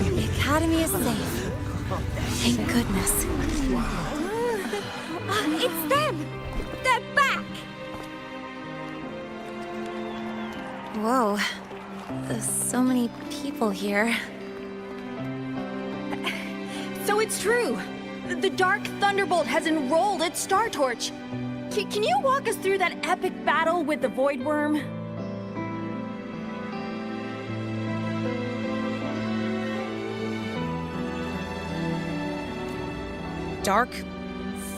The Academy is safe. Thank goodness. It's them! They're back! Whoa. There's so many people here. So it's true! The Dark Thunderbolt has enrolled at Star Torch! Can you walk us through that epic battle with the Void Worm? Dark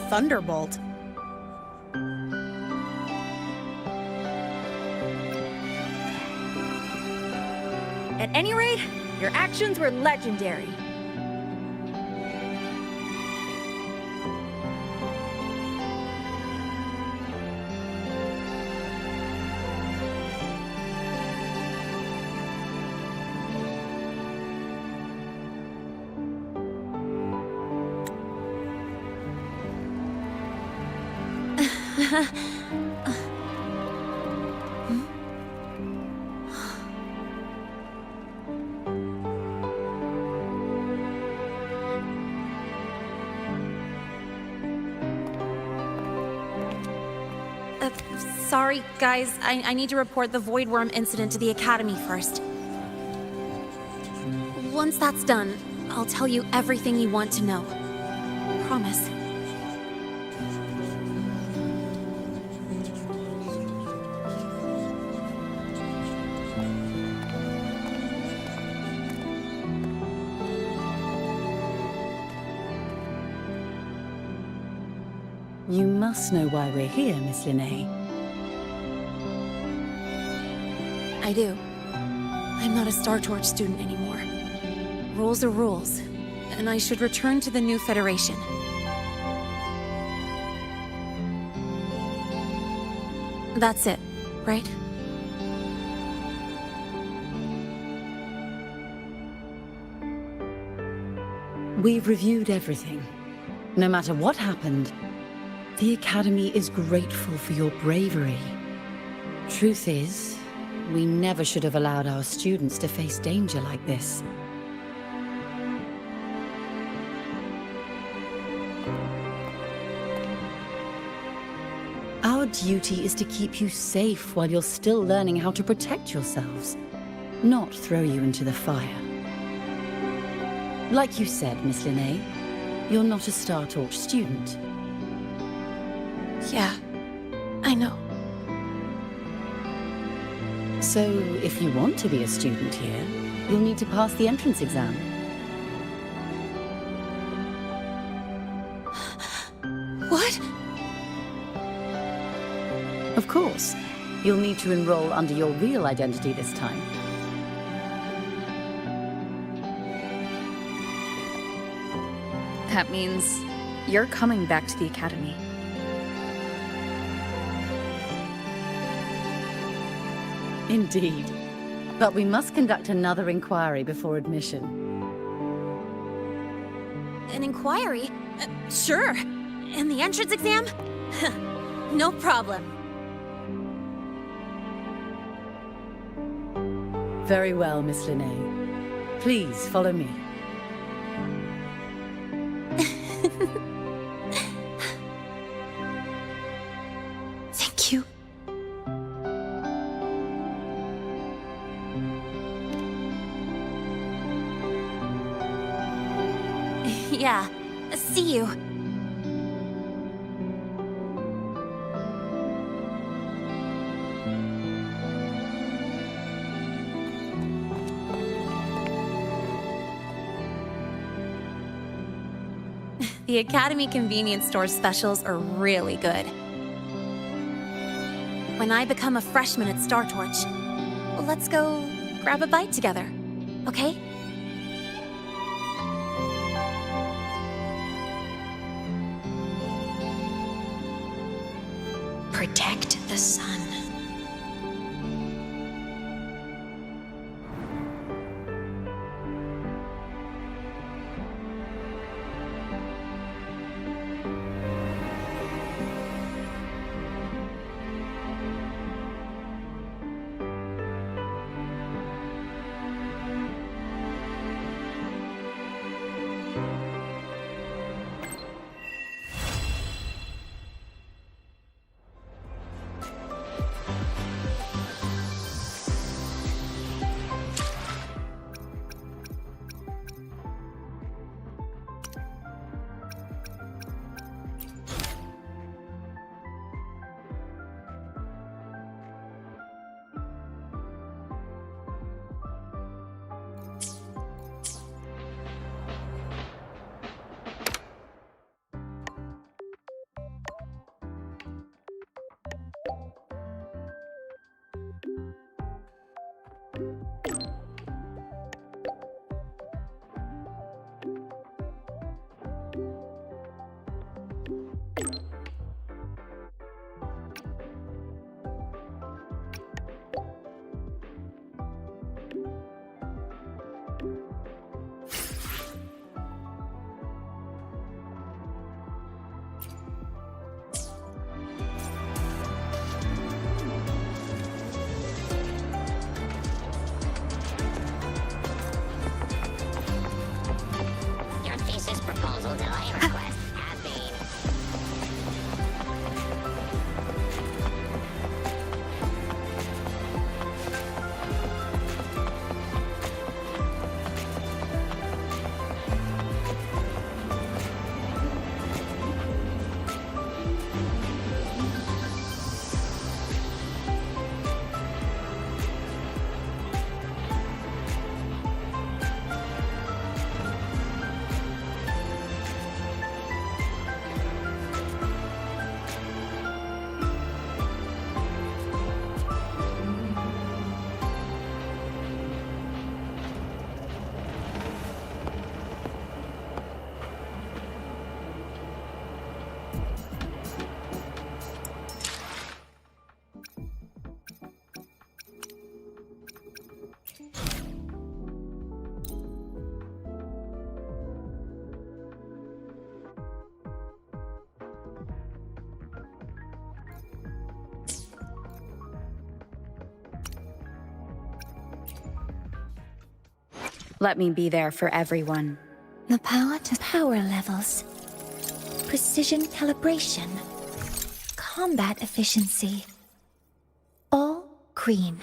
Thunderbolt. At any rate, your actions were legendary. Sorry, guys. I need to report the Void Worm incident to the Academy first. Once that's done, I'll tell you everything you want to know. Promise. You must know why we're here, Miss Linnae. I do. I'm not a Star Torch student anymore. Rules are rules, and I should return to the new Federation. That's it, right? We've reviewed everything. No matter what happened, the Academy is grateful for your bravery. Truth is, we never should have allowed our students to face danger like this. Our duty is to keep you safe while you're still learning how to protect yourselves, not throw you into the fire. Like you said, Miss Linnae, you're not a Star Torch student. Yeah, I know. So, if you want to be a student here, you'll need to pass the entrance exam. What? Of course. You'll need to enroll under your real identity this time. That means you're coming back to the Academy. Indeed. But we must conduct another inquiry before admission. An inquiry? Sure. And the entrance exam? No problem. Very well, Miss Linnae. Please follow me. Thank you. Yeah. See you. The Academy convenience store specials are really good. when I become a freshman at Star Torch, let's go grab a bite together, okay? Protect the sun. Let me be there for everyone. The power to power levels. Precision calibration. Combat efficiency. All green.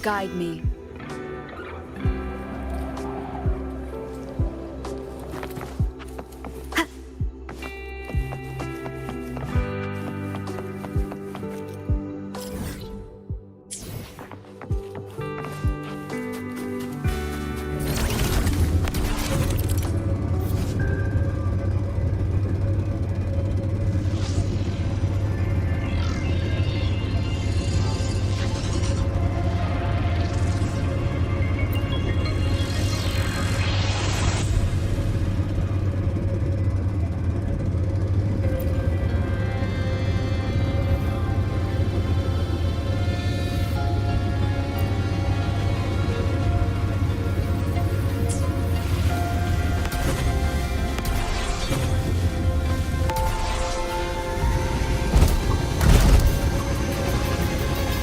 guide me.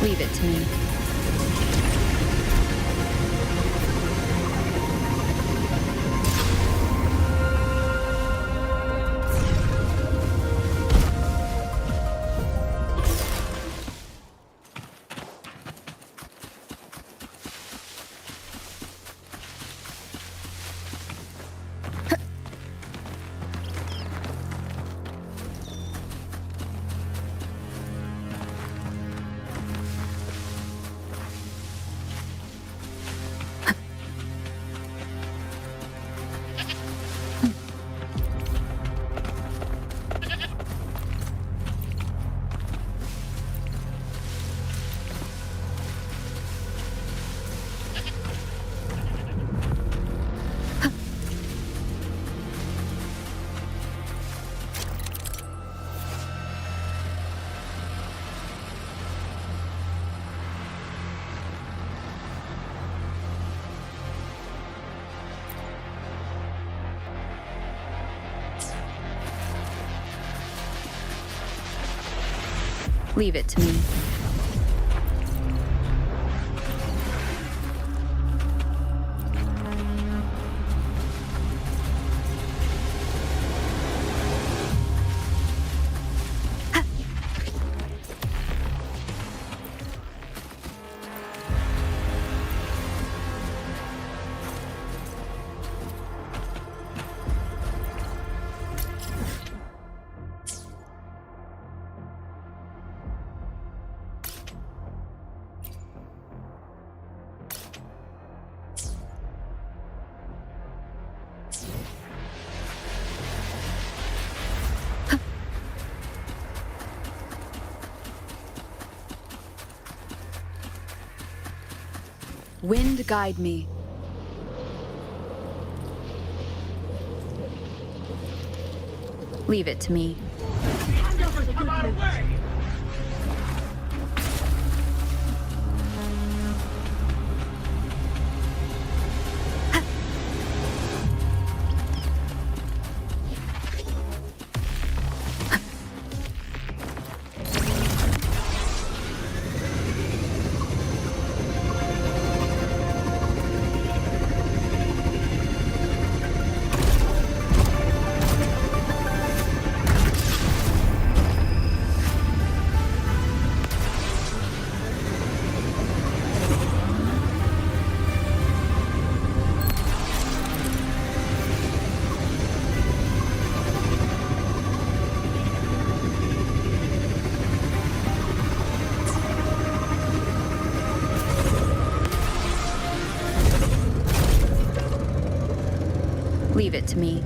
Leave it to me. Leave it to me. Wind guide me. Leave it to me. Leave it to me.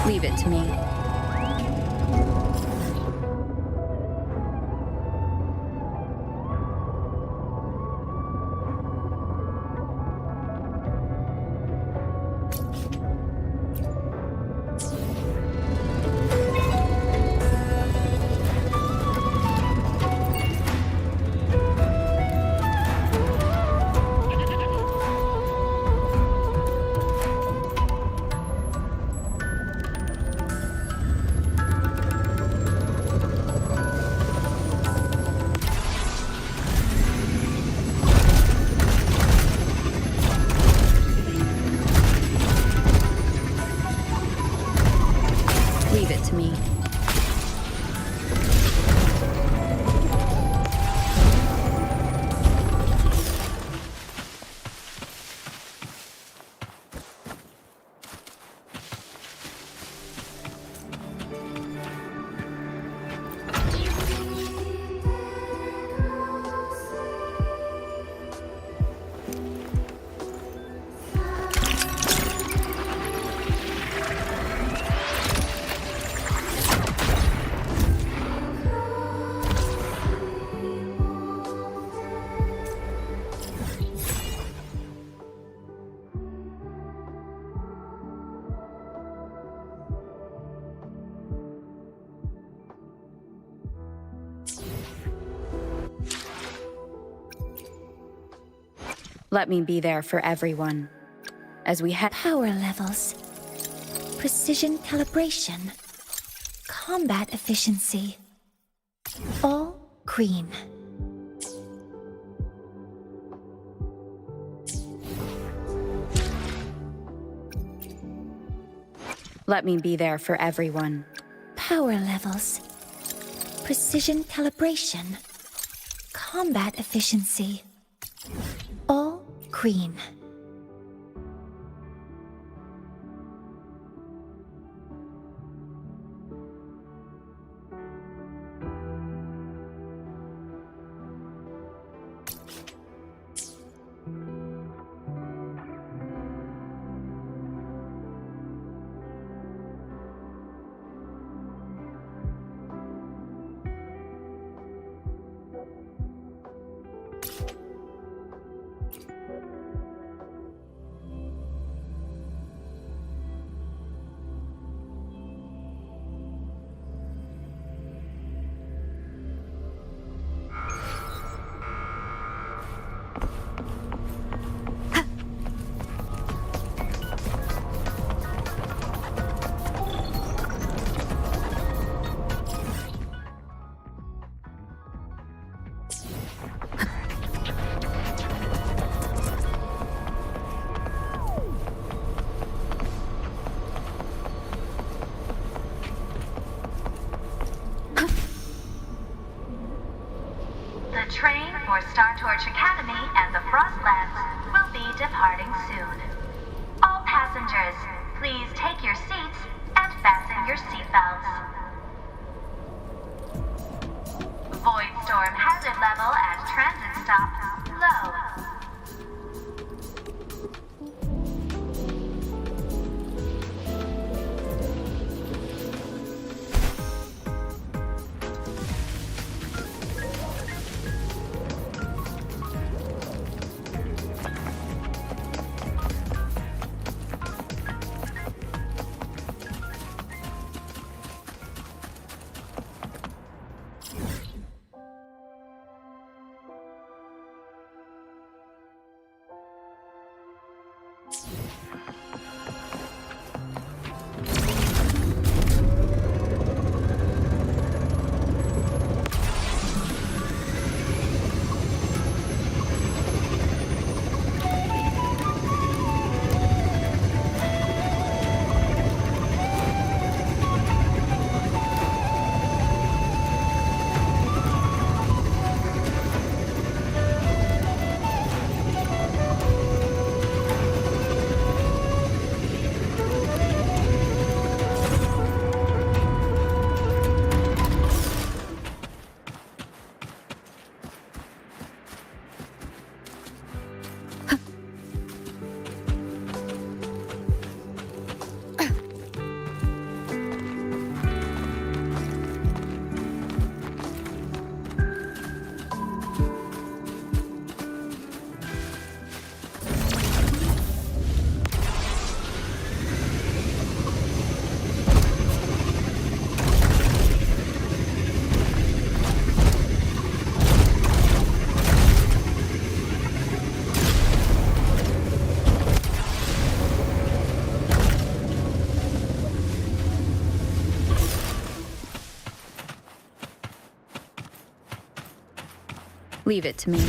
Leave it to me. Leave it to me. Let me be there for everyone. As we head power levels, precision calibration, combat efficiency, all green. Let me be there for everyone. Power levels, precision calibration, combat efficiency, all green. The train for Star Torch Academy and the Frostlands will be departing soon. All passengers, please take your seats and fasten your seatbelts. Void storm hazard level at transit stop low. Leave it to me.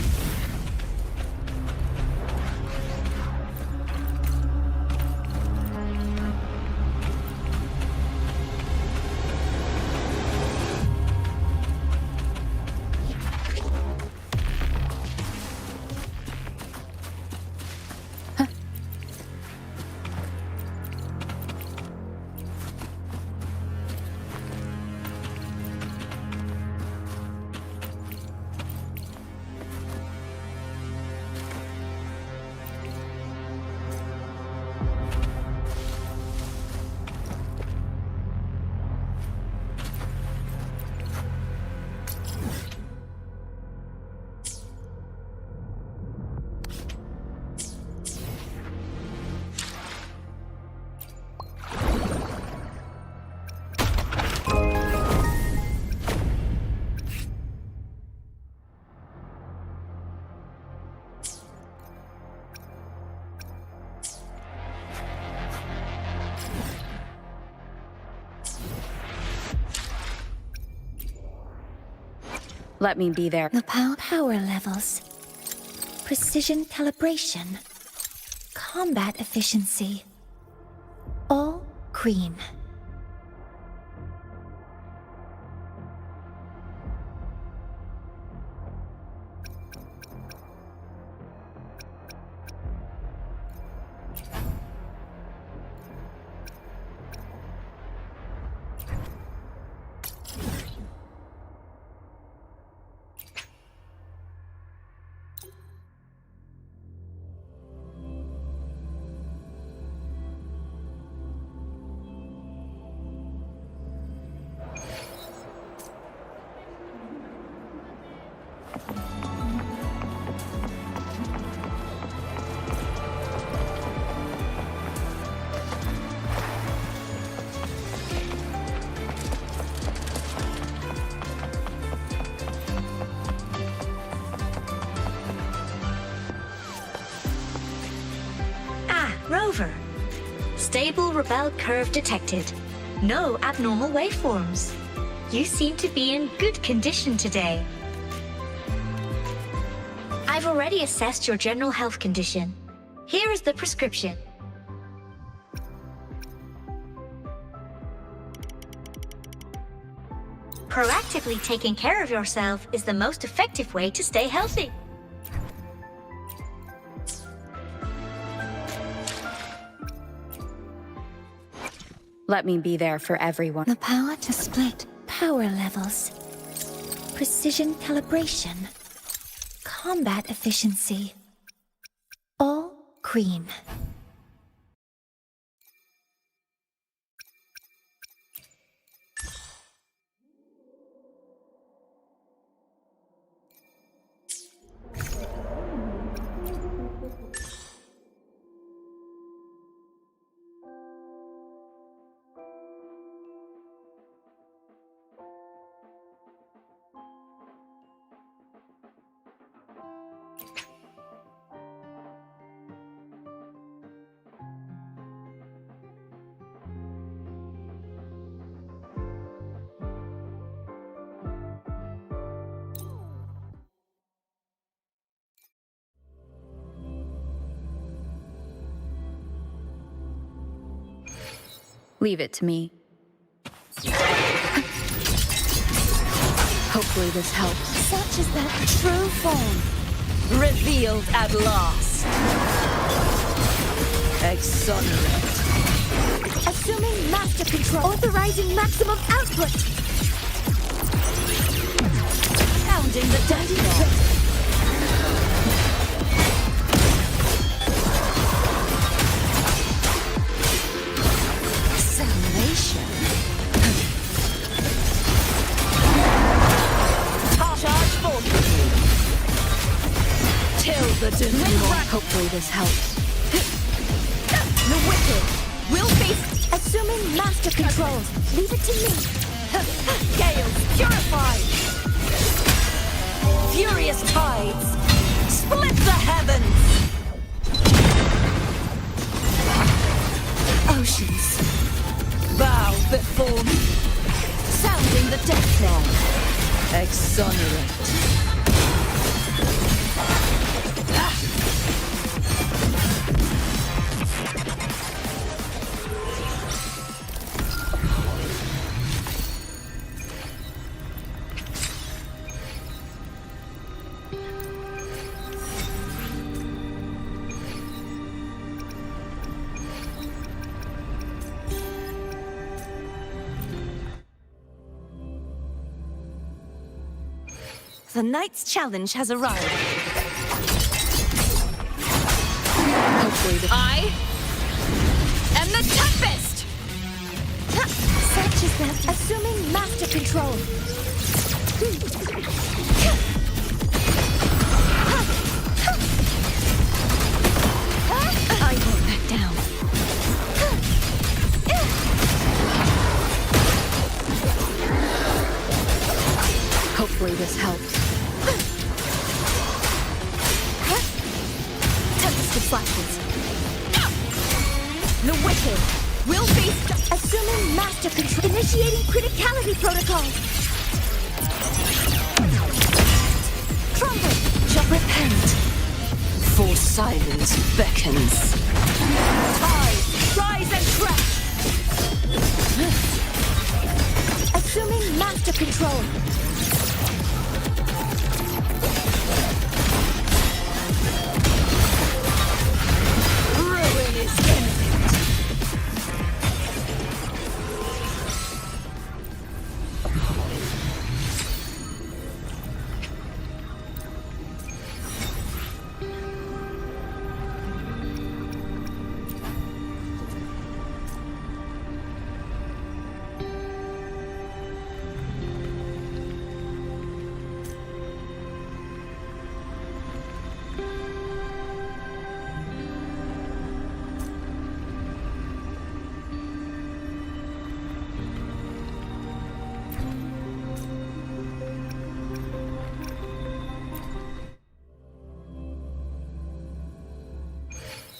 Let me be there. The power levels. Precision calibration. Combat efficiency. All green. Rover. Stable Rebel curve detected. No abnormal waveforms. You seem to be in good condition today. I've already assessed your general health condition. Here is the prescription. Proactively taking care of yourself is the most effective way to stay healthy. Let me be there for everyone. The power to split power levels. Precision calibration. Combat efficiency. All green. Leave it to me. Hopefully this helps. Such is that true form. Revealed at last. Exonerate. Assuming master control. Authorizing maximum output. Sounding the dirty bell. Hopefully this helps. The wicked will face assuming master control. Leave it to me. Gales purified. Furious tides split the heavens. Oceans bow before me. Sounding the death knell. Exonerate. The night's challenge has arrived. Hopefully I am the Tempest! Such is that assuming master control. I won't back down. Hopefully this helps. Tempest of flashes. The wicked will face Assuming master control. Initiating criticality protocol. trumpet shall repent. For silence beckons. Rise and crash. Assuming master control. Ruin is imminent.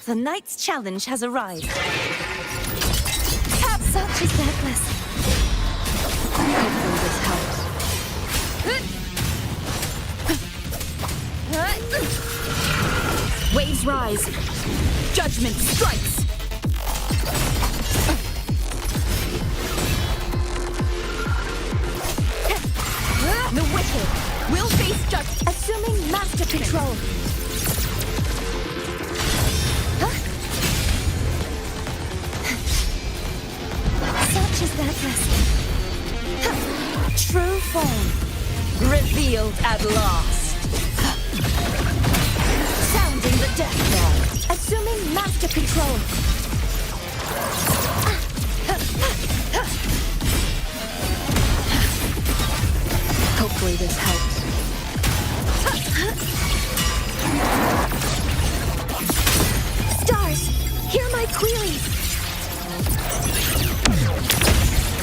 The night's challenge has arrived. Such is that blessing. Hopefully this helps. Waves rise. Judgment strikes. The wicked will face judgment. Assuming master control. Such is that blessing. True form revealed at last. Sounding the death knell. Assuming master control. Hopefully this helps. Stars, hear my queries.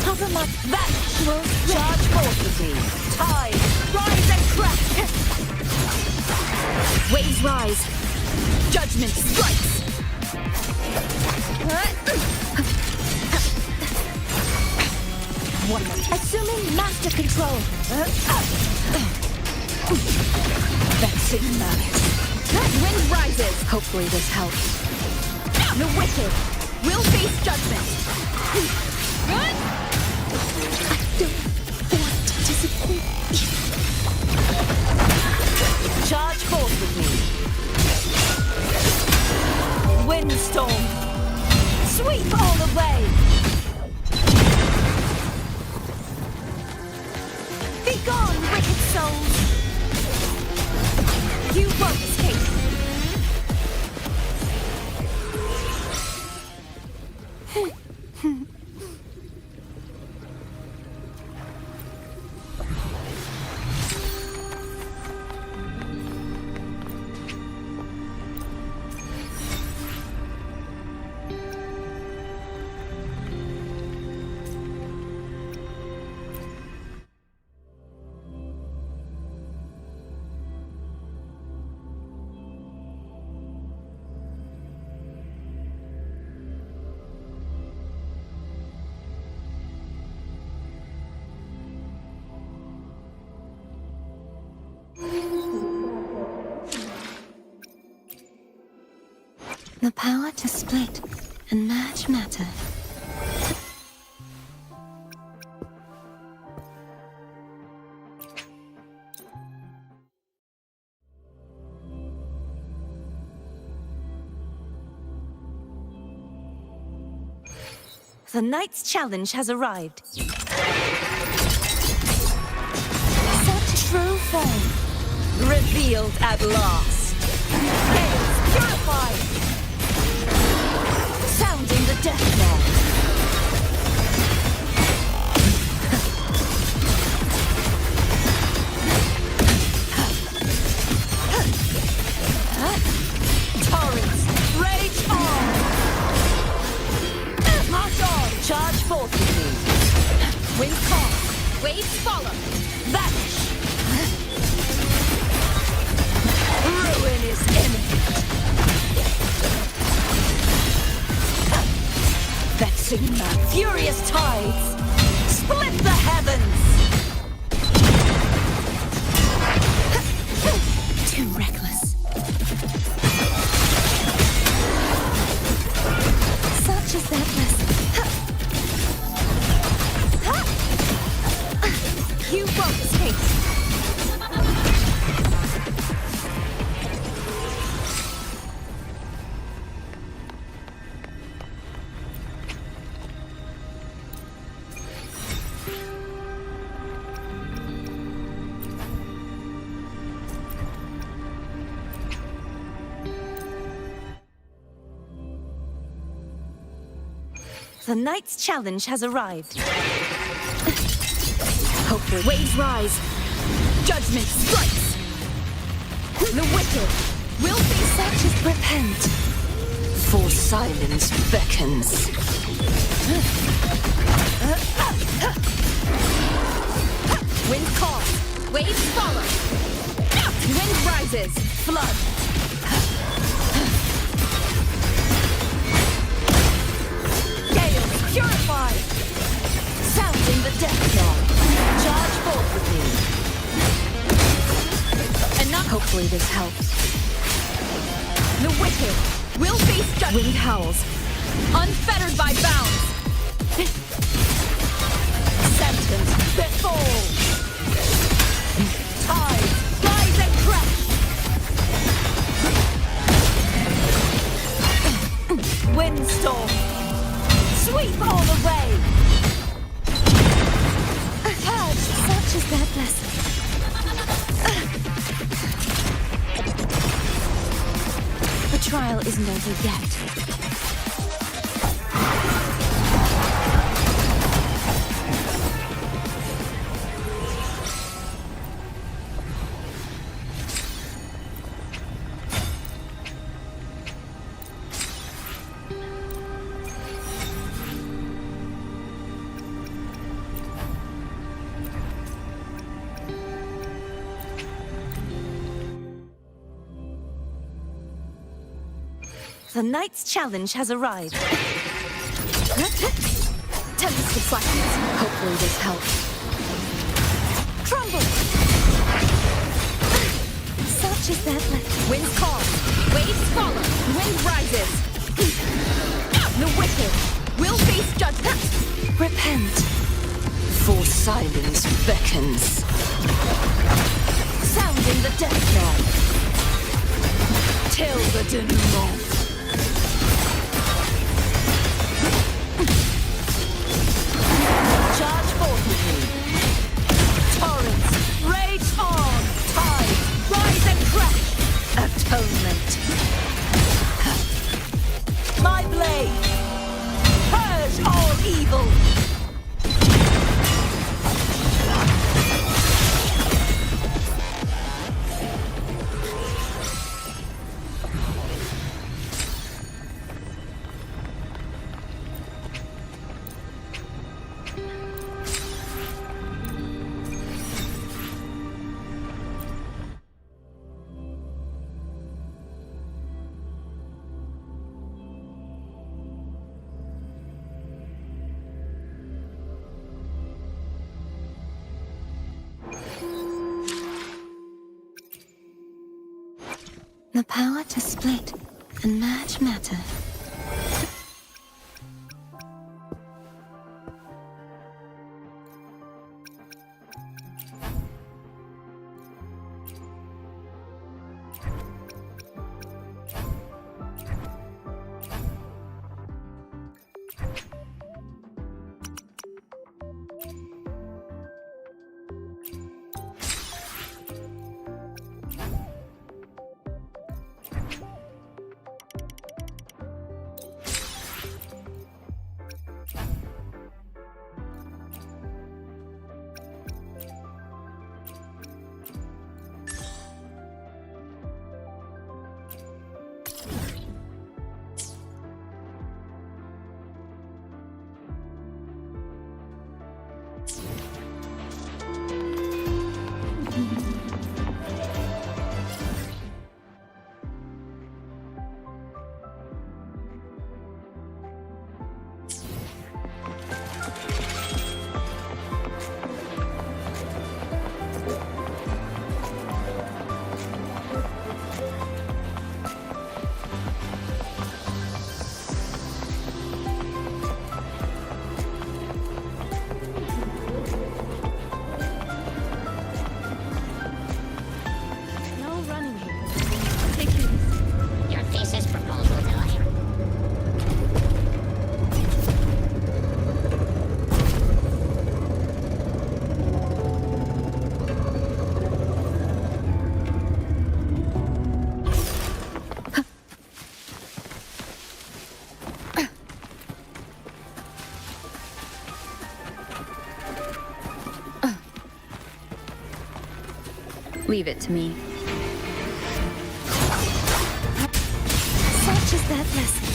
Cover my That will charge forth with me. Tide, rise and crash. Waves rise. Judgment strikes. assuming master control. Vexing malice. Wind rises. Hopefully this helps. The wicked will face judgment. I don't want to disappoint you. Charge forth with me. Windstorm. Sweep all away. Be gone, wicked souls. You won't escape. The power to split and merge matter. The night's challenge has arrived. Such true form. Revealed at last. Chaos purified. Sounding the death knell. Torrents, rage on! March on! Charge forth with me. Wind calm, waves follow, vanish! Ruin is imminent! Vexing mad, furious tides! Split the heavens! Too reckless. Such is their blessing. You won't escape! The knight's challenge has arrived. Hopefully, waves rise. Judgment strikes. The wicked will be Such as repent. For silence beckons. wind calm. Waves follow. Wind rises. Flood. Purified! Sounding the death knell. Charge forth with me. Enough. Hopefully this helps. The wicked will face judgment. Wind howls. Unfettered by bounds. Sentence befall. Tides rise and crash. Windstorm. Sweep all the way! Purge, such is their blessing. The trial isn't over yet. The knight's challenge has arrived. Tempest deflections. Hopefully this helps. Crumble! Such is their blessing. Wind calm. Waves follow. Wind rises. The wicked will face judgment. Repent. For silence beckons. Sounding the death knell. Till the denouement. Charge forth with me. Torrents, rage on. Tides, rise and crash. Atonement. My blade. Purge all evil. The power to split and merge matter. Leave it to me. Such is their blessing.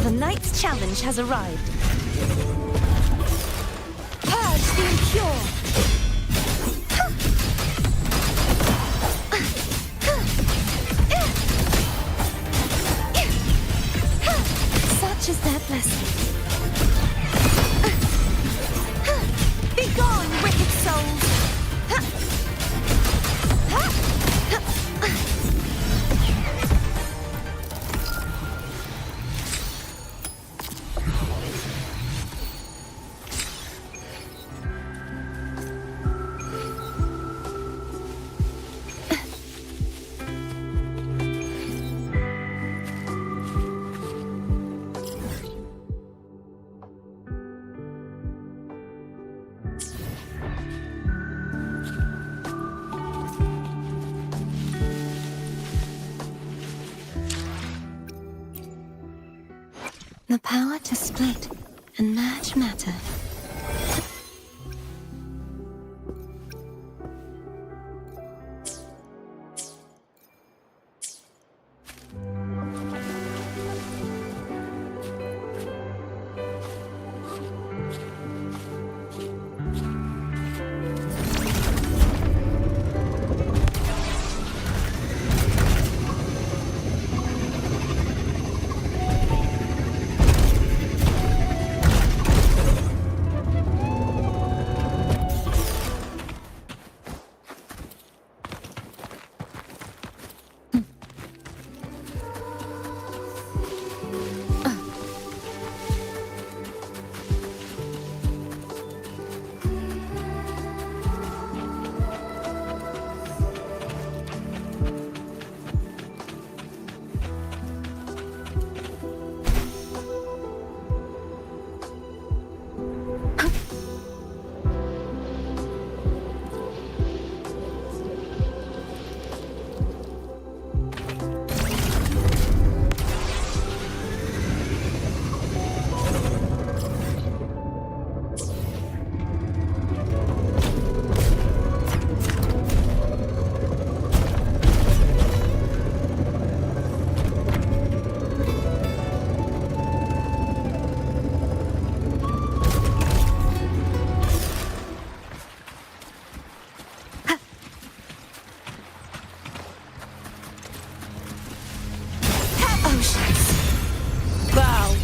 The knight's challenge has arrived. Purge the impure. Such is their blessing. Begone, wicked souls! The power to split and merge matter.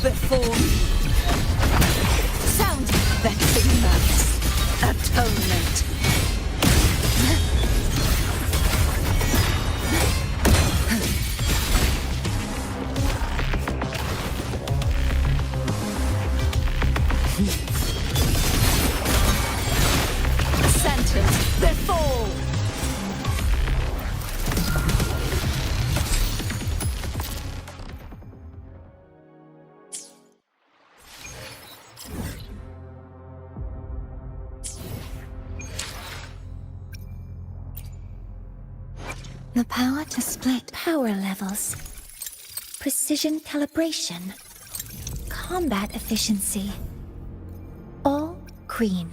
Before me. Sound vexing malice. Atonement. Sentence before. The power to split. Power levels. Precision calibration. Combat efficiency. All green.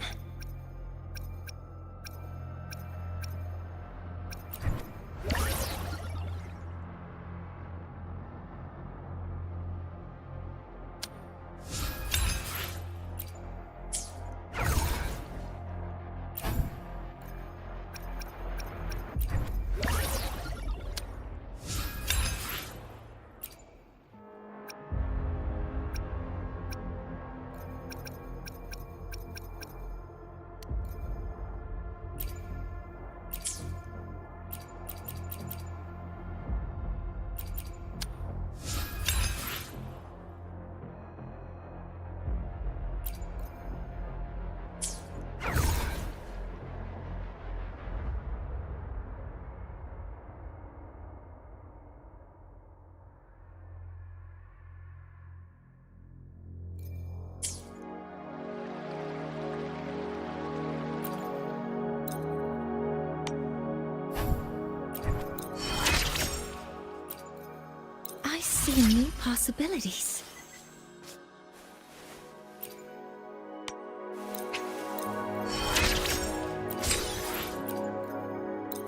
possibilities.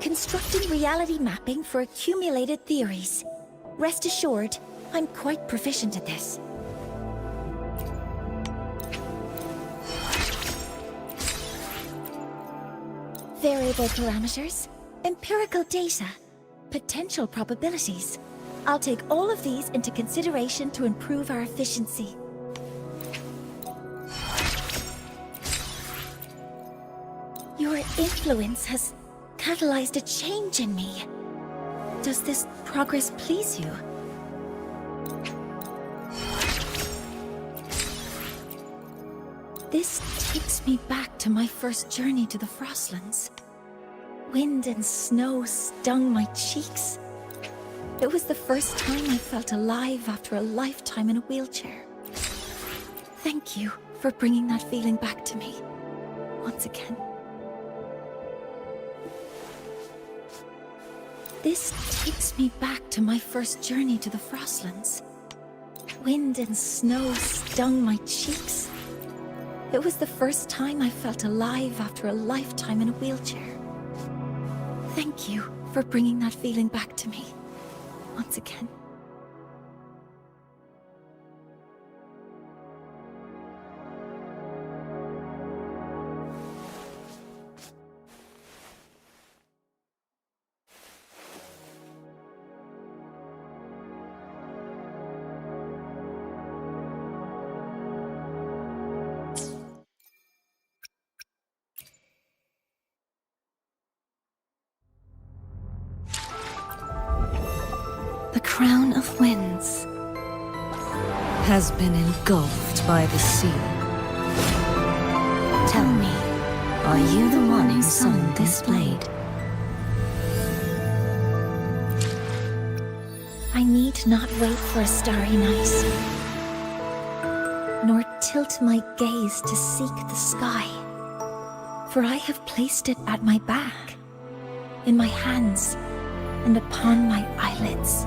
Constructing reality mapping for accumulated theories. Rest assured, I'm quite proficient at this. Variable parameters, empirical data, potential probabilities. I'll take all of these into consideration to improve our efficiency. Your influence has catalyzed a change in me. Does this progress please you? This takes me back to my first journey to the Frostlands. Wind and snow stung my cheeks. It was the first time I felt alive after a lifetime in a wheelchair. Thank you for bringing that feeling back to me once again. This takes me back to my first journey to the Frostlands. Wind and snow stung my cheeks. It was the first time I felt alive after a lifetime in a wheelchair. Thank you for bringing that feeling back to me once again. The crown of winds has been engulfed by the sea. Tell me, are you the one who sung this blade? I need not wait for a starry night, nor tilt my gaze to seek the sky, for I have placed it at my back, in my hands, and upon my eyelids.